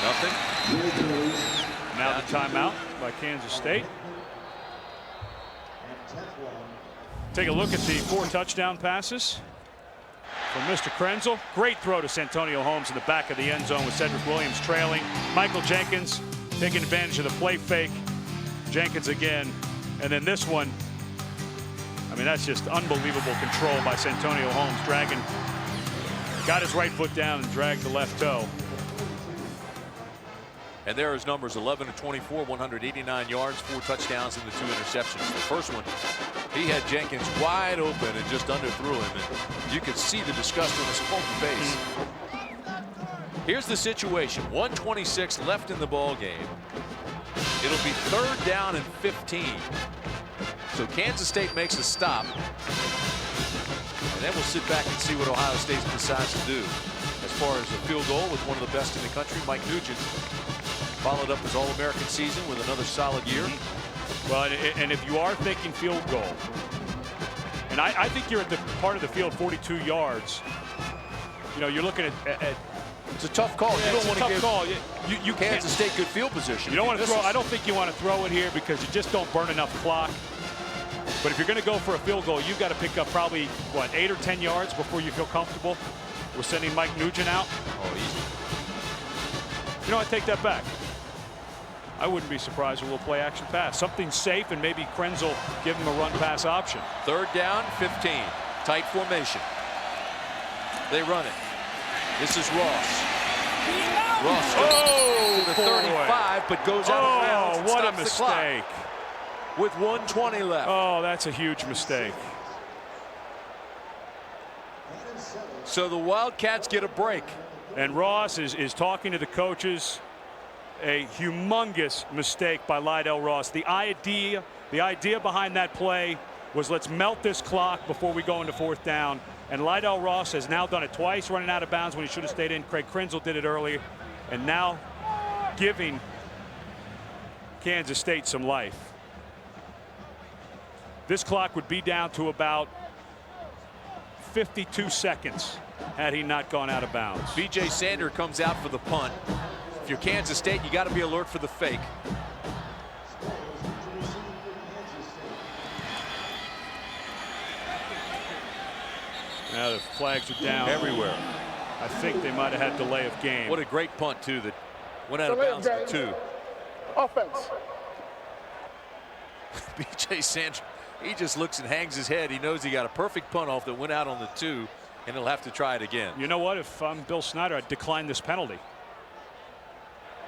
Nothing. Now the timeout by Kansas State. Take a look at the 4 touchdown passes from Mr. Krenzel. Great throw to Santonio Holmes in the back of the end zone with Cedric Williams trailing. Michael Jenkins taking advantage of the play fake. Jenkins again. And then this one, I mean, that's just unbelievable control by Santonio Holmes. Got his right foot down and dragged the left toe. And there are his numbers: 11 of 24, 189 yards, 4 touchdowns, and the 2 interceptions. The first one, he had Jenkins wide open and just underthrew him. And you could see the disgust on his whole face. Here's the situation: 1:26 left in the ball game. It'll be 3rd down and 15. So Kansas State makes a stop. And then we'll sit back and see what Ohio State decides to do. As far as a field goal with one of the best in the country, Mike Nugent followed up his All-American season with another solid year. Well, and if you are thinking field goal, and I think you're at the part of the field 42 yards, you know, you're looking at it's a tough call. Yeah, you don't want to give call. You Kansas State good field position. You don't want to throw. I don't think you want to throw it here because you just don't burn enough clock. But if you're going to go for a field goal, you've got to pick up probably, what, 8 or 10 yards before you feel comfortable. We're sending Mike Nugent out. Oh, easy. You know, I take that back. I wouldn't be surprised if we'll play action pass. Something safe, and maybe Krenzel give him a run pass option. 3rd down, 15. Tight formation. They run it. This is Ross. Ross goes to the 35, but goes out of bounds. And what stops a mistake. The clock with 1:20 left. Oh, that's a huge mistake. So the Wildcats get a break. And Ross is talking to the coaches. A humongous mistake by Lydell Ross. The idea behind that play was, let's melt this clock before we go into 4th down. And Lydell Ross has now done it twice, running out of bounds when he should have stayed in. Craig Krenzel did it earlier, and now giving Kansas State some life. This clock would be down to about 52 seconds had he not gone out of bounds. B.J. Sander comes out for the punt. If you're Kansas State, you got to be alert for the fake. Now the flags are down everywhere. I think they might have had delay of game. What a great punt, too, that went out of bounds at the 2. Offense. B.J. Sander, he just looks and hangs his head. He knows he got a perfect punt off that went out on the 2, and he'll have to try it again. You know what? If I'm Bill Snyder, I'd decline this penalty.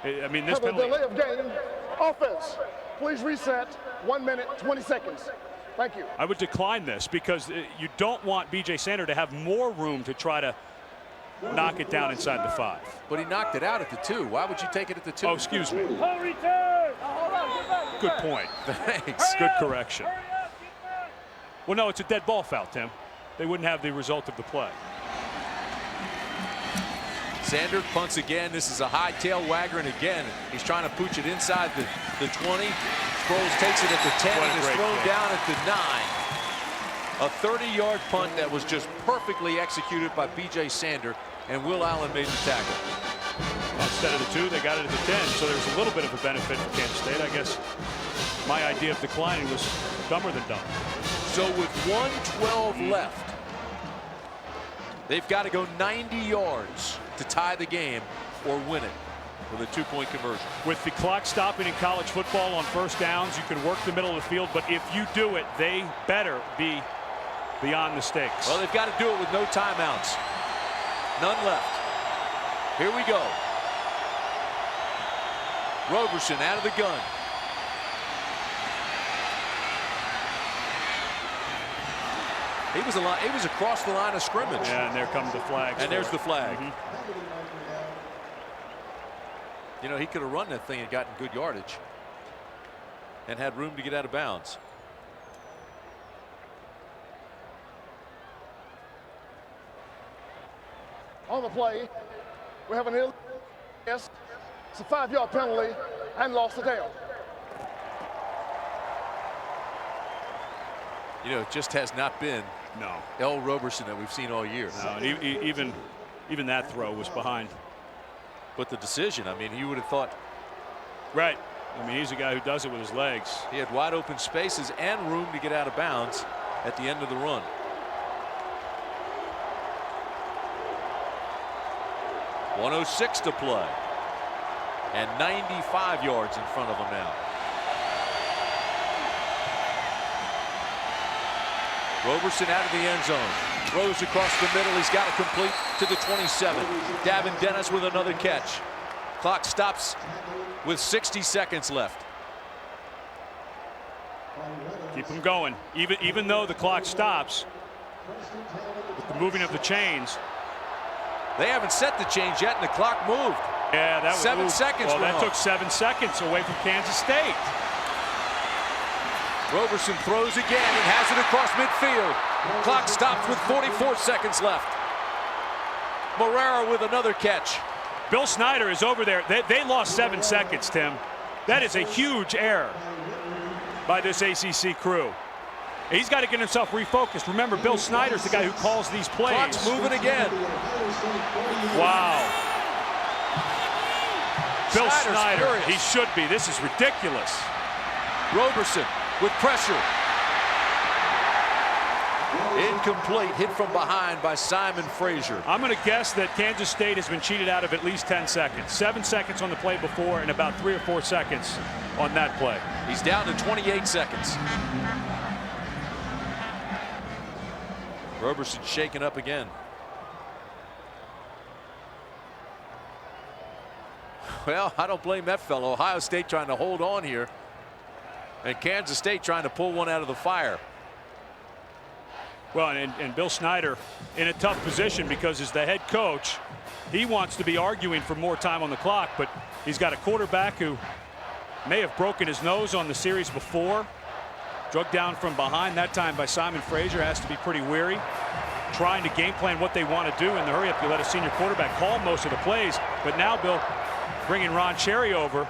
I mean, this Have penalty. a delay of game. Offense. Please reset. 1 minute, 20 seconds. Thank you. I would decline this because you don't want B.J. Sander to have more room to try to knock it down inside the 5. But he knocked it out at the 2. Why would you take it at the 2? Oh, excuse me. Good point. Thanks. Good correction. Well, no, it's a dead ball foul, Tim. They wouldn't have the result of the play. Sander punts again. This is a high tail wagger, and again, he's trying to pooch it inside the 20. Sproles takes it at the 10 and is thrown down at the 9. A 30-yard punt that was just perfectly executed by B.J. Sander, and Will Allen made the tackle. Instead of the 2, they got it at the 10, so there's a little bit of a benefit for Kansas State. I guess my idea of declining was dumber than dumb. So with 1:12 left, they've got to go 90 yards to tie the game or win it with a 2-point conversion. With the clock stopping in college football on 1st downs, you can work the middle of the field, but if you do it, they better be beyond the stakes. Well, they've got to do it with no timeouts. None left. Here we go. Roberson out of the gun. He was across the line of scrimmage. Yeah, and there comes the flag. And there's the flag. You know, he could have run that thing and gotten good yardage and had room to get out of bounds. On the play, we have an illegal. Yes, it's a 5-yard penalty and loss of down. You know, it just has not been L. Roberson that we've seen all year. No, and even that throw was behind. But the decision, I mean, you would have thought. Right. I mean, he's a guy who does it with his legs. He had wide open spaces and room to get out of bounds at the end of the run. .106 to play. And 95 yards in front of him now. Roberson out of the end zone. Throws across the middle. He's got it complete to the 27. Davin Dennis with another catch. Clock stops with 60 seconds left. Keep them going. Even though the clock stops, with the moving of the chains. They haven't set the chains yet, and the clock moved. Yeah, that was 7 seconds. Well, that took 7 seconds away from Kansas State. Roberson throws again and has it across midfield. Clock stops with 44 seconds left. Morera with another catch. Bill Snyder is over there. They lost 7 seconds, Tim. That is a huge error by this ACC crew. He's got to get himself refocused. Remember, Bill Snyder's the guy who calls these plays. Clock's moving again. Wow. Bill Snyder, furious. he should be. This is ridiculous. Roberson with pressure. Incomplete, hit from behind by Simon Frazier. I'm going to guess that Kansas State has been cheated out of at least 10 seconds. 7 seconds on the play before and about 3 or 4 seconds on that play. He's down to 28 seconds. Roberson shaken up again. Well, I don't blame that fellow. Ohio State trying to hold on here, and Kansas State trying to pull one out of the fire. Well, and Bill Snyder in a tough position because as the head coach, he wants to be arguing for more time on the clock, but he's got a quarterback who may have broken his nose on the series before. Drugged down from behind, that time by Simon Frazier, has to be pretty weary. Trying to game plan what they want to do in the hurry up. You let a senior quarterback call most of the plays, but now Bill bringing Ron Cherry over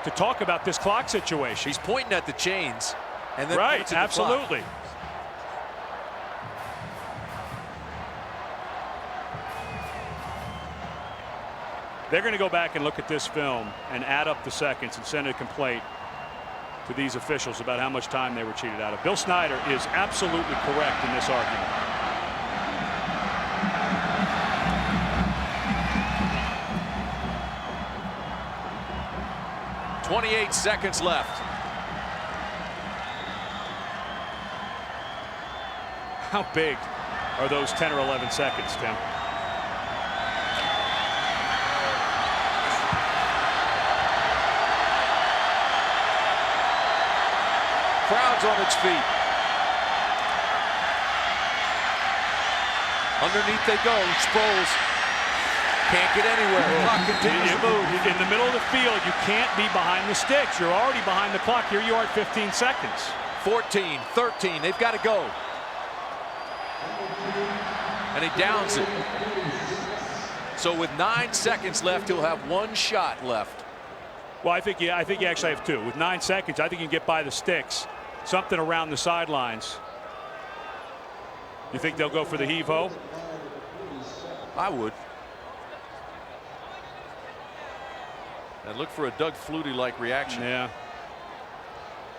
to talk about this clock situation. He's pointing at the chains. And then right, absolutely. They're going to go back and look at this film and add up the seconds and send a complaint to these officials about how much time they were cheated out of. Bill Snyder is absolutely correct in this argument. .28 seconds left. How big are those 10 or 11 seconds, Tim? Crowd's on its feet. Underneath they go. Sproles can't get anywhere. The clock continues to move. In the middle of the field, you can't be behind the sticks. You're already behind the clock. Here you are at 15 seconds. 14, 13. They've got to go. And he downs it. So with 9 seconds left, he'll have 1 shot left. Well, I think you actually have 2. With 9 seconds, I think you can get by the sticks. Something around the sidelines. You think they'll go for the heave-ho? I would. And look for a Doug Flutie-like reaction. Yeah.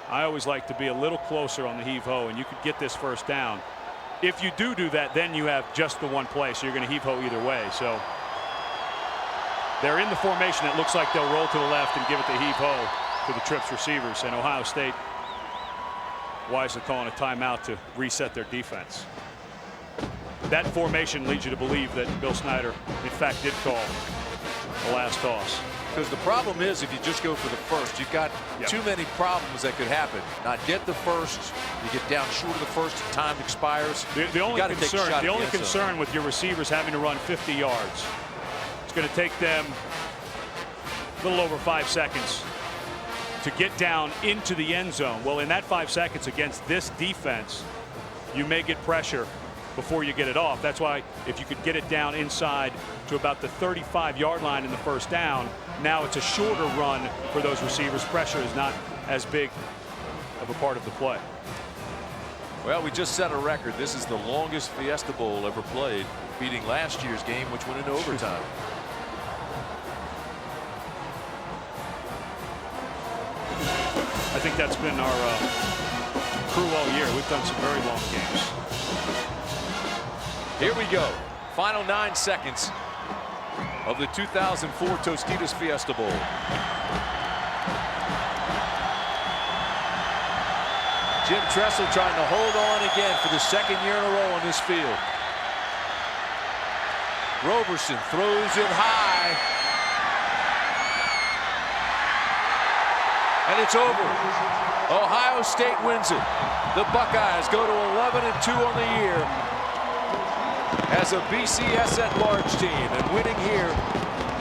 I always like to be a little closer on the heave-ho, and you could get this first down. If you do that, then you have just the one play, so you're going to heave-ho either way. So they're in the formation. It looks like they'll roll to the left and give it the heave-ho to the trips receivers, and Ohio State wisely calling a timeout to reset their defense. That formation leads you to believe that Bill Snyder, in fact, did call the last toss. Because the problem is, if you just go for the first, you've got too many problems that could happen. Not get the first, you get down short of the first, time expires. The only concern with your receivers having to run 50 yards, it's going to take them a little over 5 seconds to get down into the end zone. Well, in that 5 seconds against this defense, you may get pressure before you get it off. That's why if you could get it down inside to about the 35-yard line in the first down, now it's a shorter run for those receivers. Pressure is not as big of a part of the play. Well, we just set a record. This is the longest Fiesta Bowl ever played, beating last year's game, which went into overtime. I think that's been our crew all year. We've done some very long games. Here we go. Final 9 seconds of the 2004 Tostitos Fiesta Bowl. Jim Tressel trying to hold on again for the 2nd year in a row on this field. Roberson throws it high. And it's over. Ohio State wins it. The Buckeyes go to 11-2 on the year as a BCS at-large team, and winning here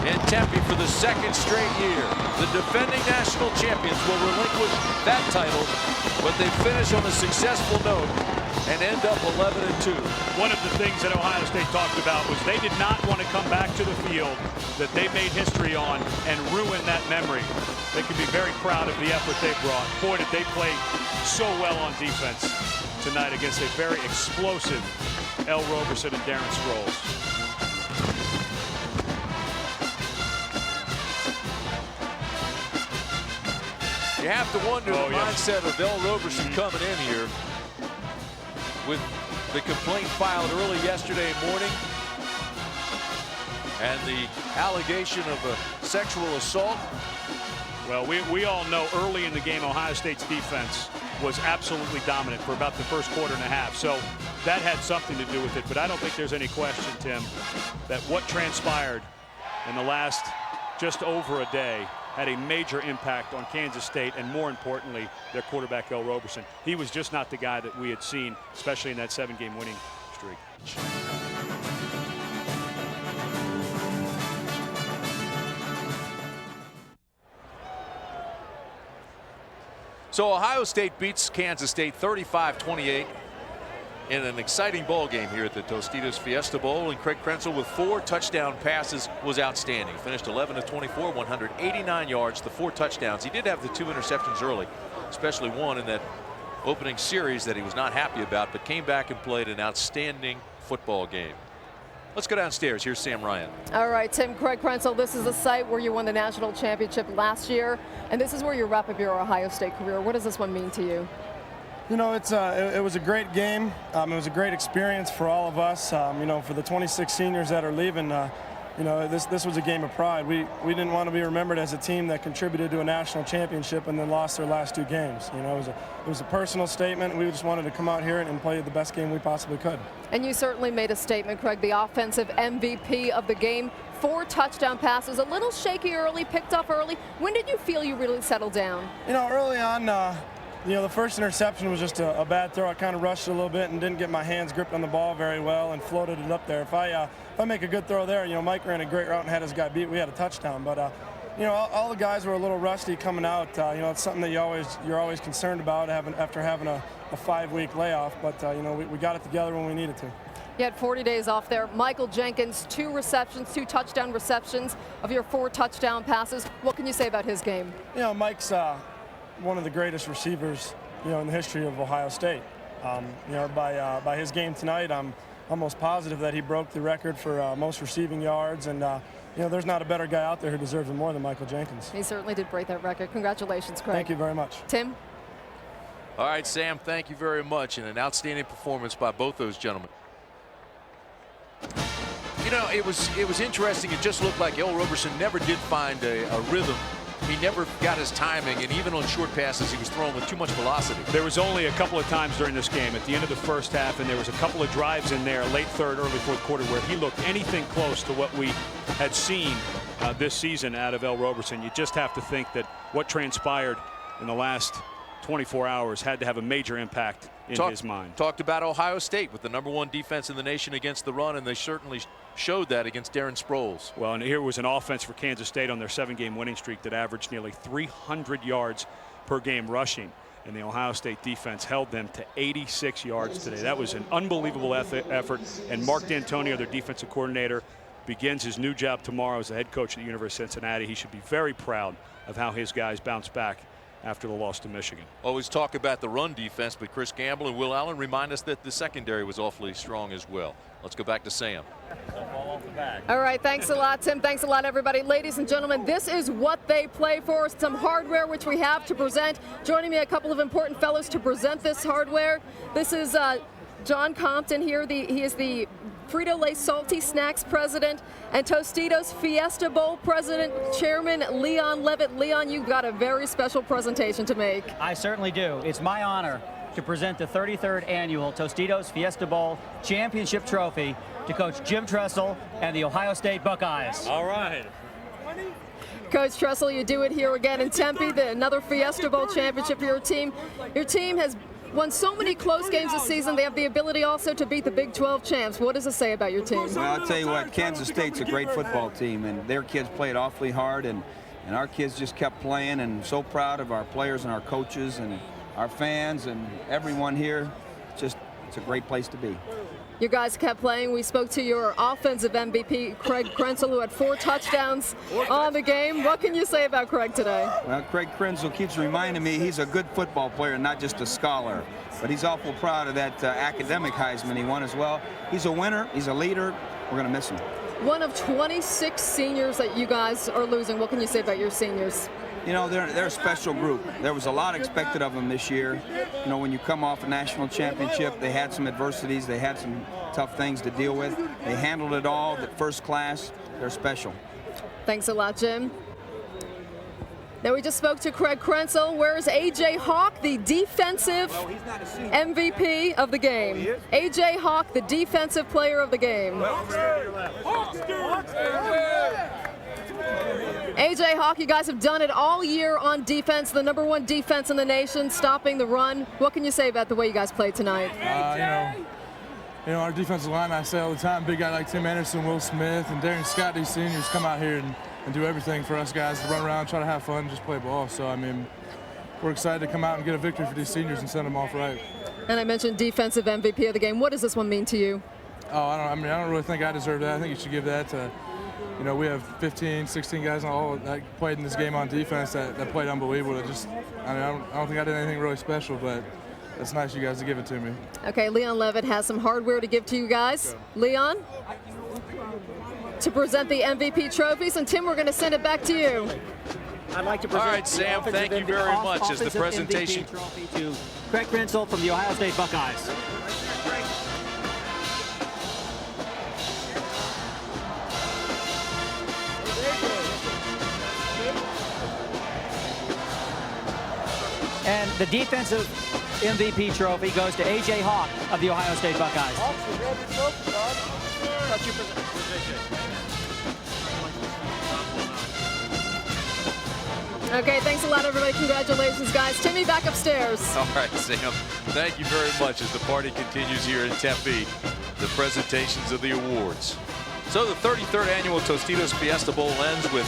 in Tempe for the 2nd straight year. The defending national champions will relinquish that title, but they finish on a successful note and end up 11-2. One of the things that Ohio State talked about was they did not want to come back to the field that they made history on and ruin that memory. They can be very proud of the effort they brought. Boy, did they play so well on defense tonight against a very explosive L. Roberson and Darren Sproles. You have to wonder the mindset of L. Roberson coming in here. with the complaint filed early yesterday morning and the allegation of a sexual assault. Well, we all know early in the game Ohio State's defense was absolutely dominant for about the first quarter and a half. So that had something to do with it. But I don't think there's any question, Tim, that what transpired in the last just over a day had a major impact on Kansas State and, more importantly, their quarterback, El Roberson. He was just not the guy that we had seen, especially in that 7-game winning streak. So Ohio State beats Kansas State 35-28 in an exciting ball game here at the Tostitos Fiesta Bowl, and Craig Krenzel with 4 touchdown passes was outstanding. Finished 11 of 24, 189 yards, the 4 touchdowns. He did have the 2 interceptions early, especially one in that opening series that he was not happy about, but came back and played an outstanding football game. Let's go downstairs. Here's Sam Ryan. All right, Tim, Craig Krenzel, this is the site where you won the national championship last year, and this is where you wrap up your Ohio State career. What does this one mean to you? You know, it was a great game. It was a great experience for all of us. You know, for the 26 seniors that are leaving, you know, this was a game of pride. We didn't want to be remembered as a team that contributed to a national championship and then lost their last 2 games. You know, it was a personal statement. We just wanted to come out here and play the best game we possibly could. And you certainly made a statement, Craig. The offensive MVP of the game, 4 touchdown passes, a little shaky early, picked up early. When did you feel you really settled down? You know, early on, you know, the first interception was just a bad throw. I kind of rushed it a little bit and didn't get my hands gripped on the ball very well and floated it up there. If I make a good throw there, you know, Mike ran a great route and had his guy beat. We had a touchdown. But you know, all the guys were a little rusty coming out. You know, it's something that you're always concerned about after having a 5-week layoff. But you know, we got it together when we needed to. You had 40 days off there. Michael Jenkins, 2 receptions, 2 touchdown receptions of your 4 touchdown passes. What can you say about his game? You know, Mike's one of the greatest receivers, you know, in the history of Ohio State. You know, by his game tonight, I'm almost positive that he broke the record for most receiving yards, and you know, there's not a better guy out there who deserves it more than Michael Jenkins. He certainly did break that record. Congratulations, Craig. Thank you very much. Tim? All right, Sam, thank you very much, and an outstanding performance by both those gentlemen. You know, it was interesting. It just looked like El Roberson never did find a rhythm. He never got his timing, and even on short passes, he was throwing with too much velocity. There was only a couple of times during this game at the end of the first half, and there was a couple of drives in there, late third, early fourth quarter, where he looked anything close to what we had seen this season out of El Roberson. You just have to think that what transpired in the last 24 hours had to have a major impact in his mind. Talked about Ohio State with the #1 defense in the nation against the run, and they certainly showed that against Darren Sproles. Well, and here was an offense for Kansas State on their 7-game winning streak that averaged nearly 300 yards per game rushing, and the Ohio State defense held them to 86 yards today. That was an unbelievable effort, and Mark D'Antonio, their defensive coordinator, begins his new job tomorrow as the head coach at the University of Cincinnati. He should be very proud of how his guys bounced back after the loss to Michigan. Always talk about the run defense, but Chris Gamble and Will Allen remind us that the secondary was awfully strong as well. Let's go back to Sam. All right, thanks a lot, Tim. Thanks a lot, everybody. Ladies and gentlemen, this is what they play for. Some hardware which we have to present. Joining me, a couple of important fellows to present this hardware. This is John Compton here. He is the Frito-Lay Salty Snacks president, and Tostitos Fiesta Bowl president, Chairman Leon Levitt. Leon, you've got a very special presentation to make. I certainly do. It's my honor to present the 33rd annual Tostitos Fiesta Bowl championship trophy to Coach Jim Tressel and the Ohio State Buckeyes. All right. Coach Tressel, you do it here again in Tempe, another Fiesta Bowl championship for your team. Your team has won so many close games this season. They have the ability also to beat the Big 12 champs. What does it say about your team? Well, I'll tell you what, Kansas State's a great football team, and their kids played awfully hard, and our kids just kept playing, and so proud of our players and our coaches and our fans and everyone here. It's a great place to be. You guys kept playing. We spoke to your offensive MVP, Craig Krenzel, who had 4 touchdowns on the game. What can you say about Craig today? Well, Craig Krenzel keeps reminding me he's a good football player, not just a scholar. But he's awful proud of that academic Heisman he won as well. He's a winner. He's a leader. We're going to miss him. One of 26 seniors that you guys are losing. What can you say about your seniors? you know, they're a special group. There was a lot expected of them this year. You know, when you come off a national championship, they had some adversities. They had some tough things to deal with. They handled it all at first class. They're special. Thanks a lot, Jim. Now, we just spoke to Craig Krenzel. Where's A.J. Hawk, the defensive MVP of the game? A.J. Hawk, the defensive player of the game. A.J. Hawk, you guys have done it all year on defense, the #1 defense in the nation, stopping the run. What can you say about the way you guys played tonight? You know, our defensive line, I say all the time, big guy like Tim Anderson, Will Smith, and Darian Scott, these seniors come out here and do everything for us guys to run around, try to have fun, just play ball. So, I mean, we're excited to come out and get a victory for these seniors and send them off right. And I mentioned defensive MVP of the game. What does this one mean to you? Oh, I don't really think I deserve that. I think you should give that to, you know, we have 15, 16 guys all that played in this game on defense that played unbelievable. I don't think I did anything really special, but it's nice you guys to give it to me. Okay, Leon Levitt has some hardware to give to you guys. Leon, to present the MVP trophies, and Tim, we're going to send it back to you. I'd like to present all right, Sam, thank you very much as the presentation. MVP trophy to Craig Krenzel from the Ohio State Buckeyes. And the defensive MVP trophy goes to A.J. Hawk of the Ohio State Buckeyes. Okay, thanks a lot, everybody. Congratulations, guys. Timmy, back upstairs. All right, Sam. Thank you very much as the party continues here in Tempe. The presentations of the awards. So the 33rd annual Tostitos Fiesta Bowl ends with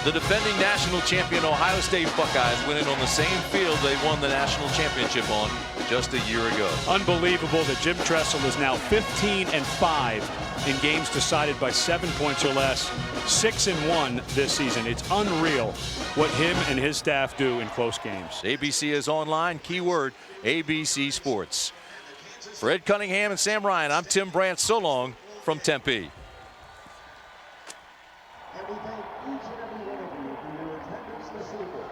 the defending national champion Ohio State Buckeyes winning on the same field they won the national championship on just a year ago. Unbelievable that Jim Tressel is now 15-5 in games decided by 7 points or less, 6-1 this season. It's unreal what him and his staff do in close games. ABC is online, keyword ABC Sports. For Ed Cunningham and Sam Ryan, I'm Tim Brandt. So long from Tempe. And we thank each and every one of you for your attendance this evening.